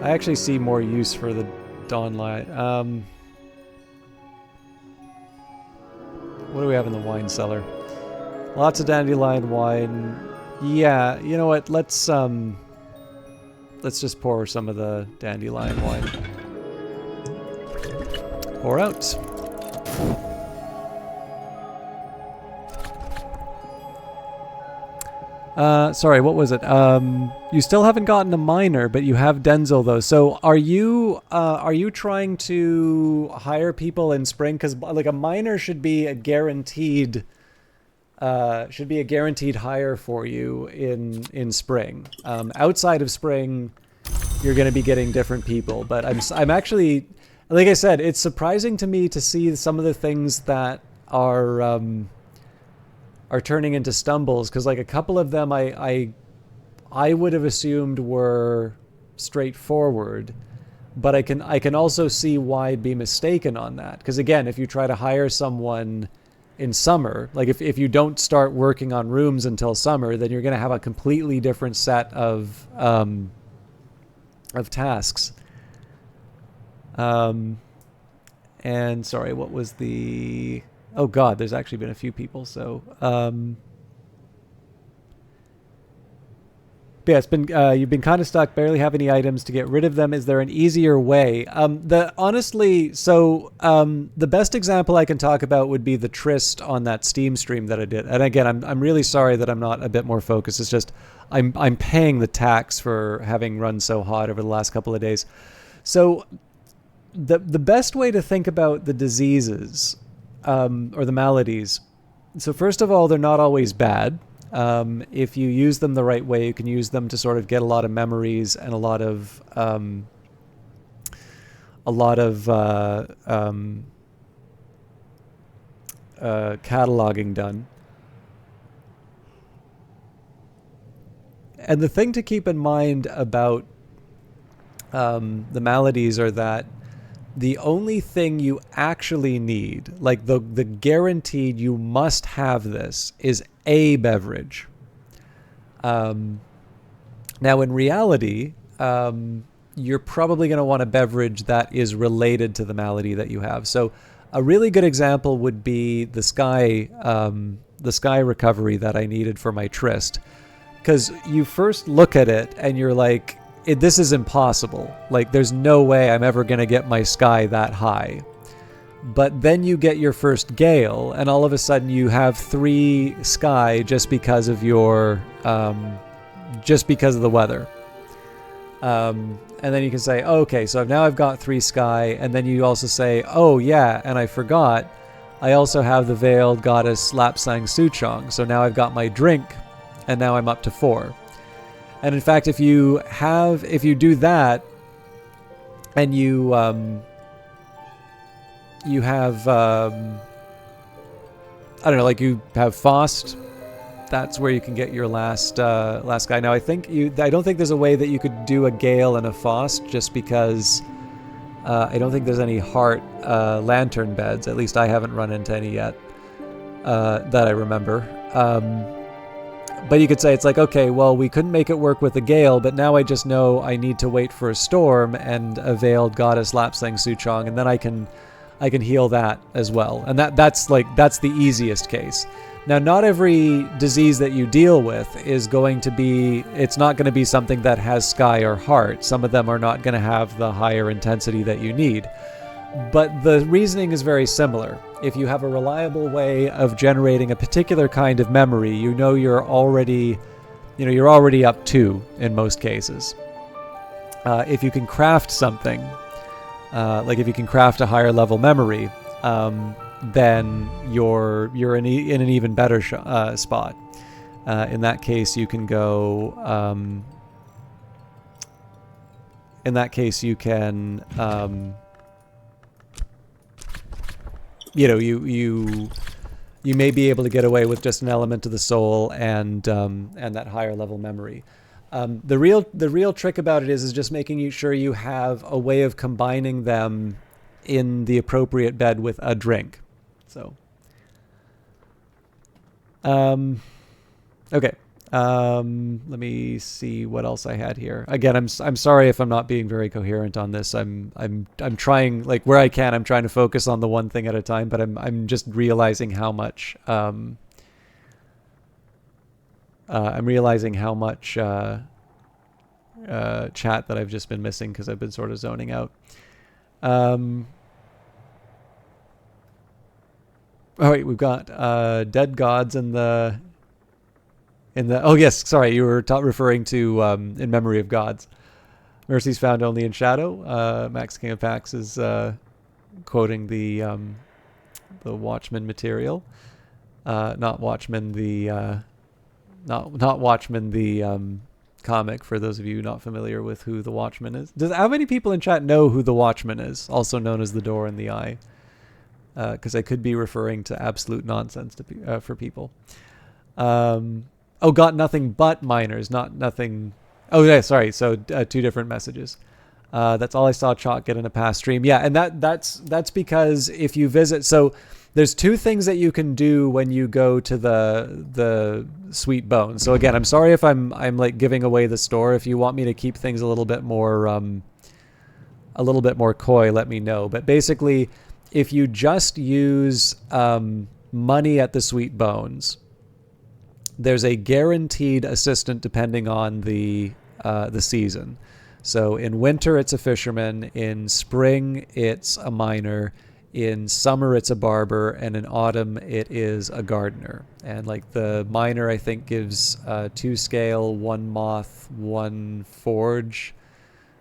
I actually see more use for the Dawn Lion. What do we have in the wine cellar? Lots of dandelion wine. Yeah, you know what? Let's just pour some of the dandelion wine. Pour out. Sorry, what was it? You still haven't gotten a miner, but you have Denzel though. So are you trying to hire people in spring? Because like a miner should be a guaranteed hire for you in spring. Outside of spring, you're going to be getting different people. But I'm actually, like I said, it's surprising to me to see some of the things that are turning into stumbles, because like a couple of them I would have assumed were straightforward, but I can also see why I'd be mistaken on that. Because again, if you try to hire someone in summer, like if you don't start working on rooms until summer, then you're going to have a completely different set of tasks. And sorry, what was the... Oh God, there's actually been a few people. So, but yeah, it's been you've been kind of stuck, barely have any items to get rid of them. Is there an easier way? The best example I can talk about would be the tryst on that Steam stream that I did. And again, I'm really sorry that I'm not a bit more focused. It's just I'm paying the tax for having run so hot over the last couple of days. So the best way to think about the diseases. Or the maladies. So first of all, they're not always bad. If you use them the right way, you can use them to sort of get a lot of memories and a lot of cataloging done. And the thing to keep in mind about the maladies are that the only thing you actually need, like the guaranteed you must have this, is a beverage. Now, in reality, you're probably going to want a beverage that is related to the malady that you have. So a really good example would be the sky recovery that I needed for my tryst. Because you first look at it and you're like, this is impossible. Like, there's no way I'm ever going to get my sky that high. But then you get your first gale, and all of a sudden you have 3 sky just because of your, just because of the weather. And then you can say, oh, okay, so now I've got 3 sky, and then you also say, oh yeah, and I forgot, I also have the veiled goddess Lapsang Suchong. So now I've got my drink, and now I'm up to 4. And in fact, if you do that, and you have, I don't know, like you have Faust, that's where you can get your last guy. Now, I don't think there's a way that you could do a Gale and a Faust, just because I don't think there's any heart lantern beds. At least I haven't run into any yet that I remember. But you could say it's like, okay, well, we couldn't make it work with a gale, but now I just know I need to wait for a storm and a veiled goddess Lapsang Suchong, and then I can heal that as well. And that's the easiest case. Now, not every disease that you deal with is going to be, it's not going to be something that has sky or heart. Some of them are not going to have the higher intensity that you need. But the reasoning is very similar. If you have a reliable way of generating a particular kind of memory, you're already up 2 in most cases. If you can craft something, like if you can craft a higher level memory, then you're in an even better spot. In that case, you can go. In that case, you can. You may be able to get away with just an element of the soul and that higher level memory. The real trick about it is just making sure you have a way of combining them in the appropriate bed with a drink. So, okay. Let me see what else I had here. Again, I'm sorry if I'm not being very coherent on this. I'm trying, like, where I can. I'm trying to focus on the one thing at a time. But I'm just realizing how much I'm realizing how much chat that I've just been missing because I've been sort of zoning out. Oh wait, we've got dead gods in the oh yes, sorry, you were referring to in memory of gods. Mercy's found only in shadow. Max King of Pax is quoting the Watchmen material, not Watchmen the not Watchmen the comic. For those of you not familiar with who the Watchman is, how many people in chat know who the Watchman is, also known as the Door in the Eye? Because I could be referring to absolute nonsense for people. Oh, got nothing but minors, not nothing. Oh, yeah, sorry. So two different messages. That's all I saw Chalk get in a past stream. Yeah, and that's because if you visit, so there's two things that you can do when you go to the Sweet Bones. So again, I'm sorry if I'm like giving away the store. If you want me to keep things a little bit more coy, let me know. But basically, if you just use money at the Sweet Bones, there's a guaranteed assistant depending on the season. So in winter, it's a fisherman. In spring, it's a miner. In summer, it's a barber. And in autumn, it is a gardener. And like the miner, I think, gives 2 scale, 1 moth, 1 forge.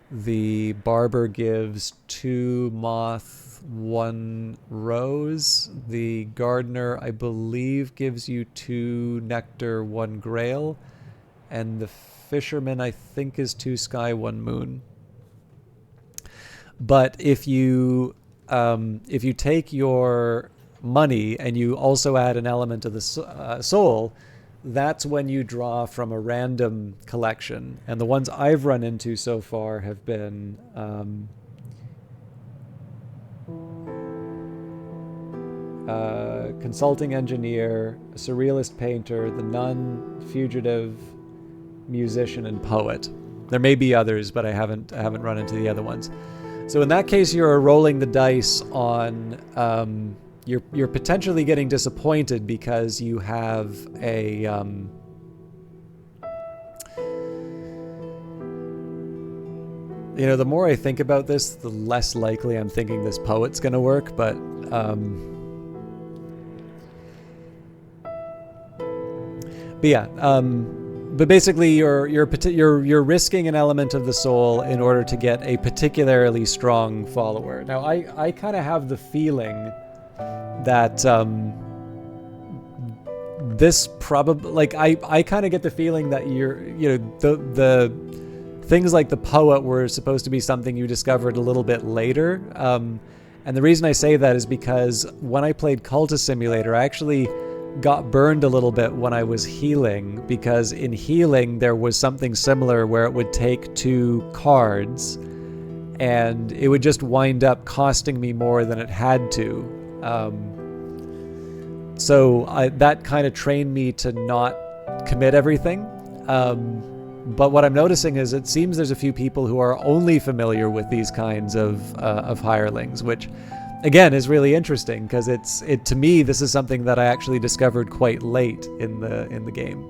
The barber gives 2 moth, 1 rose. The gardener, I believe, gives you 2 nectar, 1 grail. And the fisherman, I think, is 2 sky, 1 moon. But if you take your money and you also add an element of the soul, that's when you draw from a random collection. And the ones I've run into so far have been consulting engineer, a surrealist painter, the nun, fugitive, musician, and poet. There may be others, but I haven't run into the other ones. So in that case, you're rolling the dice on. You're potentially getting disappointed because you have a the more I think about this, the less likely I'm thinking this poet's going to work. But yeah. But basically, you're risking an element of the soul in order to get a particularly strong follower. Now, I kind of have the feeling that this probably, like, I kind of get the feeling that the things like the poet were supposed to be something you discovered a little bit later. And the reason I say that is because when I played Cultist Simulator, I actually got burned a little bit when I was healing, because in healing there was something similar where it would take 2 cards and it would just wind up costing me more than it had to. So that kind of trained me to not commit everything. But what I'm noticing is it seems there's a few people who are only familiar with these kinds of hirelings, which again is really interesting because to me this is something that I actually discovered quite late in the game.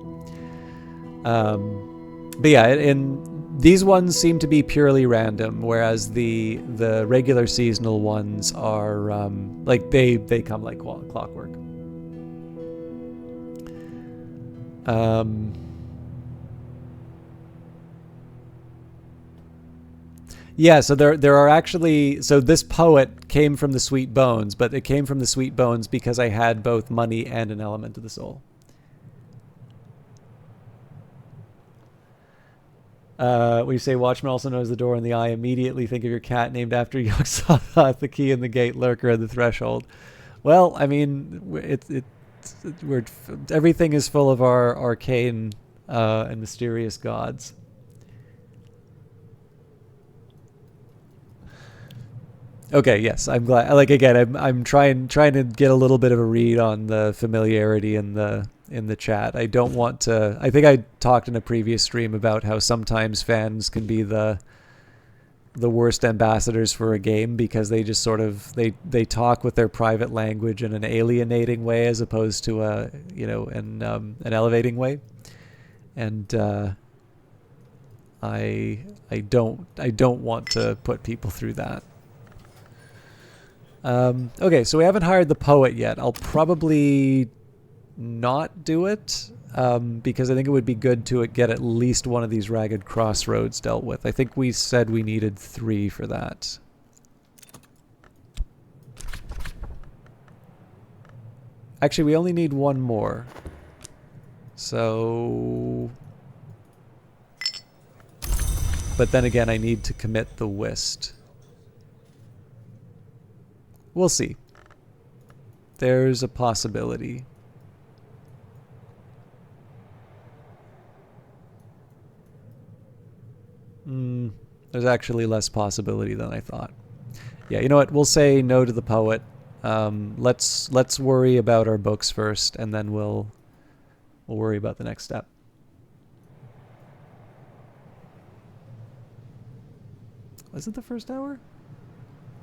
But yeah, these ones seem to be purely random, whereas the regular seasonal ones are like they come like clockwork. Yeah, so there are actually, so this poet came from the Sweet Bones, but it came from the Sweet Bones because I had both money and an element of the soul. When you say Watchman also knows the door in the eye, immediately think of your cat named after Yog-Sothoth, the key in the gate, lurker at the threshold. Well, I mean, we're everything is full of our arcane and mysterious gods. Okay, yes, I'm glad. Like again, I'm trying to get a little bit of a read on the familiarity and the in the chat. I don't want to. I think I talked in a previous stream about how sometimes fans can be the worst ambassadors for a game because they just sort of they talk with their private language in an alienating way as opposed to an elevating way, and I don't want to put people through that. Okay, so we haven't hired the poet yet. I'll probably not do it because I think it would be good to get at least one of these ragged crossroads dealt with. I think we said we needed 3 for that. Actually, we only need 1 more. So... But then again, I need to commit the whist. We'll see. There's a possibility. There's actually less possibility than I thought. Yeah, you know what? We'll say no to the poet. Let's worry about our books first, and then we'll worry about the next step. Was it the first hour?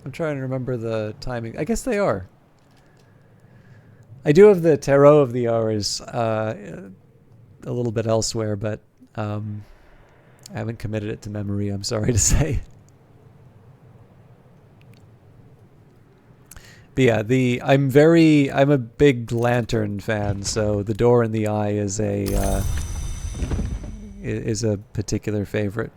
I'm trying to remember the timing. I guess they are. I do have the tarot of the hours a little bit elsewhere, but I haven't committed it to memory, I'm sorry to say. But yeah, I'm a big lantern fan, so the door in the eye is a particular favorite.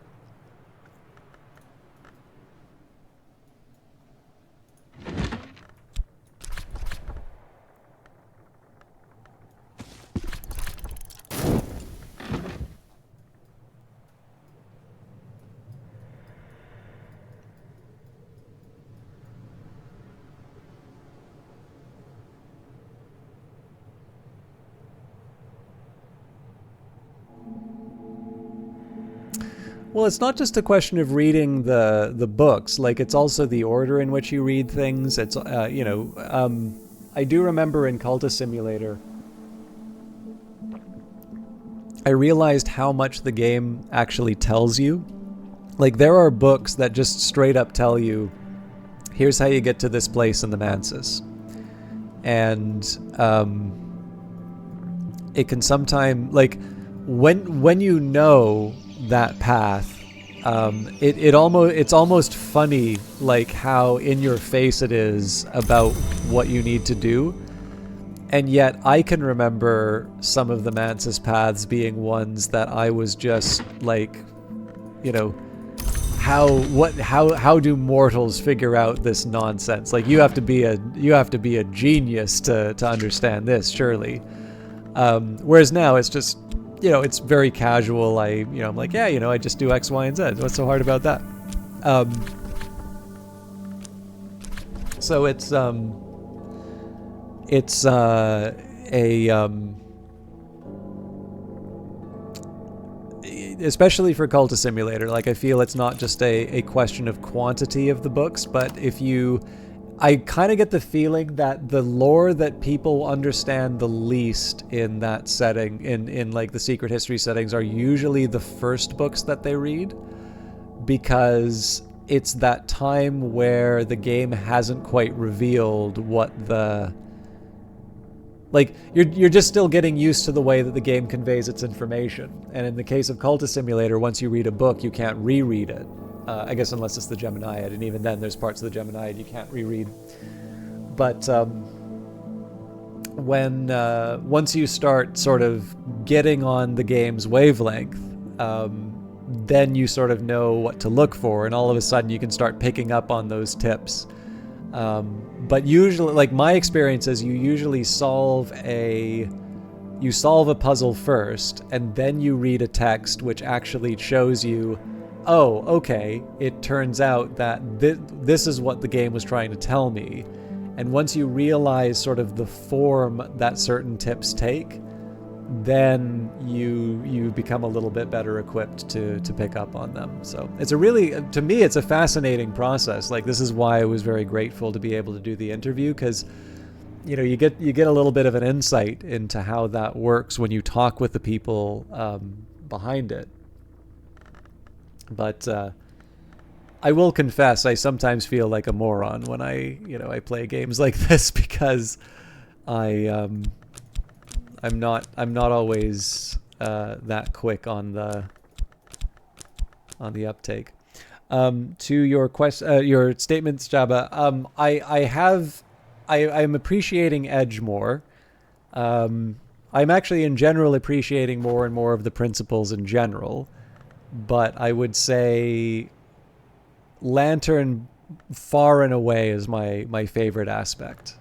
Well, it's not just a question of reading the books. Like, it's also the order in which you read things. It's I do remember in Cultist Simulator, I realized how much the game actually tells you. Like, there are books that just straight up tell you, here's how you get to this place in the Mansis. And it can sometimes, like, when you know that path, it's almost funny, like, how in your face it is about what you need to do. And yet I can remember some of the Mansis paths being ones that I was just like, you know, how do mortals figure out this nonsense? Like, you have to be a genius to understand this, surely. Whereas now it's just, you know, it's very casual. I'm like, yeah, you know, I just do X, Y, and Z. What's so hard about that? So it's especially for Cultist Simulator, like, I feel it's not just a question of quantity of the books, but I kind of get the feeling that the lore that people understand the least in that setting, in like the secret history settings, are usually the first books that they read, because it's that time where the game hasn't quite revealed what the... Like, you're just still getting used to the way that the game conveys its information. And in the case of Cultist Simulator, once you read a book, you can't reread it. I guess unless it's the Geminiad, and even then there's parts of the Geminiad you can't reread. But once you start sort of getting on the game's wavelength, then you sort of know what to look for, and all of a sudden you can start picking up on those tips. But usually, like, my experience is you usually solve a puzzle first, and then you read a text which actually shows you, oh, okay, it turns out that this is what the game was trying to tell me. And once you realize sort of the form that certain tips take, then you become a little bit better equipped to pick up on them. So it's to me, it's a fascinating process. Like, this is why I was very grateful to be able to do the interview, because, you get a little bit of an insight into how that works when you talk with the people behind it. But I will confess, I sometimes feel like a moron when I play games like this because I'm not always that quick on the uptake. To your your statements, Jabba, I'm appreciating Edge more. I'm actually in general appreciating more and more of the principles in general, but I would say Lantern far and away is my favorite aspect.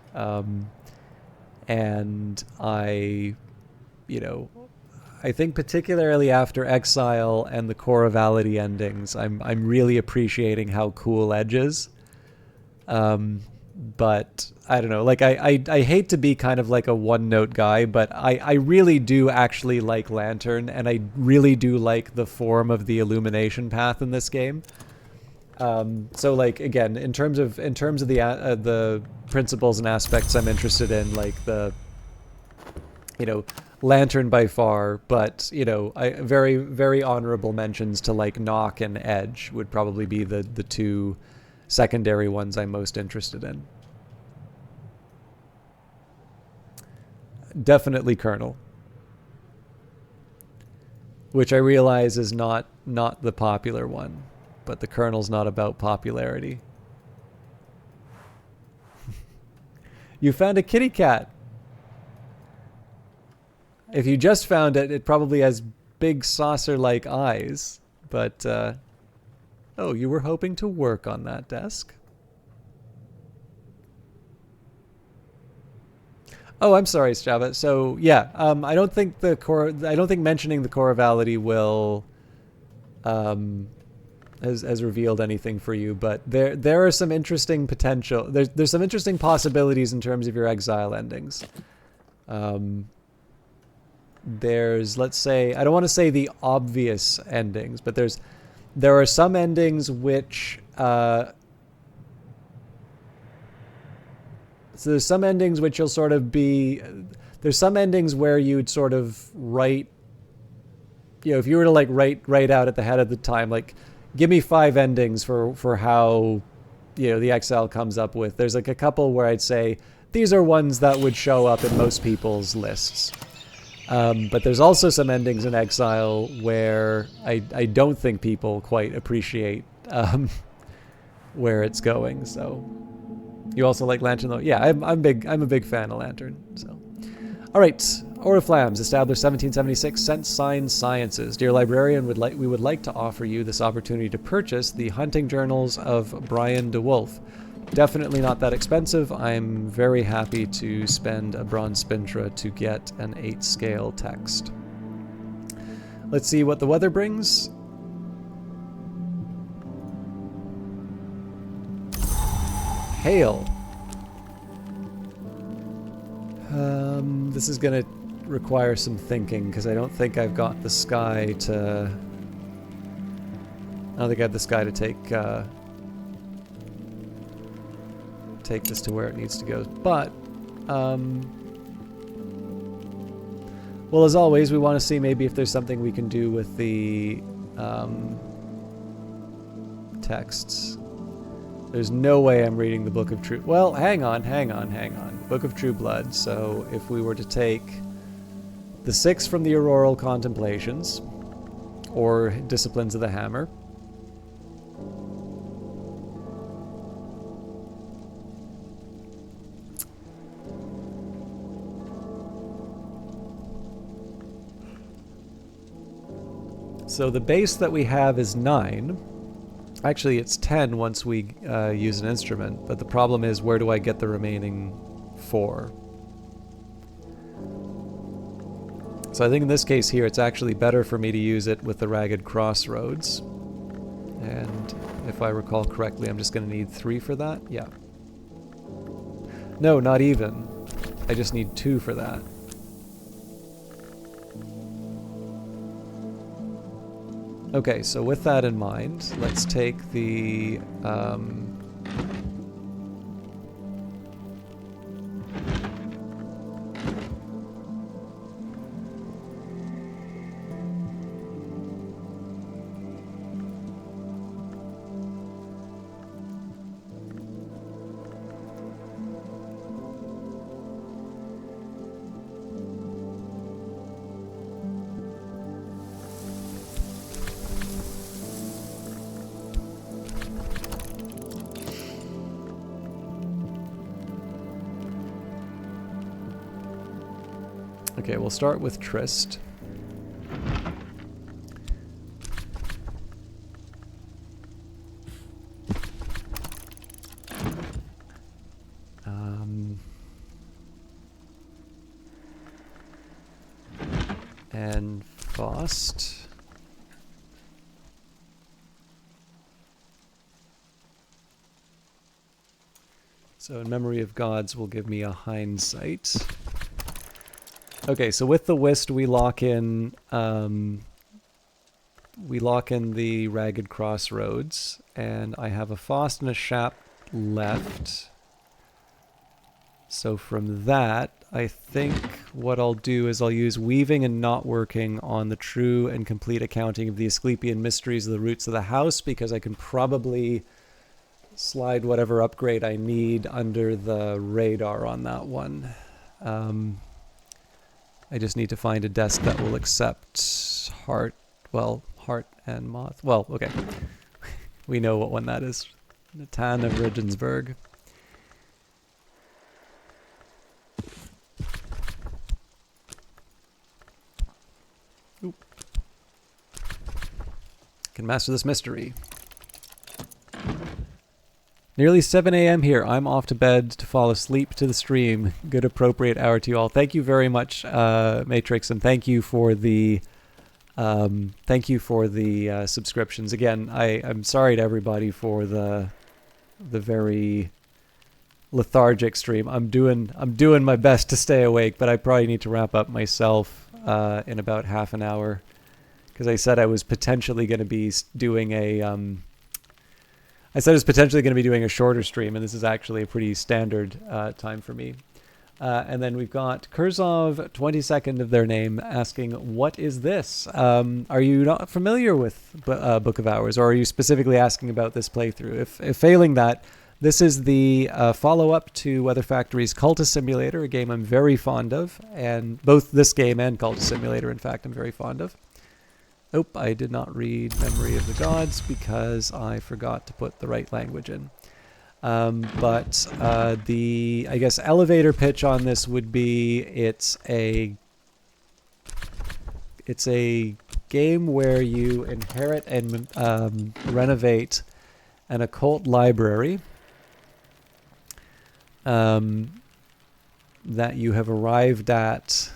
And I think particularly after Exile and the Correspondence endings, I'm really appreciating how cool Edge is. But I don't know, like I hate to be kind of like a one-note guy, but I really do actually like Lantern, and I really do like the form of the illumination path in this game. So like again, in terms of the principles and aspects I'm interested in, like the Lantern by far, but very very honorable mentions to like Knock and Edge would probably be the two secondary ones I'm most interested in. Definitely Colonel, which I realize is not the popular one, but the Colonel's not about popularity. You found a kitty cat. If you just found it, it probably has big saucer-like eyes, but oh, you were hoping to work on that desk? Oh, I'm sorry, Strava. So yeah, I don't think mentioning the Correspondence will has revealed anything for you, but there are some interesting potential. There's some interesting possibilities in terms of your Exile endings. There's, let's say, I don't want to say the obvious endings, but there are some endings which so there's some endings which you'll sort of be, there's some endings where you'd sort of write, if you were to like write out at the head of the time, like give me 5 endings for how the Exile comes up with. There's like a couple where I'd say these are ones that would show up in most people's lists. But there's also some endings in Exile where I don't think people quite appreciate where it's going. So you also like Lantern, though? Yeah, I'm a big fan of Lantern. So, all right, Oriflammes, established 1776, Sense Sign Sciences. Dear librarian, we would like to offer you this opportunity to purchase the hunting journals of Brian DeWolf. Definitely not that expensive. I'm very happy to spend a bronze spintra to get an 8 scale text. Let's see what the weather brings. Hail. This is gonna require some thinking because I don't think I've got the sky to. I don't think I have the sky to take this to where it needs to go. But, well, as always, we want to see maybe if there's something we can do with the texts. There's no way I'm reading the Book of True... Well, hang on. Book of True Blood. So if we were to take the 6 from the Auroral Contemplations, or Disciplines of the Hammer, so the base that we have is 9. Actually, it's 10 once we use an instrument, but the problem is, where do I get the remaining 4? So I think in this case here, it's actually better for me to use it with the Ragged Crossroads. And if I recall correctly, I'm just going to need 3 for that? Yeah. No, not even. I just need 2 for that. Okay, so with that in mind, let's take the Okay, we'll start with Trist. And Faust. So in Memory of Gods will give me a hindsight. Okay, so with the Whist we lock in the Ragged Crossroads, and I have a Faust and a Shap left. So from that, I think what I'll do is I'll use Weaving and Not Working on the true and complete accounting of the Asclepian mysteries of the roots of the house, because I can probably slide whatever upgrade I need under the radar on that one. I just need to find a desk that will accept Heart and Moth. Well, okay. We know what one that is. Natan of Regensburg. Oop. Can master this mystery. Nearly 7 a.m. here. I'm off to bed to fall asleep to the stream. Good appropriate hour to you all. Thank you very much, Matrix, and thank you for the subscriptions. Again, I'm sorry to everybody for the very lethargic stream. I'm doing my best to stay awake, but I probably need to wrap up myself in about half an hour, because I said I was potentially going to be doing a shorter stream, and this is actually a pretty standard time for me. And then we've got Kurzov, 22nd of their name, asking, what is this? Are you not familiar with Book of Hours, or are you specifically asking about this playthrough? If failing that, this is the follow-up to Weather Factory's Cultist Simulator, a game I'm very fond of, and both this game and Cultist Simulator, in fact, I'm very fond of. Oh, I did not read Memory of the Gods because I forgot to put the right language in. But the, I guess, elevator pitch on this would be it's a game where you inherit and renovate an occult library that you have arrived at.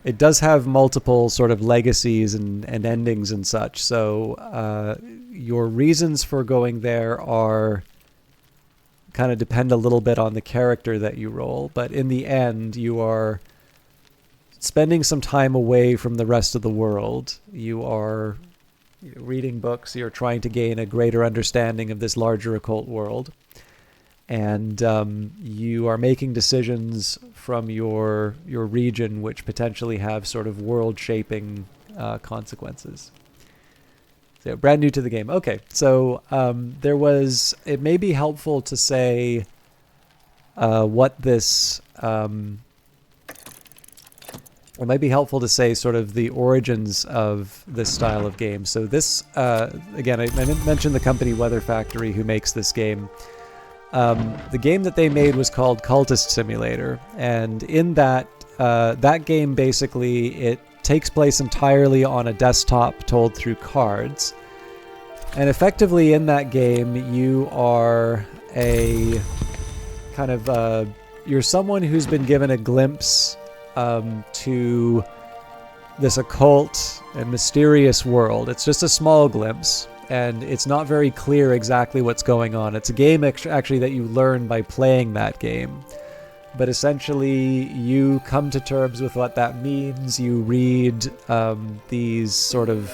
It does have multiple sort of legacies and endings and such, so your reasons for going there are kind of depend a little bit on the character that you roll, but in the end you are spending some time away from the rest of the world. You are reading books, you're trying to gain a greater understanding of this larger occult world, and you are making decisions from your region which potentially have sort of world-shaping consequences. So brand new to the game. Okay, so it may be helpful to say what this... it might be helpful to say sort of the origins of this style of game. So this, again, I mentioned the company Weather Factory who makes this game. The game that they made was called Cultist Simulator, and in that game basically it takes place entirely on a desktop told through cards, and effectively in that game you are a kind of you're someone who's been given a glimpse to this occult and mysterious world. It's just a small glimpse, and it's not very clear exactly what's going on. It's a game actually that you learn by playing that game. But essentially, you come to terms with what that means. You read these sort of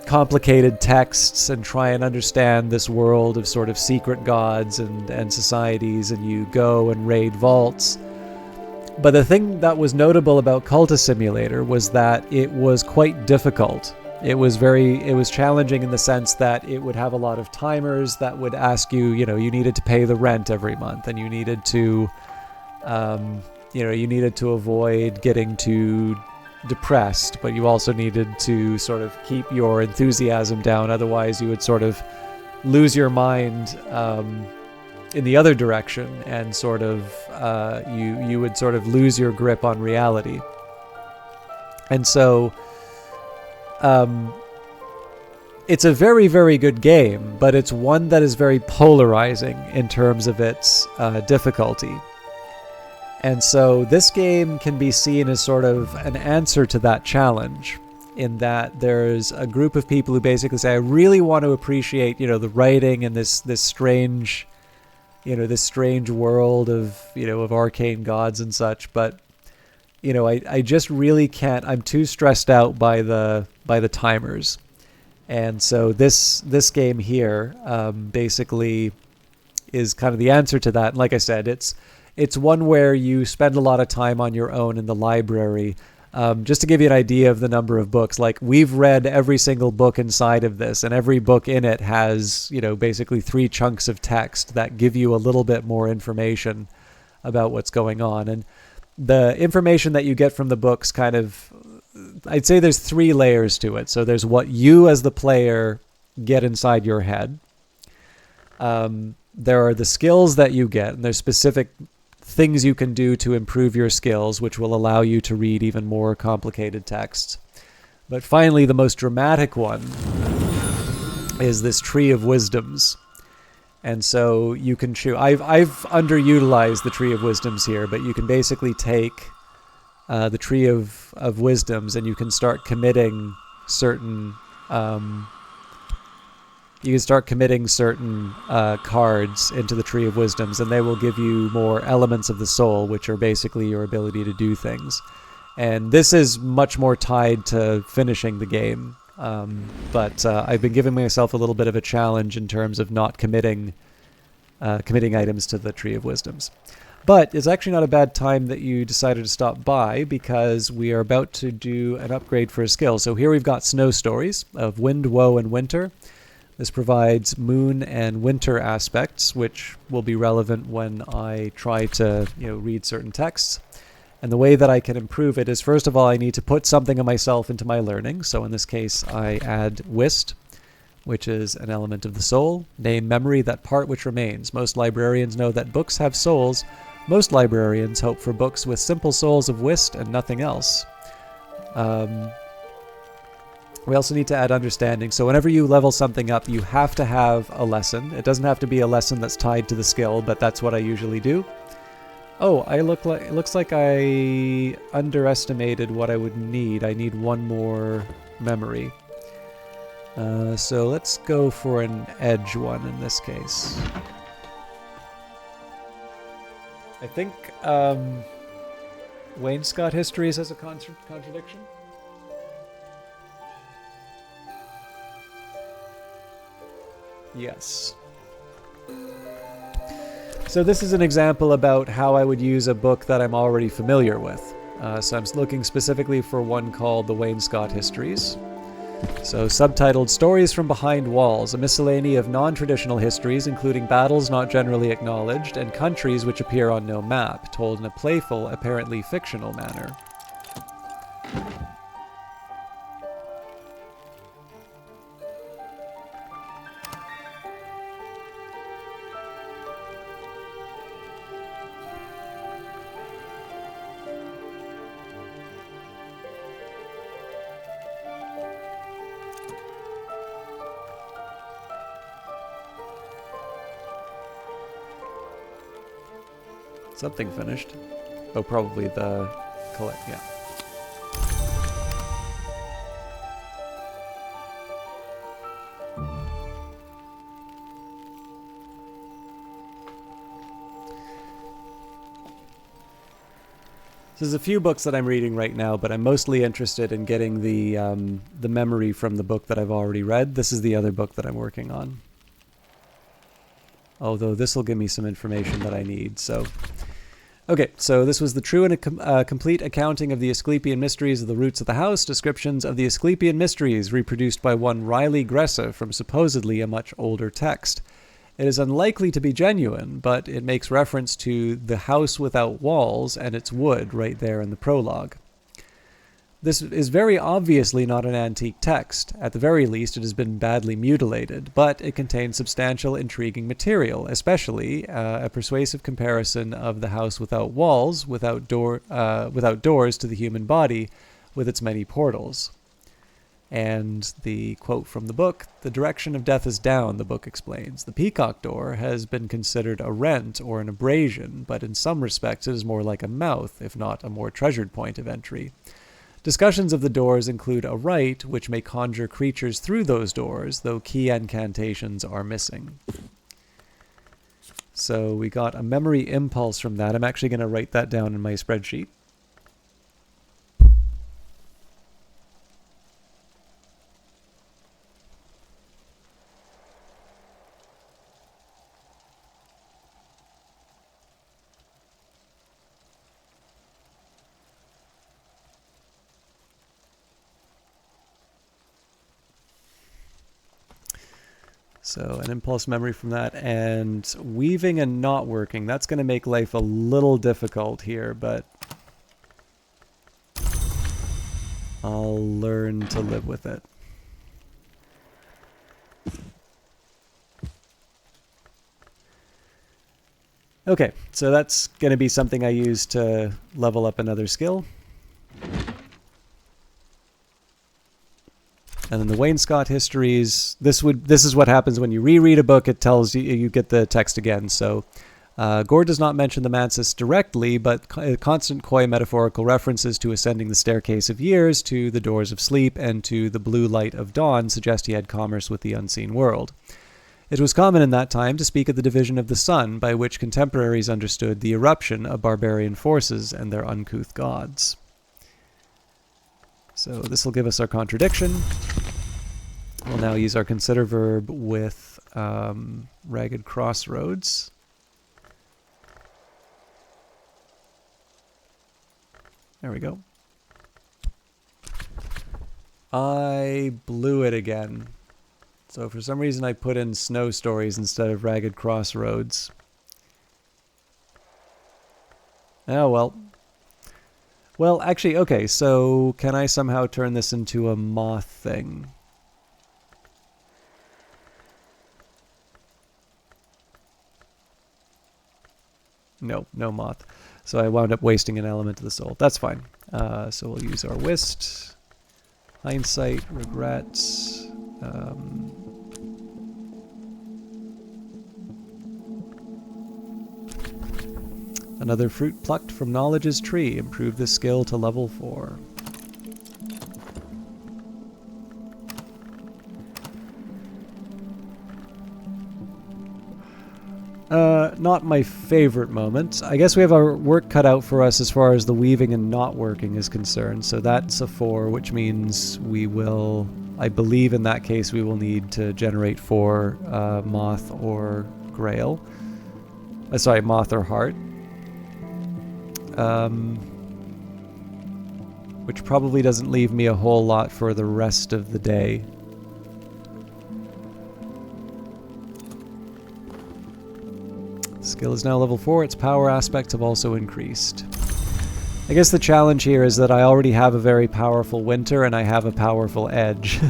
complicated texts and try and understand this world of sort of secret gods and societies, and you go and raid vaults. But the thing that was notable about Cultist Simulator was that it was quite difficult. It was challenging in the sense that it would have a lot of timers that would ask you, you needed to pay the rent every month, and you needed to, avoid getting too depressed, but you also needed to sort of keep your enthusiasm down. Otherwise, you would sort of lose your mind in the other direction, and sort of you would sort of lose your grip on reality. And so it's a very, very good game, but it's one that is very polarizing in terms of its difficulty. And so this game can be seen as sort of an answer to that challenge, in that there's a group of people who basically say, I really want to appreciate, the writing and this strange, this strange world of, of arcane gods and such, but I just really can't. I'm too stressed out by the timers. And so this game here basically is kind of the answer to that. And like I said, it's one where you spend a lot of time on your own in the library. Just to give you an idea of the number of books, like we've read every single book inside of this, and every book in it has, basically 3 chunks of text that give you a little bit more information about what's going on. And the information that you get from the books kind of, I'd say there's 3 layers to it. So there's what you as the player get inside your head. There are the skills that you get, and there's specific things you can do to improve your skills, which will allow you to read even more complicated texts. But finally, the most dramatic one is this tree of wisdoms. And so you can choose. I've underutilized the tree of wisdoms here, but you can basically take the tree of wisdoms, and you can start committing certain cards into the tree of wisdoms, and they will give you more elements of the soul, which are basically your ability to do things. And this is much more tied to finishing the game. But I've been giving myself a little bit of a challenge in terms of not committing items to the Tree of Wisdoms. But it's actually not a bad time that you decided to stop by, because we are about to do an upgrade for a skill. So here we've got Snow Stories of Wind, Woe, and Winter. This provides moon and winter aspects, which will be relevant when I try to read certain texts. And the way that I can improve it is, first of all, I need to put something of myself into my learning. So in this case, I add Wist, which is an element of the soul. Name Memory, that part which remains. Most librarians know that books have souls. Most librarians hope for books with simple souls of Wist and nothing else. We also need to add Understanding. So whenever you level something up, you have to have a lesson. It doesn't have to be a lesson that's tied to the skill, but that's what I usually do. Oh, it looks like I underestimated what I would need. I need one more memory. So let's go for an edge one in this case. I think Wainscot Histories has a contradiction. Yes. So this is an example about how I would use a book that I'm already familiar with. So I'm looking specifically for one called The Wainscot Histories. So subtitled Stories from Behind Walls, a miscellany of non-traditional histories, including battles not generally acknowledged and countries which appear on no map, told in a playful, apparently fictional manner. Something finished. Oh, probably the collect, yeah. There's a few books that I'm reading right now, but I'm mostly interested in getting the memory from the book that I've already read. This is the other book that I'm working on. Although this will give me some information that I need, so... Okay, so this was the true and complete accounting of the Asclepian Mysteries of the Roots of the House, descriptions of the Asclepian Mysteries reproduced by one Riley Gressa from supposedly a much older text. It is unlikely to be genuine, but it makes reference to the house without walls and its wood right there in the prologue. This is very obviously not an antique text. At the very least, it has been badly mutilated, but it contains substantial, intriguing material, especially a persuasive comparison of the house without walls, without doors to the human body, with its many portals. And the quote from the book, "The direction of death is down," the book explains. The peacock door has been considered a rent or an abrasion, but in some respects it is more like a mouth, if not a more treasured point of entry. Discussions of the doors include a rite which may conjure creatures through those doors, though key incantations are missing. So we got a memory impulse from that. I'm actually going to write that down in my spreadsheet. So an impulse memory from that, and weaving and not working. That's going to make life a little difficult here, but I'll learn to live with it. Okay, so that's going to be something I use to level up another skill. And then the Wainscot histories, this is what happens when you reread a book. It tells you, you get the text again. So Gore does not mention the Mansis directly, but constant coy metaphorical references to ascending the staircase of years, to the doors of sleep, and to the blue light of dawn suggest he had commerce with the unseen world. It was common in that time to speak of the division of the sun, by which contemporaries understood the eruption of barbarian forces and their uncouth gods. So this will give us our contradiction. We'll now use our consider verb with ragged crossroads. There we go. I blew it again. So for some reason I put in snow stories instead of ragged crossroads. Oh well. Well, actually, okay, so can I somehow turn this into a moth thing? No, no moth. So I wound up wasting an element of the soul. That's fine. So we'll use our whist, hindsight, regret. Another fruit plucked from knowledge's tree. Improve this skill to level 4. Not my favorite moment. I guess we have our work cut out for us as far as the weaving and not working is concerned. So that's a 4, which means we will, I believe in that case, we will need to generate 4 moth or grail. Sorry, moth or heart. Which probably doesn't leave me a whole lot for the rest of the day. Skill is now level 4. Its power aspects have also increased. I guess the challenge here is that I already have a very powerful winter and I have a powerful edge.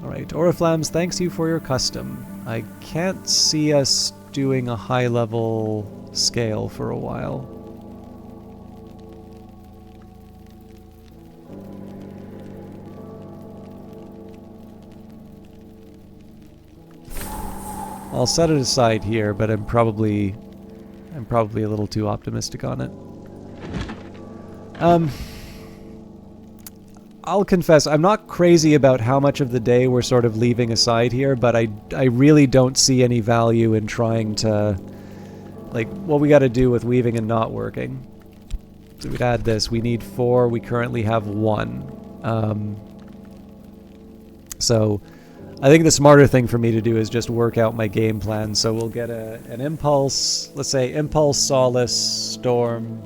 Alright, Oriflammes, thanks you for your custom. I can't see us doing a high level scale for a while. I'll set it aside here, but I'm probably a little too optimistic on it. I'll confess, I'm not crazy about how much of the day we're sort of leaving aside here, but I really don't see any value in trying to, like, what we got to do with weaving and not working. So we'd add this. We need 4. We currently have 1. So I think the smarter thing for me to do is just work out my game plan. So we'll get an impulse, let's say impulse, solace, storm.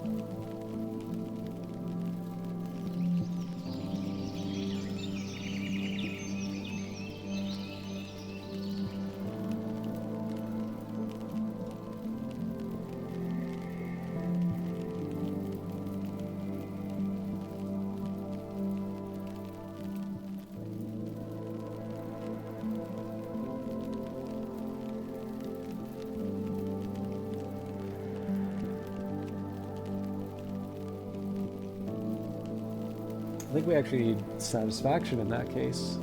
think we actually need satisfaction in that case.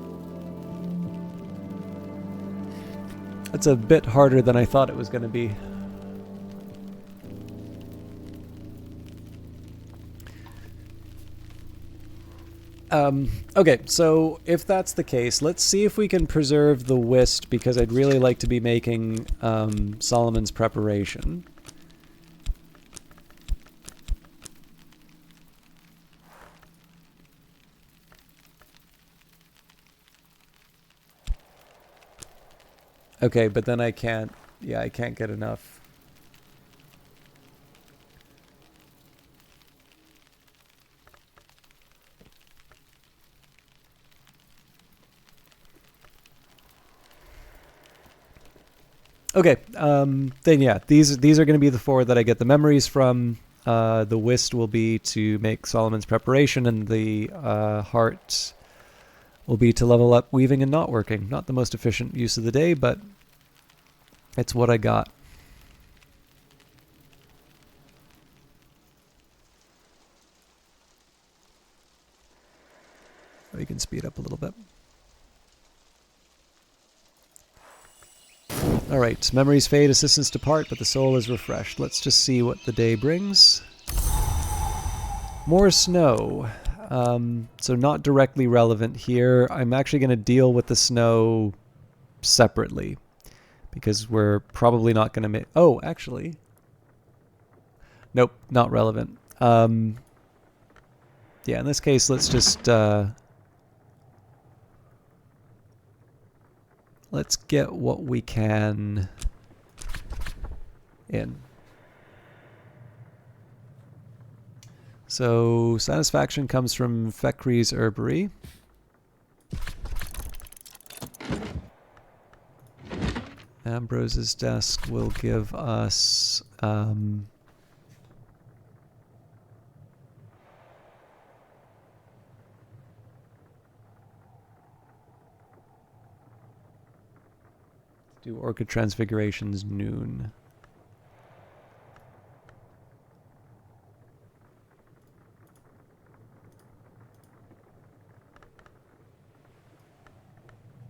That's a bit harder than I thought it was going to be. Okay, so if that's the case, let's see if we can preserve the whist, because I'd really like to be making Solomon's preparation. Okay, but then I can't, yeah, I can't get enough. Okay, then yeah, these are going to be the four that I get the memories from. The whist will be to make Solomon's preparation, and the heart will be to level up weaving and knot working. Not the most efficient use of the day, but it's what I got. We can speed up a little bit. Alright, memories fade, assistants depart, but the soul is refreshed. Let's just see what the day brings. More snow. So not directly relevant here. I'm actually going to deal with the snow separately, because we're probably not going to make... Oh, actually. Nope, not relevant. Yeah, in this case, let's just... let's get what we can in. So satisfaction comes from Fekri's Herbery. Ambrose's desk will give us do Orchid Transfigurations noon.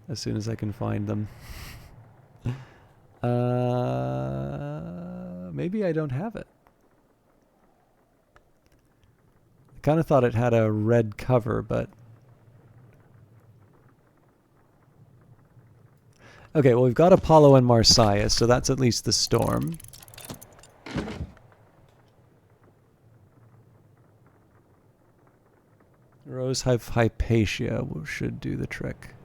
As soon as I can find them. Maybe I don't have it. I kind of thought it had a red cover, but... Okay, well, we've got Apollo and Marsyas, so that's at least the storm. Rose Hypatia should do the trick.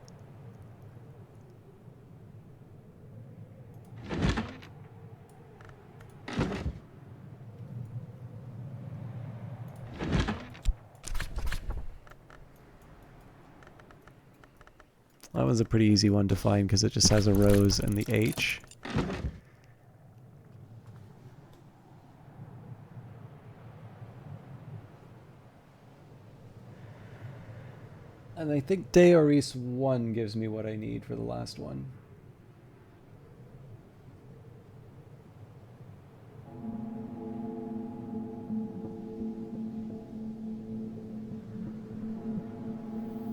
That was a pretty easy one to find because it just has a rose and the H. And I think De Oris 1 gives me what I need for the last one.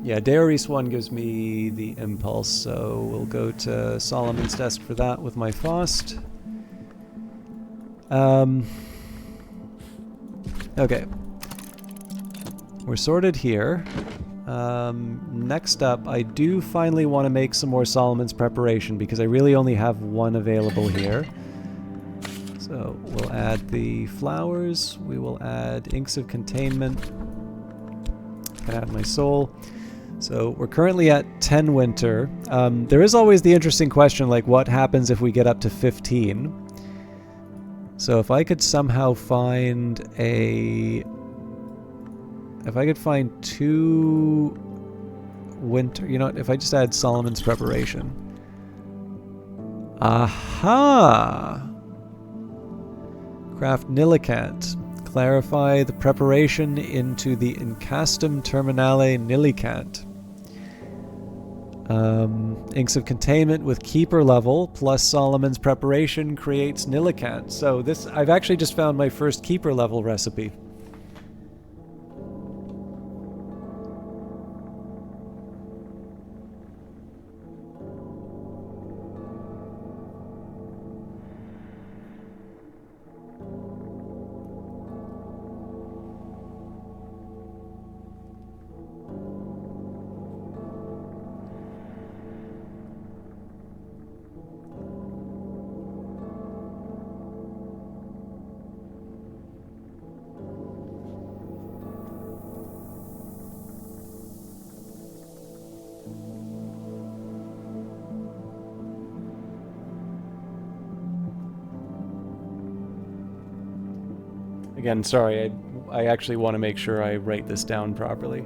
Yeah, De Oris 1 gives me the impulse, so we'll go to Solomon's desk for that with my Faust. Okay. We're sorted here. Next up, I do finally want to make some more Solomon's preparation because I really only have one available here. So we'll add the flowers. We will add inks of containment. I can add my soul. So we're currently at 10 winter. There is always the interesting question, like what happens if we get up to 15? So if I could somehow find a... If I could find 2 winter... You know what? If I just add Solomon's preparation. Aha! Craft Nillicant. Clarify the preparation into the Incastum Terminale Nillicant. Inks of Containment with Keeper level plus Solomon's preparation creates Nillicant. So this, I've actually just found my first Keeper level recipe. Again, sorry, I actually want to make sure I write this down properly.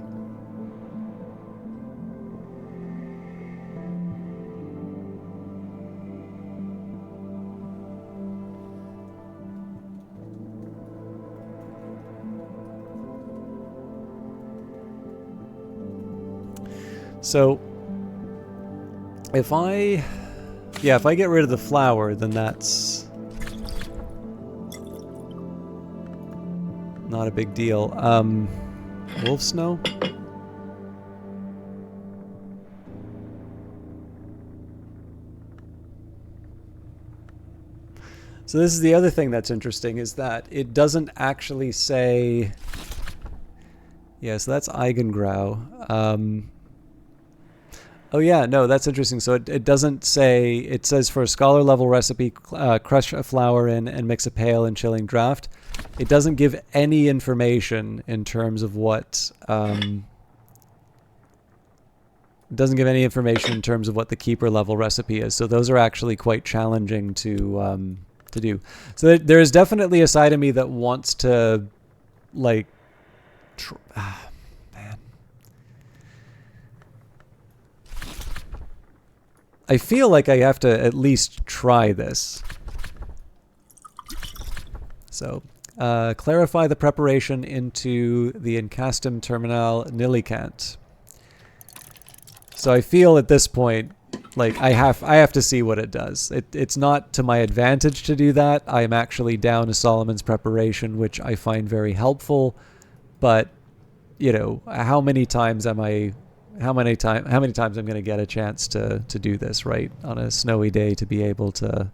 So, if I get rid of the flour, then that's not a big deal. Wolf snow? So this is the other thing that's interesting, is that it doesn't actually say... Yeah, so that's Eigengrau. Oh yeah, no, that's interesting. So it doesn't say, it says for a scholar level recipe, crush a flour in and mix a pale in chilling draft. It doesn't give any information in terms of what, doesn't give any information in terms of what the keeper level recipe is. So those are actually quite challenging to do. So there is definitely a side of me that wants to, like, man. I feel like I have to at least try this. So, clarify the preparation into the Incastum Terminal Nilicant. So I feel at this point, like I have to see what it does. It's not to my advantage to do that. I am actually down to Solomon's preparation, which I find very helpful. But, you know, how many times I'm going to get a chance to do this, right? On a snowy day, to be able to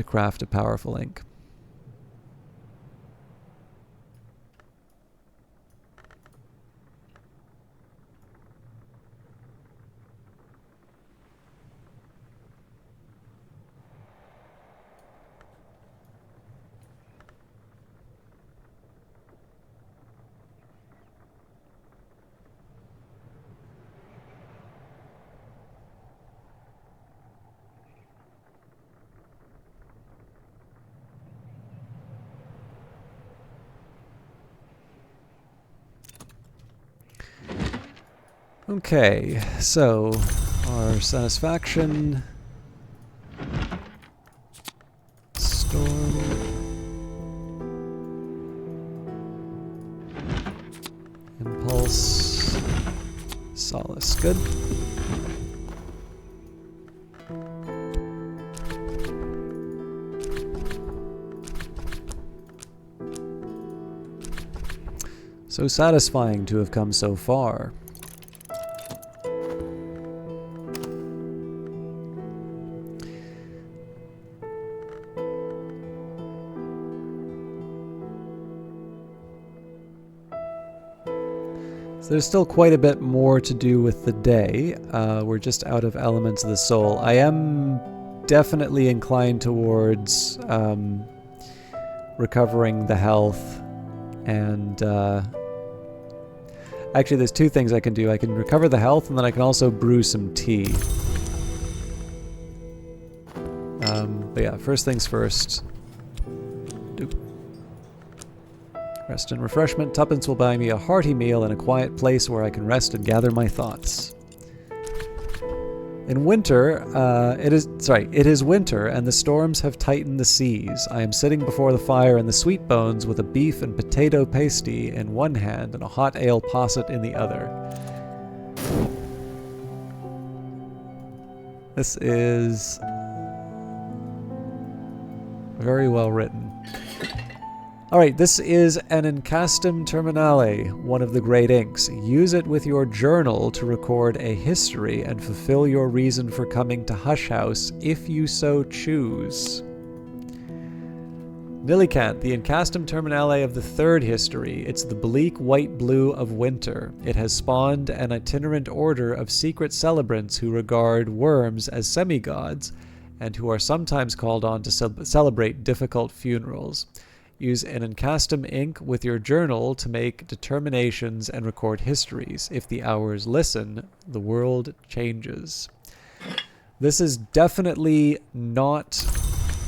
craft a powerful ink. Okay, so our satisfaction, storm, impulse, solace, good. So satisfying to have come so far. So there's still quite a bit more to do with the day. We're just out of elements of the soul. I am definitely inclined towards recovering the health, and actually there's two things I can do. I can recover the health, and then I can also brew some tea. But yeah, first things first. Rest and refreshment. Tuppence will buy me a hearty meal in a quiet place where I can rest and gather my thoughts. In winter, it is winter, and the storms have tightened the seas. I am sitting before the fire in the sweet bones with a beef and potato pasty in one hand and a hot ale posset in the other. This is very well written. Alright, this is an Incastum Terminale, one of the great inks. Use it with your journal to record a history and fulfill your reason for coming to Hush House, if you so choose. Nilicant, the Incastum Terminale of the third history. It's the bleak white-blue of winter. It has spawned an itinerant order of secret celebrants who regard worms as semi-gods, and who are sometimes called on to celebrate difficult funerals. Use an Incastum ink with your journal to make determinations and record histories. If the hours listen, the world changes. This is definitely not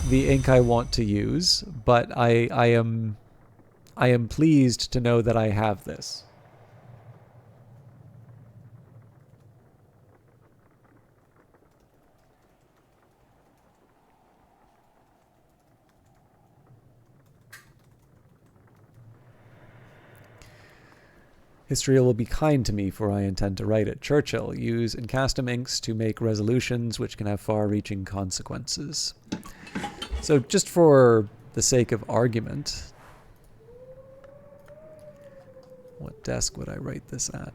the ink I want to use, but I am pleased to know that I have this. History will be kind to me, for I intend to write it. Churchill, use encastum inks to make resolutions which can have far-reaching consequences. So just for the sake of argument, what desk would I write this at?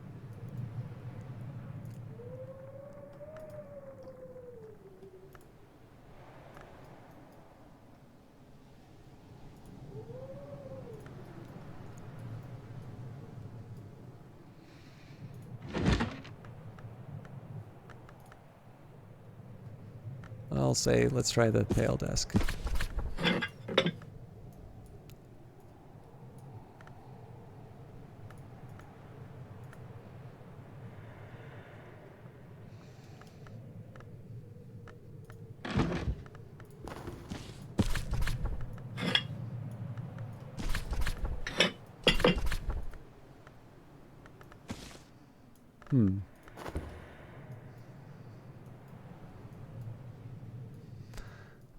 I'll say, let's try the pale desk.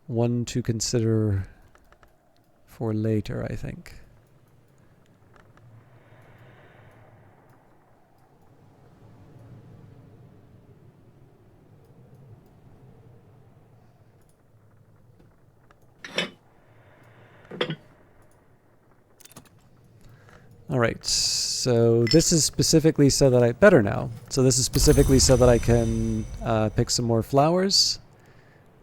One to consider for later, I think. All right, so this is specifically so that this is specifically so that I can pick some more flowers.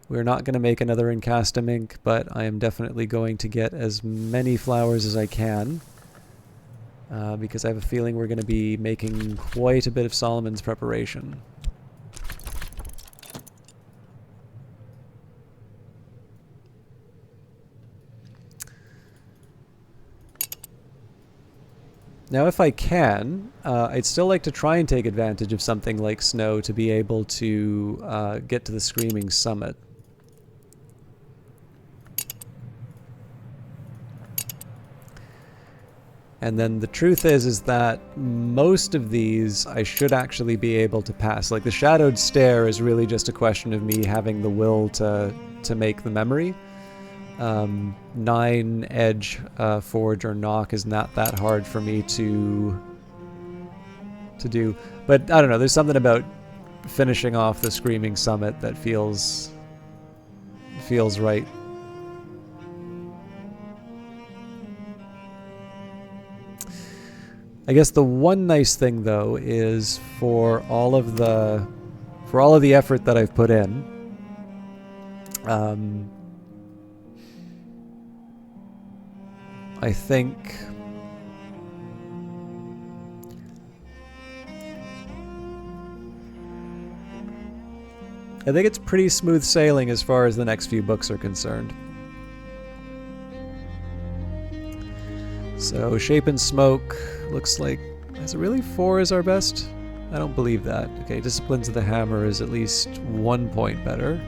We're not going to make another encastum ink, but I am definitely going to get as many flowers as I can, because I have a feeling we're going to be making quite a bit of Solomon's preparation. Now, if I can, I'd still like to try and take advantage of something like snow to be able to get to the Screaming Summit. And then the truth is that most of these I should actually be able to pass. Like the Shadowed Stair is really just a question of me having the will to make the memory. 9 edge forge or knock is not that hard for me to do. But I don't know, there's something about finishing off the Screaming Summit that feels right. I guess the one nice thing though is for all of the effort that I've put in, I think it's pretty smooth sailing as far as the next few books are concerned. So Shape and Smoke looks like, is it really 4 is our best? I don't believe that. Okay, Disciplines of the Hammer is at least 1 point better.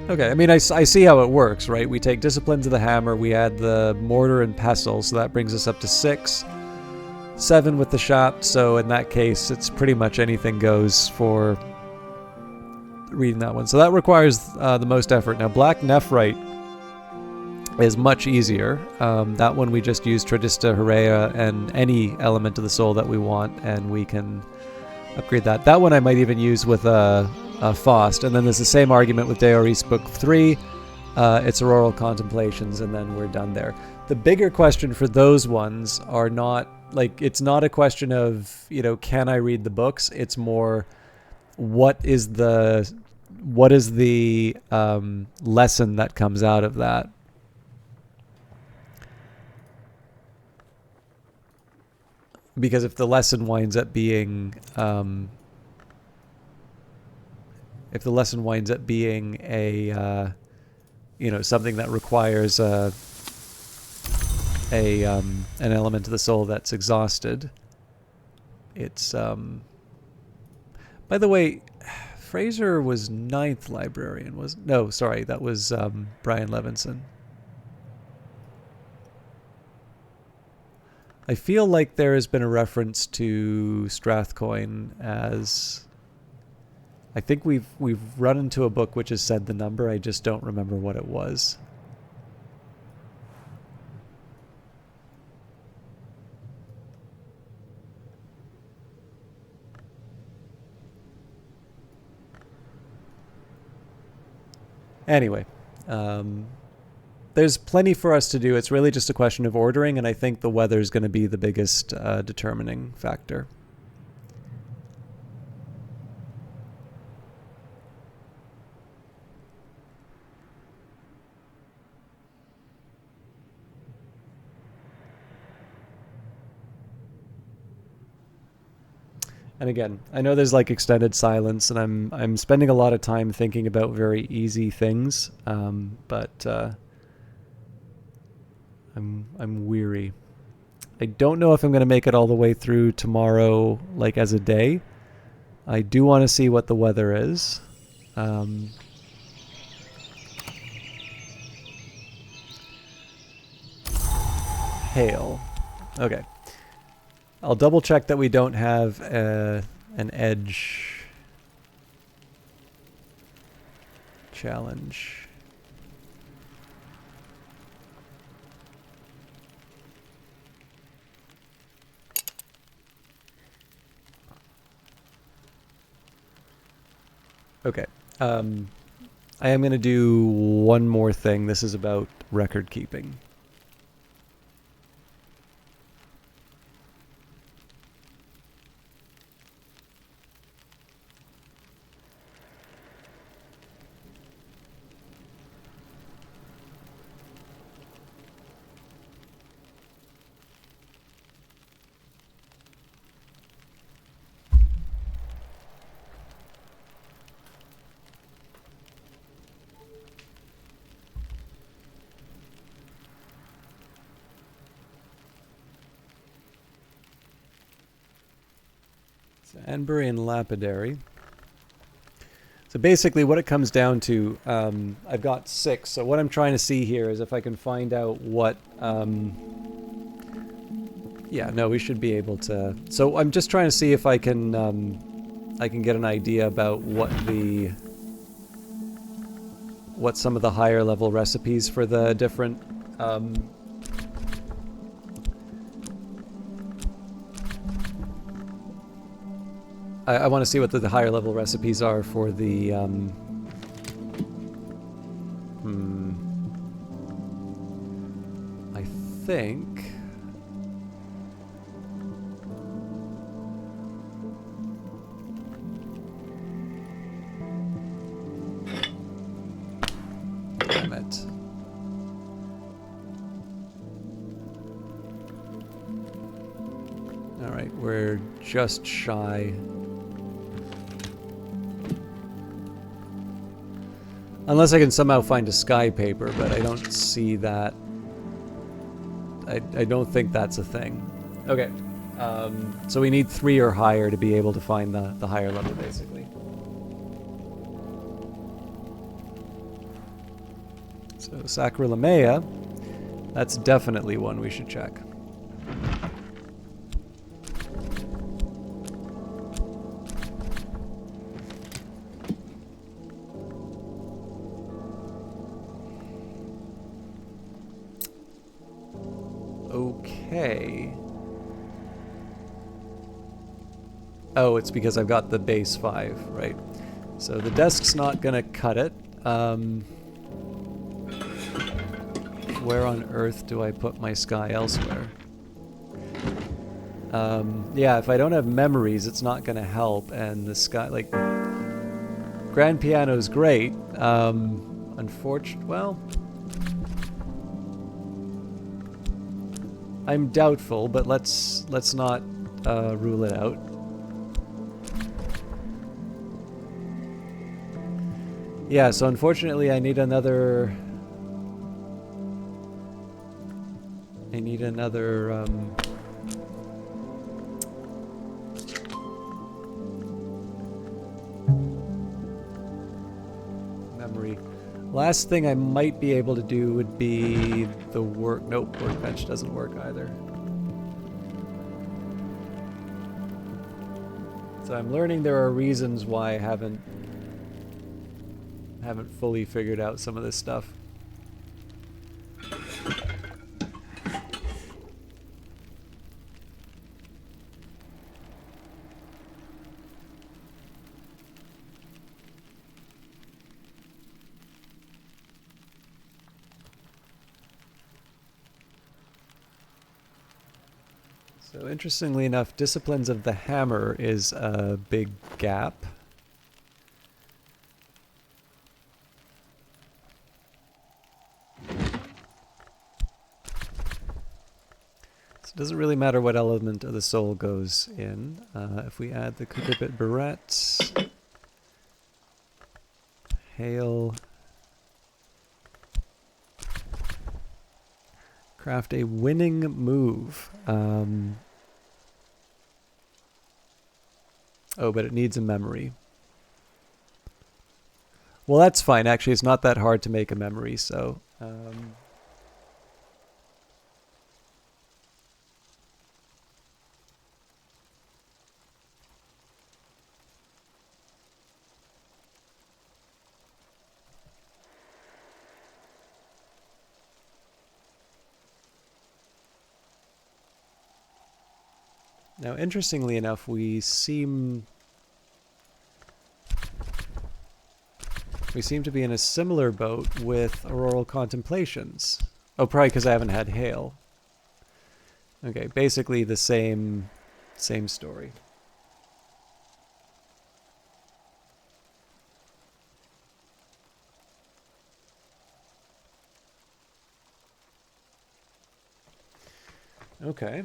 Okay, I mean, I see how it works, right? We take Disciplines of the Hammer, we add the Mortar and Pestle, so that brings us up to 6. 7 with the Shaft, so in that case, it's pretty much anything goes for reading that one. So that requires the most effort. Now, Black Nephrite is much easier. That one we just use Tradista Horea and any element of the soul that we want, and we can upgrade that. That one I might even use with a Faust, and then there's the same argument with Deoris Book 3. It's Auroral Contemplations, and then we're done there. The bigger question for those ones are not, like, it's not a question of, you know, can I read the books? It's more, what is the lesson that comes out of that? Because if the lesson winds up being a you know, something that requires an element of the soul that's exhausted, it's by the way, Fraser was 9th librarian, was no, sorry, that was Brian Levinson. I feel like there has been a reference to Strathcoyne as... I think we've run into a book which has said the number, I just don't remember what it was. Anyway, there's plenty for us to do. It's really just a question of ordering, and I think the weather is going to be the biggest determining factor. And again, I know there's like extended silence, and I'm spending a lot of time thinking about very easy things, but I'm weary. I don't know if I'm going to make it all the way through tomorrow, like as a day. I do want to see what the weather is. Hail. Okay. I'll double check that we don't have an edge challenge. Okay. I am going to do one more thing. This is about record keeping. Anbury and Lapidary. So basically what it comes down to, I've got 6. So what I'm trying to see here is if I can find out what... yeah, no, we should be able to... So I'm just trying to see if I can get an idea about what some of the higher level recipes for the different... I want to see what the higher level recipes are for the I think damn it. All right, we're just shy. Unless I can somehow find a sky paper, but I don't see that. I don't think that's a thing. Okay. So we need 3 or higher to be able to find the higher level, basically. So Sacrolamea, that's definitely one we should check. Okay. Oh, it's because I've got the base 5, right? So the desk's not gonna cut it. Where on earth do I put my sky elsewhere? Yeah, if I don't have memories, it's not gonna help, and the sky, like... Grand piano's great. Unfortunately, well... I'm doubtful, but let's not rule it out. Yeah, so unfortunately I need another... Last thing I might be able to do would be the work. Nope, workbench doesn't work either. So I'm learning there are reasons why I haven't fully figured out some of this stuff. So interestingly enough, Disciplines of the Hammer is a big gap. So it doesn't really matter what element of the soul goes in. If we add the Cucurbit Barrette, Hail, craft a winning move. Oh, but it needs a memory. Well, that's fine. Actually, it's not that hard to make a memory, so... Now, interestingly enough, we seem to be in a similar boat with Auroral Contemplations. Oh, probably because I haven't had Hail. Okay, basically the same story. Okay.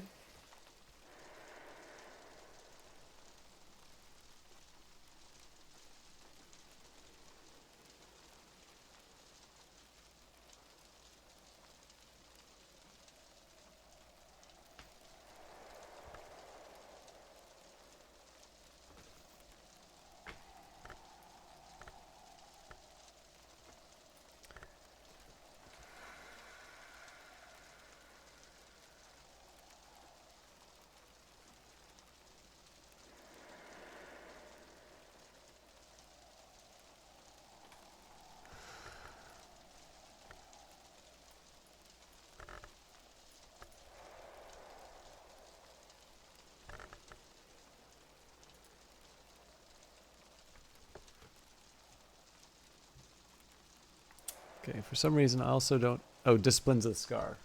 Okay, for some reason I also don't... Oh, Disciplines of the Scar.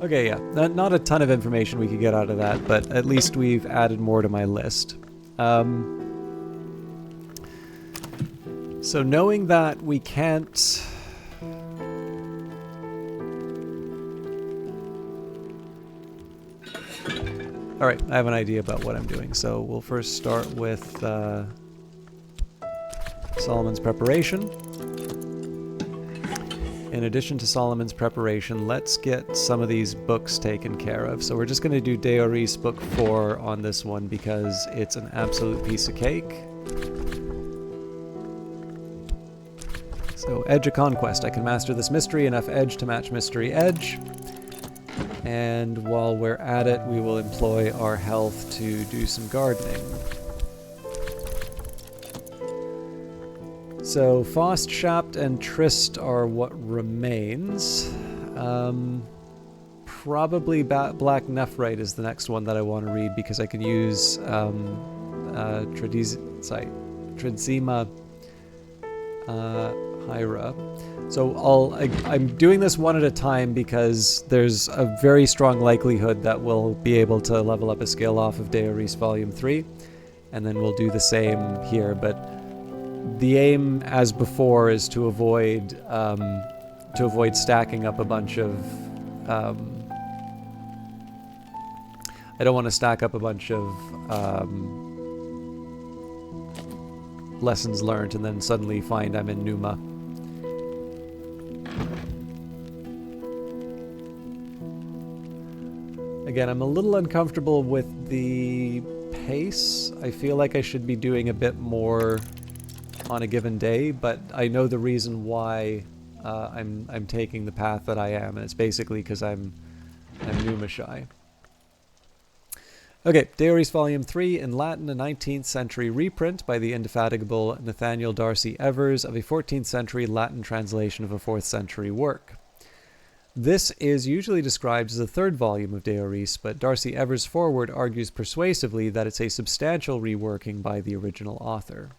Okay, yeah. Not a ton of information we could get out of that, but at least we've added more to my list. So knowing that we can't... Alright, I have an idea about what I'm doing. So we'll first start with Solomon's Preparation. In addition to Solomon's Preparation, let's get some of these books taken care of. So we're just going to do Deoris book 4 on this one because it's an absolute piece of cake. So Edge of Conquest. I can master this mystery, enough edge to match mystery edge. And while we're at it, we will employ our health to do some gardening. So Faust, Shapt, and Trist are what remains. Probably Black Nephrite is the next one that I want to read because I can use Tridzima Hyra. So I'm doing this one at a time because there's a very strong likelihood that we'll be able to level up a skill off of Deoris Volume 3, and then we'll do the same here, but the aim, as before, is to avoid stacking up a bunch of... I don't want to stack up a bunch of lessons learned and then suddenly find I'm in Numa. Again, I'm a little uncomfortable with the pace. I feel like I should be doing a bit more on a given day, but I know the reason why I'm taking the path that I am, and it's basically because I'm Numa shy. Okay, Deoris Volume 3 in Latin, a 19th century reprint by the indefatigable Nathaniel Darcy Evers of a 14th century Latin translation of a 4th century work. This is usually described as the third volume of Deoris, but Darcy Evers' foreword argues persuasively that it's a substantial reworking by the original author.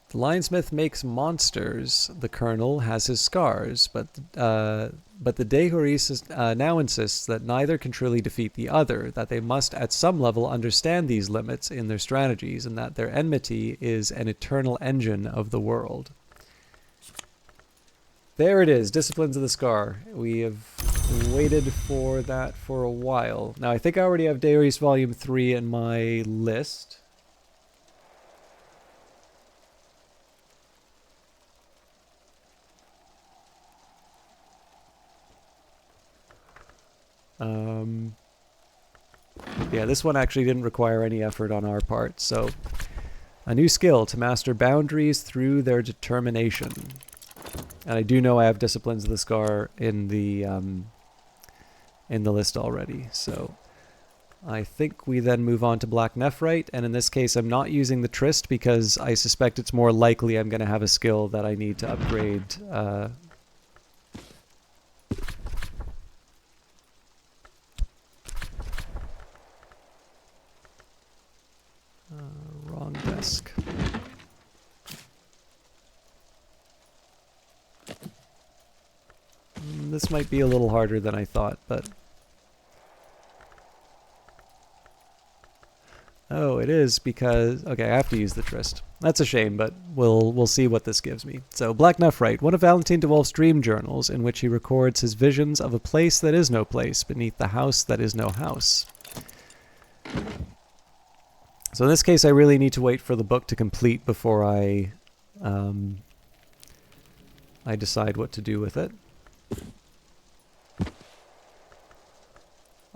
The linesmith makes monsters. The colonel has his scars, but the Deoris now insists that neither can truly defeat the other, that they must at some level understand these limits in their strategies, and that their enmity is an eternal engine of the world. There it is, Disciplines of the Scar. We have waited for that for a while. Now, I think I already have Deoris Volume 3 in my list. Yeah, this one actually didn't require any effort on our part. So, a new skill to master boundaries through their determination. And I do know I have Disciplines of the Scar in the list already. So, I think we then move on to Black Nephrite. And in this case, I'm not using the Tryst because I suspect it's more likely I'm going to have a skill that I need to upgrade. Wrong desk. This might be a little harder than I thought, but... Oh, it is because... Okay, I have to use the Tryst. That's a shame, but we'll see what this gives me. So, Black Nephrite, one of Valentine de Wolf's dream journals, in which he records his visions of a place that is no place, beneath the house that is no house. So in this case, I really need to wait for the book to complete before I decide what to do with it.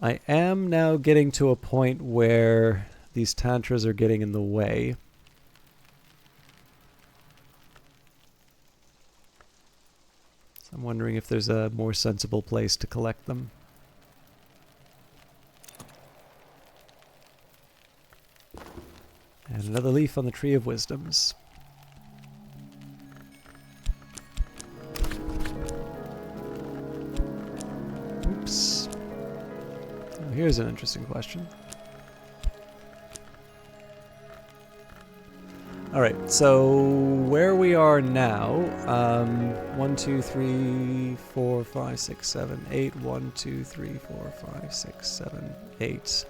I am now getting to a point where these tantras are getting in the way. So I'm wondering if there's a more sensible place to collect them. And another leaf on the Tree of Wisdoms. Oops. Oh, here's an interesting question. Alright, so where we are now, 1, 2, 3, 4, 5, 6, 7, 8, 1, 2, 3, 4, 5, 6, 7, 8.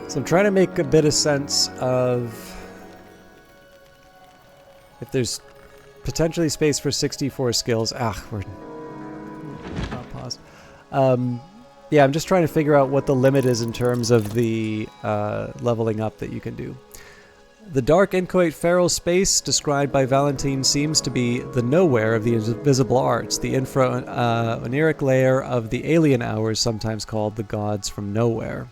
So I'm trying to make a bit of sense of if there's potentially space for 64 skills. We're not paused. Yeah, I'm just trying to figure out what the limit is in terms of the leveling up that you can do. The dark, inchoate, feral space described by Valentine seems to be the nowhere of the invisible arts, the infra-oniric layer of the alien hours, sometimes called the gods from nowhere.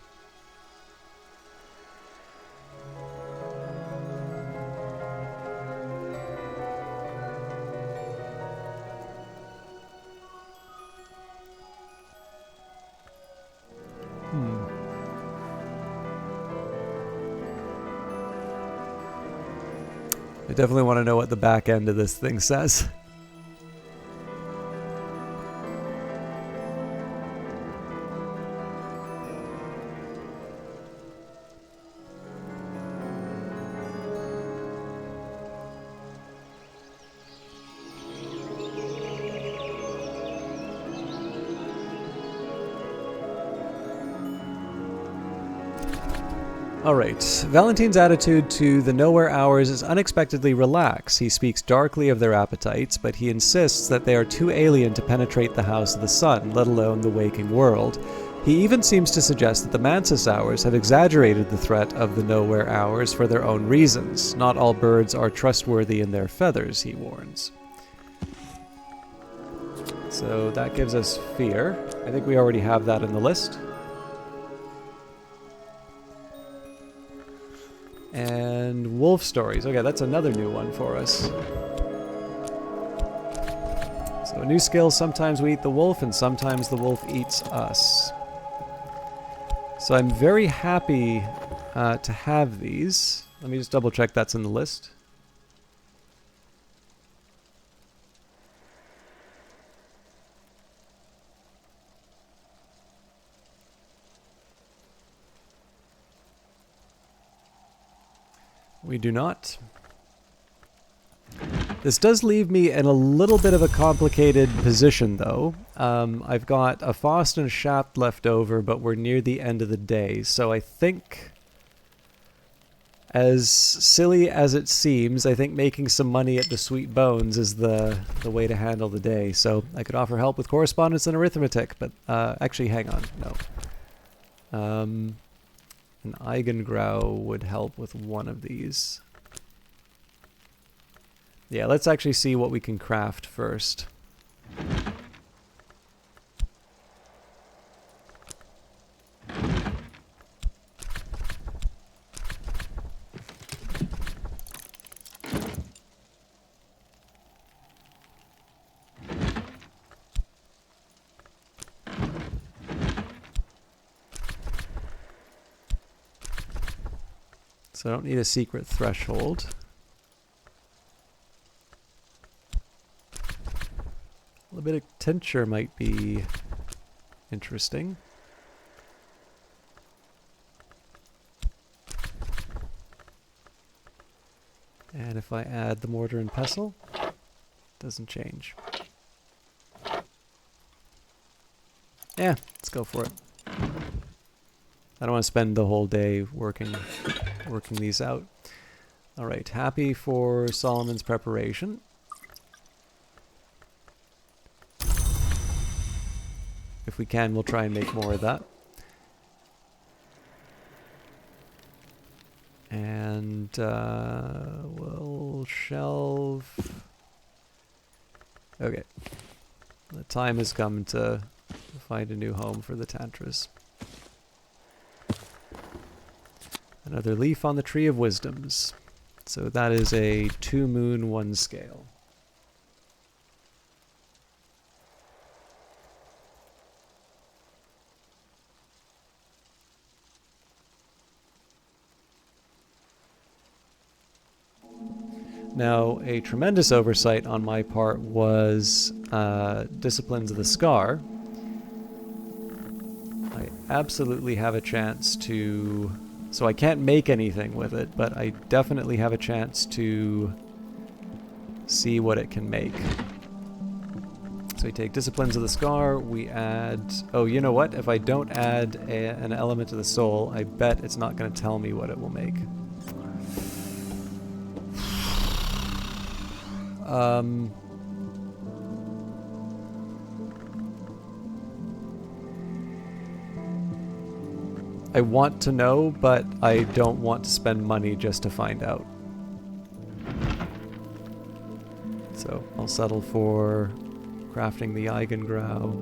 I definitely want to know what the back end of this thing says. Alright, Valentine's attitude to the Nowhere Hours is unexpectedly relaxed. He speaks darkly of their appetites, but he insists that they are too alien to penetrate the House of the Sun, let alone the waking world. He even seems to suggest that the Mantis Hours have exaggerated the threat of the Nowhere Hours for their own reasons. Not all birds are trustworthy in their feathers, he warns. So that gives us fear. I think we already have that in the list. And wolf stories. Okay, that's another new one for us. So a new skill, sometimes we eat the wolf and sometimes the wolf eats us. So I'm very happy to have these. Let me just double check that's in the list. We do not. This does leave me in a little bit of a complicated position, though. I've got a Faust and a Shaft left over, but we're near the end of the day. So I think, as silly as it seems, I think making some money at the Sweet Bones is the way to handle the day. So I could offer help with correspondence and arithmetic, but actually, hang on, no. An Eigengrau would help with one of these. Yeah, let's actually see what we can craft first. So I don't need a secret threshold. A little bit of tincture might be interesting. And if I add the mortar and pestle, doesn't change. Yeah, let's go for it. I don't want to spend the whole day working these out. All right, happy for Solomon's preparation. If we can, we'll try and make more of that. And we'll shelve. Okay. The time has come to find a new home for the Tantras. Another leaf on the Tree of Wisdoms. So that is a 2 moon 1 scale. Now, a tremendous oversight on my part was Disciplines of the Scar. I absolutely have a chance to... So I can't make anything with it, but I definitely have a chance to see what it can make. So we take Disciplines of the Scar, we add... Oh, you know what? If I don't add an element of the soul, I bet it's not going to tell me what it will make. I want to know, but I don't want to spend money just to find out. So I'll settle for crafting the Eigengrau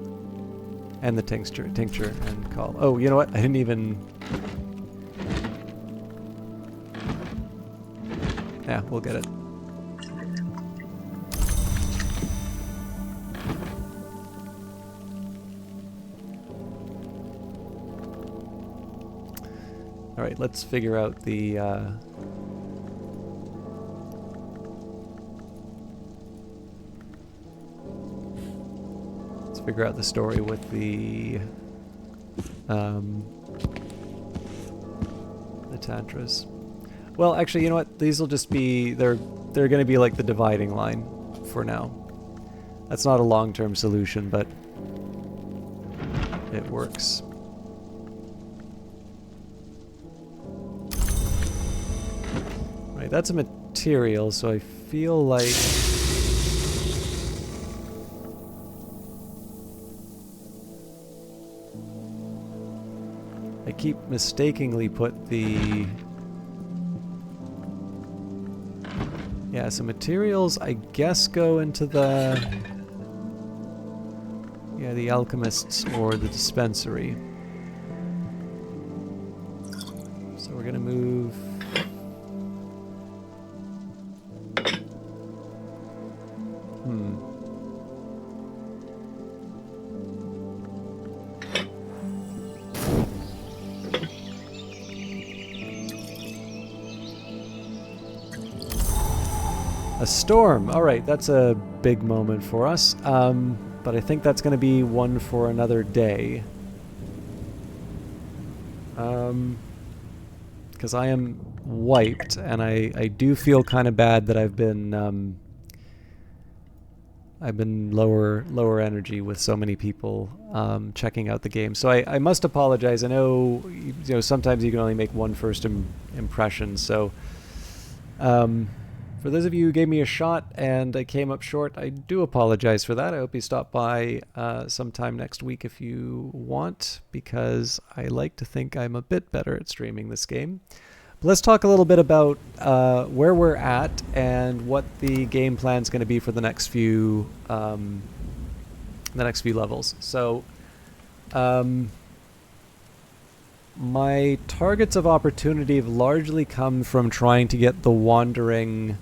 and the tincture and call. Oh, you know what? I didn't even... Yeah, we'll get it. Alright, let's figure out the figure out the story with the tantras. Well, actually, you know what? These will just be they're going to be like the dividing line for now. That's not a long-term solution, but it works. Right, that's a material, so I feel like I keep mistakenly put the... Yeah, so materials, I guess, go into the... Yeah, the alchemists or the dispensary. So we're gonna move... A storm. All right, that's a big moment for us. But I think that's going to be one for another day. Because I am wiped, and I do feel kind of bad that I've been lower energy with so many people checking out the game. So I must apologize. I know sometimes you can only make one first impression. So. For those of you who gave me a shot and I came up short, I do apologize for that. I hope you stop by sometime next week if you want, because I like to think I'm a bit better at streaming this game. But let's talk a little bit about where we're at and what the game plan is going to be for the next few levels. So, my targets of opportunity have largely come from trying to get the wandering,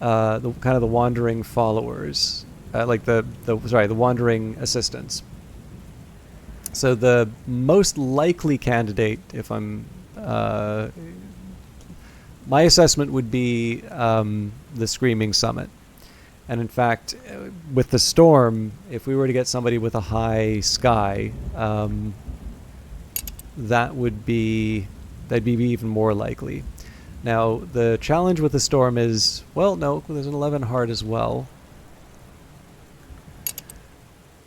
the wandering followers, like the wandering assistants. So the most likely candidate, if I'm, my assessment would be the Screaming Summit. And in fact, with the Storm, if we were to get somebody with a high sky, that'd be even more likely. Now, the challenge with the Storm is, well, no, there's an 11 heart as well.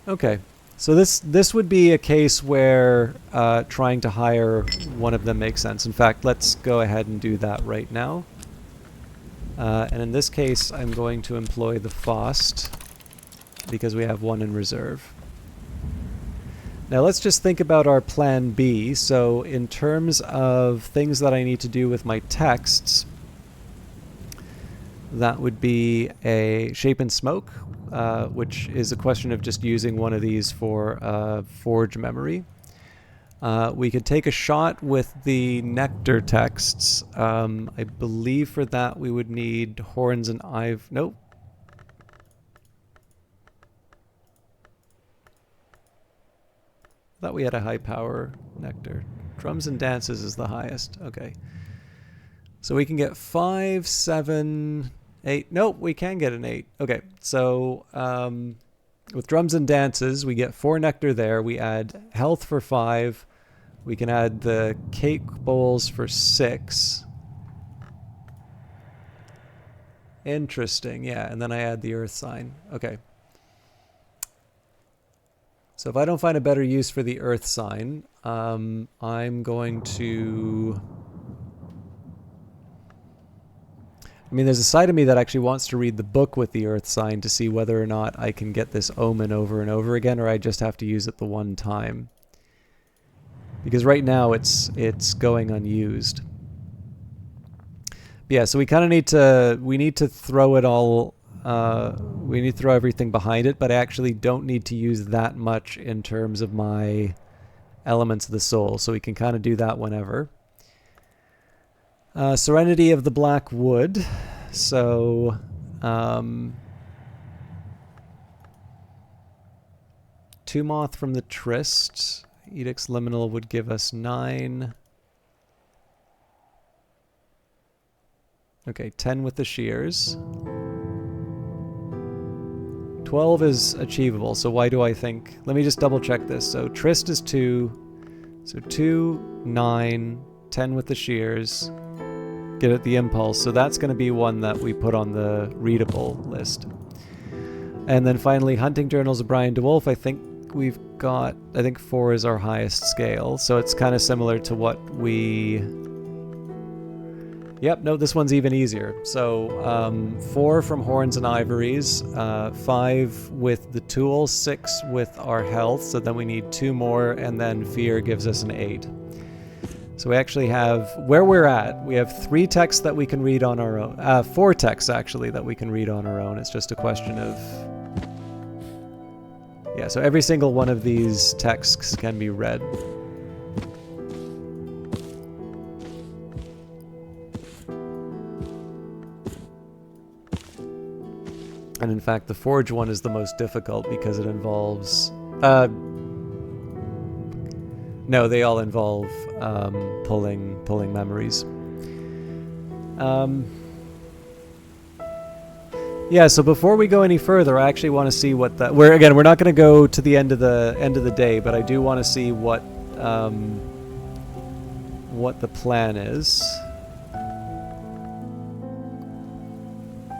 Okay, so this would be a case where trying to hire one of them makes sense. In fact, let's go ahead and do that right now. And in this case, I'm going to employ the Faust, because we have one in reserve. Now let's just think about our plan B. So in terms of things that I need to do with my texts, that would be a Shape and Smoke, which is a question of just using one of these for Forge memory. We could take a shot with the Nectar texts. I believe for that we would need Horns and Nope. Thought we had a high power Nectar. Drums and Dances is the highest. Okay. So we can get 5, 7, 8. Nope, we can get an 8. Okay, so with Drums and Dances, we get 4 Nectar there. We add Health for 5. We can add the Cake Bowls for 6. Interesting, yeah. And then I add the Earth sign. Okay. So if I don't find a better use for the Earth sign, I'm going to... I mean, there's a side of me that actually wants to read the book with the Earth sign to see whether or not I can get this omen over and over again, or I just have to use it the one time. Because right now it's going unused. But yeah, so we kind of need to throw it all... we need to throw everything behind it, but I actually don't need to use that much in terms of my elements of the soul, so we can kind of do that whenever. Serenity of the Black Wood. So, Tumoth from the Tryst. Edict's Liminal would give us 9. Okay, 10 with the shears. 12 is achievable, so why do I think... Let me just double check this. So Trist is 2, so 2, 9, 10 with the shears, get at the impulse, so that's going to be one that we put on the readable list. And then finally, Hunting Journals of Brian DeWolf, I think we've got... I think 4 is our highest scale, so it's kind of similar to what we... Yep, no, this one's even easier. So 4 from Horns and Ivories, 5 with the tool, 6 with our health, so then we need 2 more, and then Fear gives us an 8. So we actually have, where we're at, we have 3 texts that we can read on our own. 4 texts, actually, that we can read on our own. It's just a question of... Yeah, so every single one of these texts can be read. And in fact, the Forge one is the most difficult because it involves... No, they all involve pulling memories. Yeah, so before we go any further, I actually want to see what that... We're not going to go to the end of the day, but I do want to see what the plan is.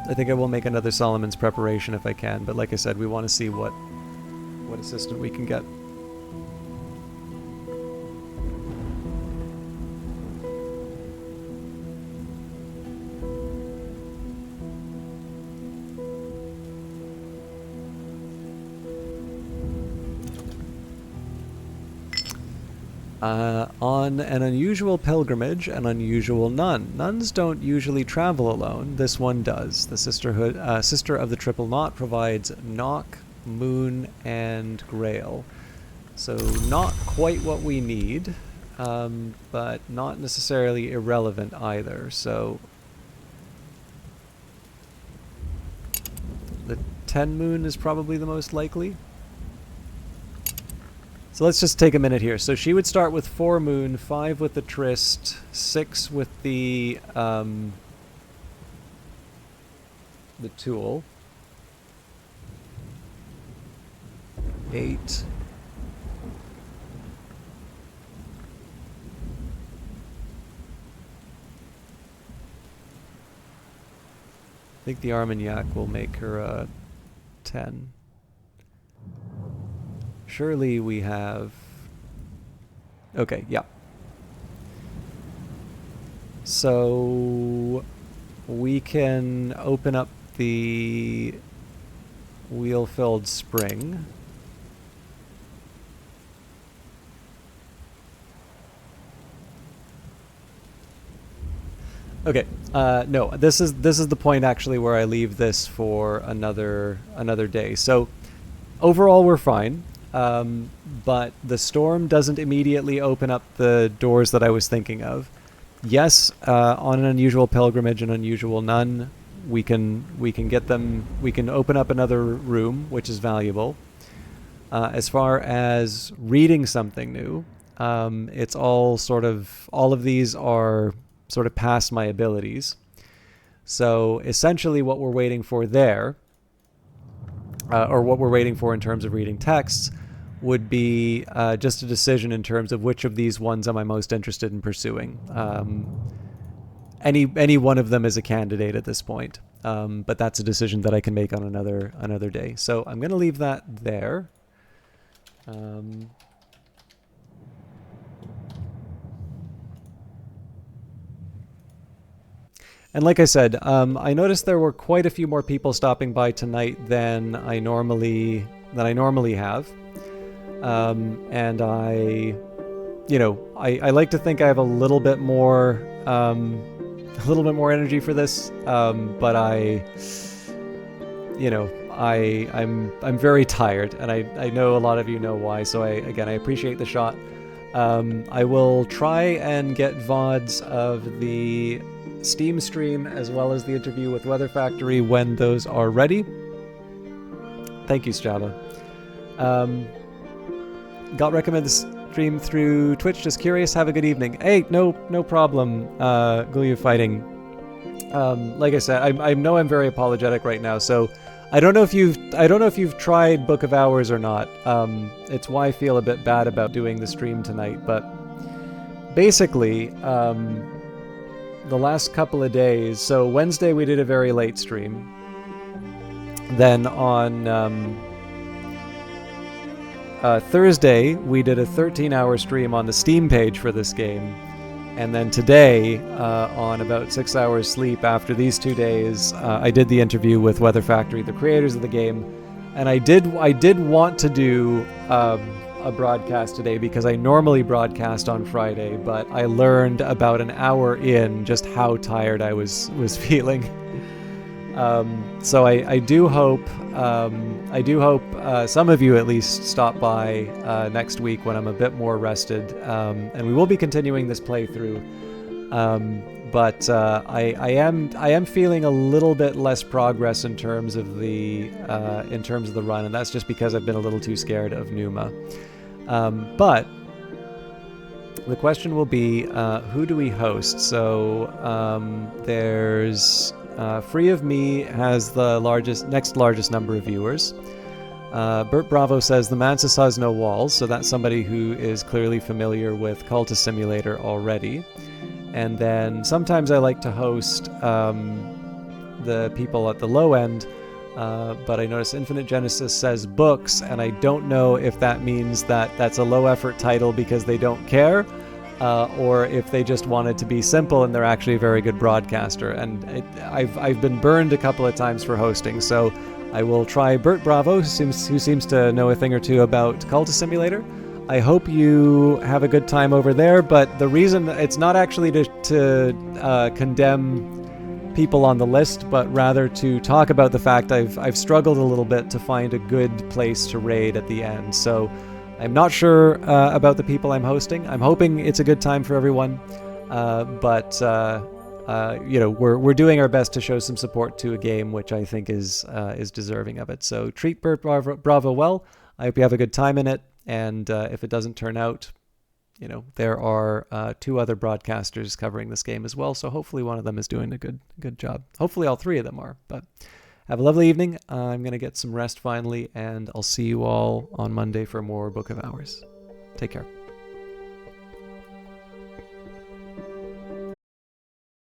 I think I will make another Solomon's Preparation if I can, but like I said, we want to see what assistant we can get. On an unusual pilgrimage, an unusual nun. Nuns don't usually travel alone. This one does. The sisterhood, Sister of the Triple Knot provides Knock, Moon, and Grail. So not quite what we need, but not necessarily irrelevant either. So the 10 Moon is probably the most likely. So let's just take a minute here. So she would start with 4 Moon, 5 with the Tryst, 6 with the tool, 8. I think the Armagnac will make her a 10. Surely we have... Okay, yeah. So we can open up the wheel-filled spring. Okay, no, this is the point actually where I leave this for another day. So overall we're fine. But the storm doesn't immediately open up the doors that I was thinking of. Yes, on an unusual pilgrimage, an unusual nun, we can get them. We can open up another room, which is valuable. As far as reading something new, it's all of these are sort of past my abilities. So essentially, what we're waiting for there, or what we're waiting for in terms of reading texts, would be just a decision in terms of which of these ones am I most interested in pursuing. Any one of them is a candidate at this point, but that's a decision that I can make on another day. So I'm going to leave that there. And like I said, I noticed there were quite a few more people stopping by tonight than I normally have. And I like to think I have a little bit more energy for this. But I'm very tired, and I know a lot of you know why. So I appreciate the shot. I will try and get VODs of the Steam stream as well as the interview with Weather Factory when those are ready. Thank you, Strava. Got recommended the stream through Twitch. Just curious. Have a good evening. Hey, no problem. Glue Fighting. Like I said, I know I'm very apologetic right now, so I don't know if you've tried Book of Hours or not. It's why I feel a bit bad about doing the stream tonight. But basically, the last couple of days. So Wednesday we did a very late stream. Then on Thursday we did a 13-hour stream on the Steam page for this game. And then today, on about 6 hours sleep after these 2 days, I did the interview with Weather Factory, the creators of the game. And I did want to do a broadcast today because I normally broadcast on Friday, but I learned about an hour in just how tired I was feeling. So I do hope some of you at least stop by next week when I'm a bit more rested, and we will be continuing this playthrough. But I am feeling a little bit less progress in terms of the run, and that's just because I've been a little too scared of Numa. But the question will be, who do we host? So there's Free of Me has the next largest number of viewers. Bert Bravo says the Mansus has no walls, so that's somebody who is clearly familiar with Cultist Simulator already. And then sometimes I like to host the people at the low end, but I notice Infinite Genesis says books, and I don't know if that means that that's a low effort title because they don't care, or if they just want it to be simple and they're actually a very good broadcaster. And I've been burned a couple of times for hosting, so I will try Bert Bravo, who seems to know a thing or two about Cultist Simulator. I hope you have a good time over there, but the reason it's not actually to condemn people on the list, but rather to talk about the fact I've struggled a little bit to find a good place to raid at the end. So I'm not sure about the people I'm hosting. I'm hoping it's a good time for everyone, but we're doing our best to show some support to a game which I think is deserving of it. So treat Bert Bravo well. I hope you have a good time in it. And if it doesn't turn out, there are 2 other broadcasters covering this game as well. So hopefully one of them is doing a good job. Hopefully all 3 of them are. But have a lovely evening. I'm going to get some rest finally, and I'll see you all on Monday for more Book of Hours. Take care.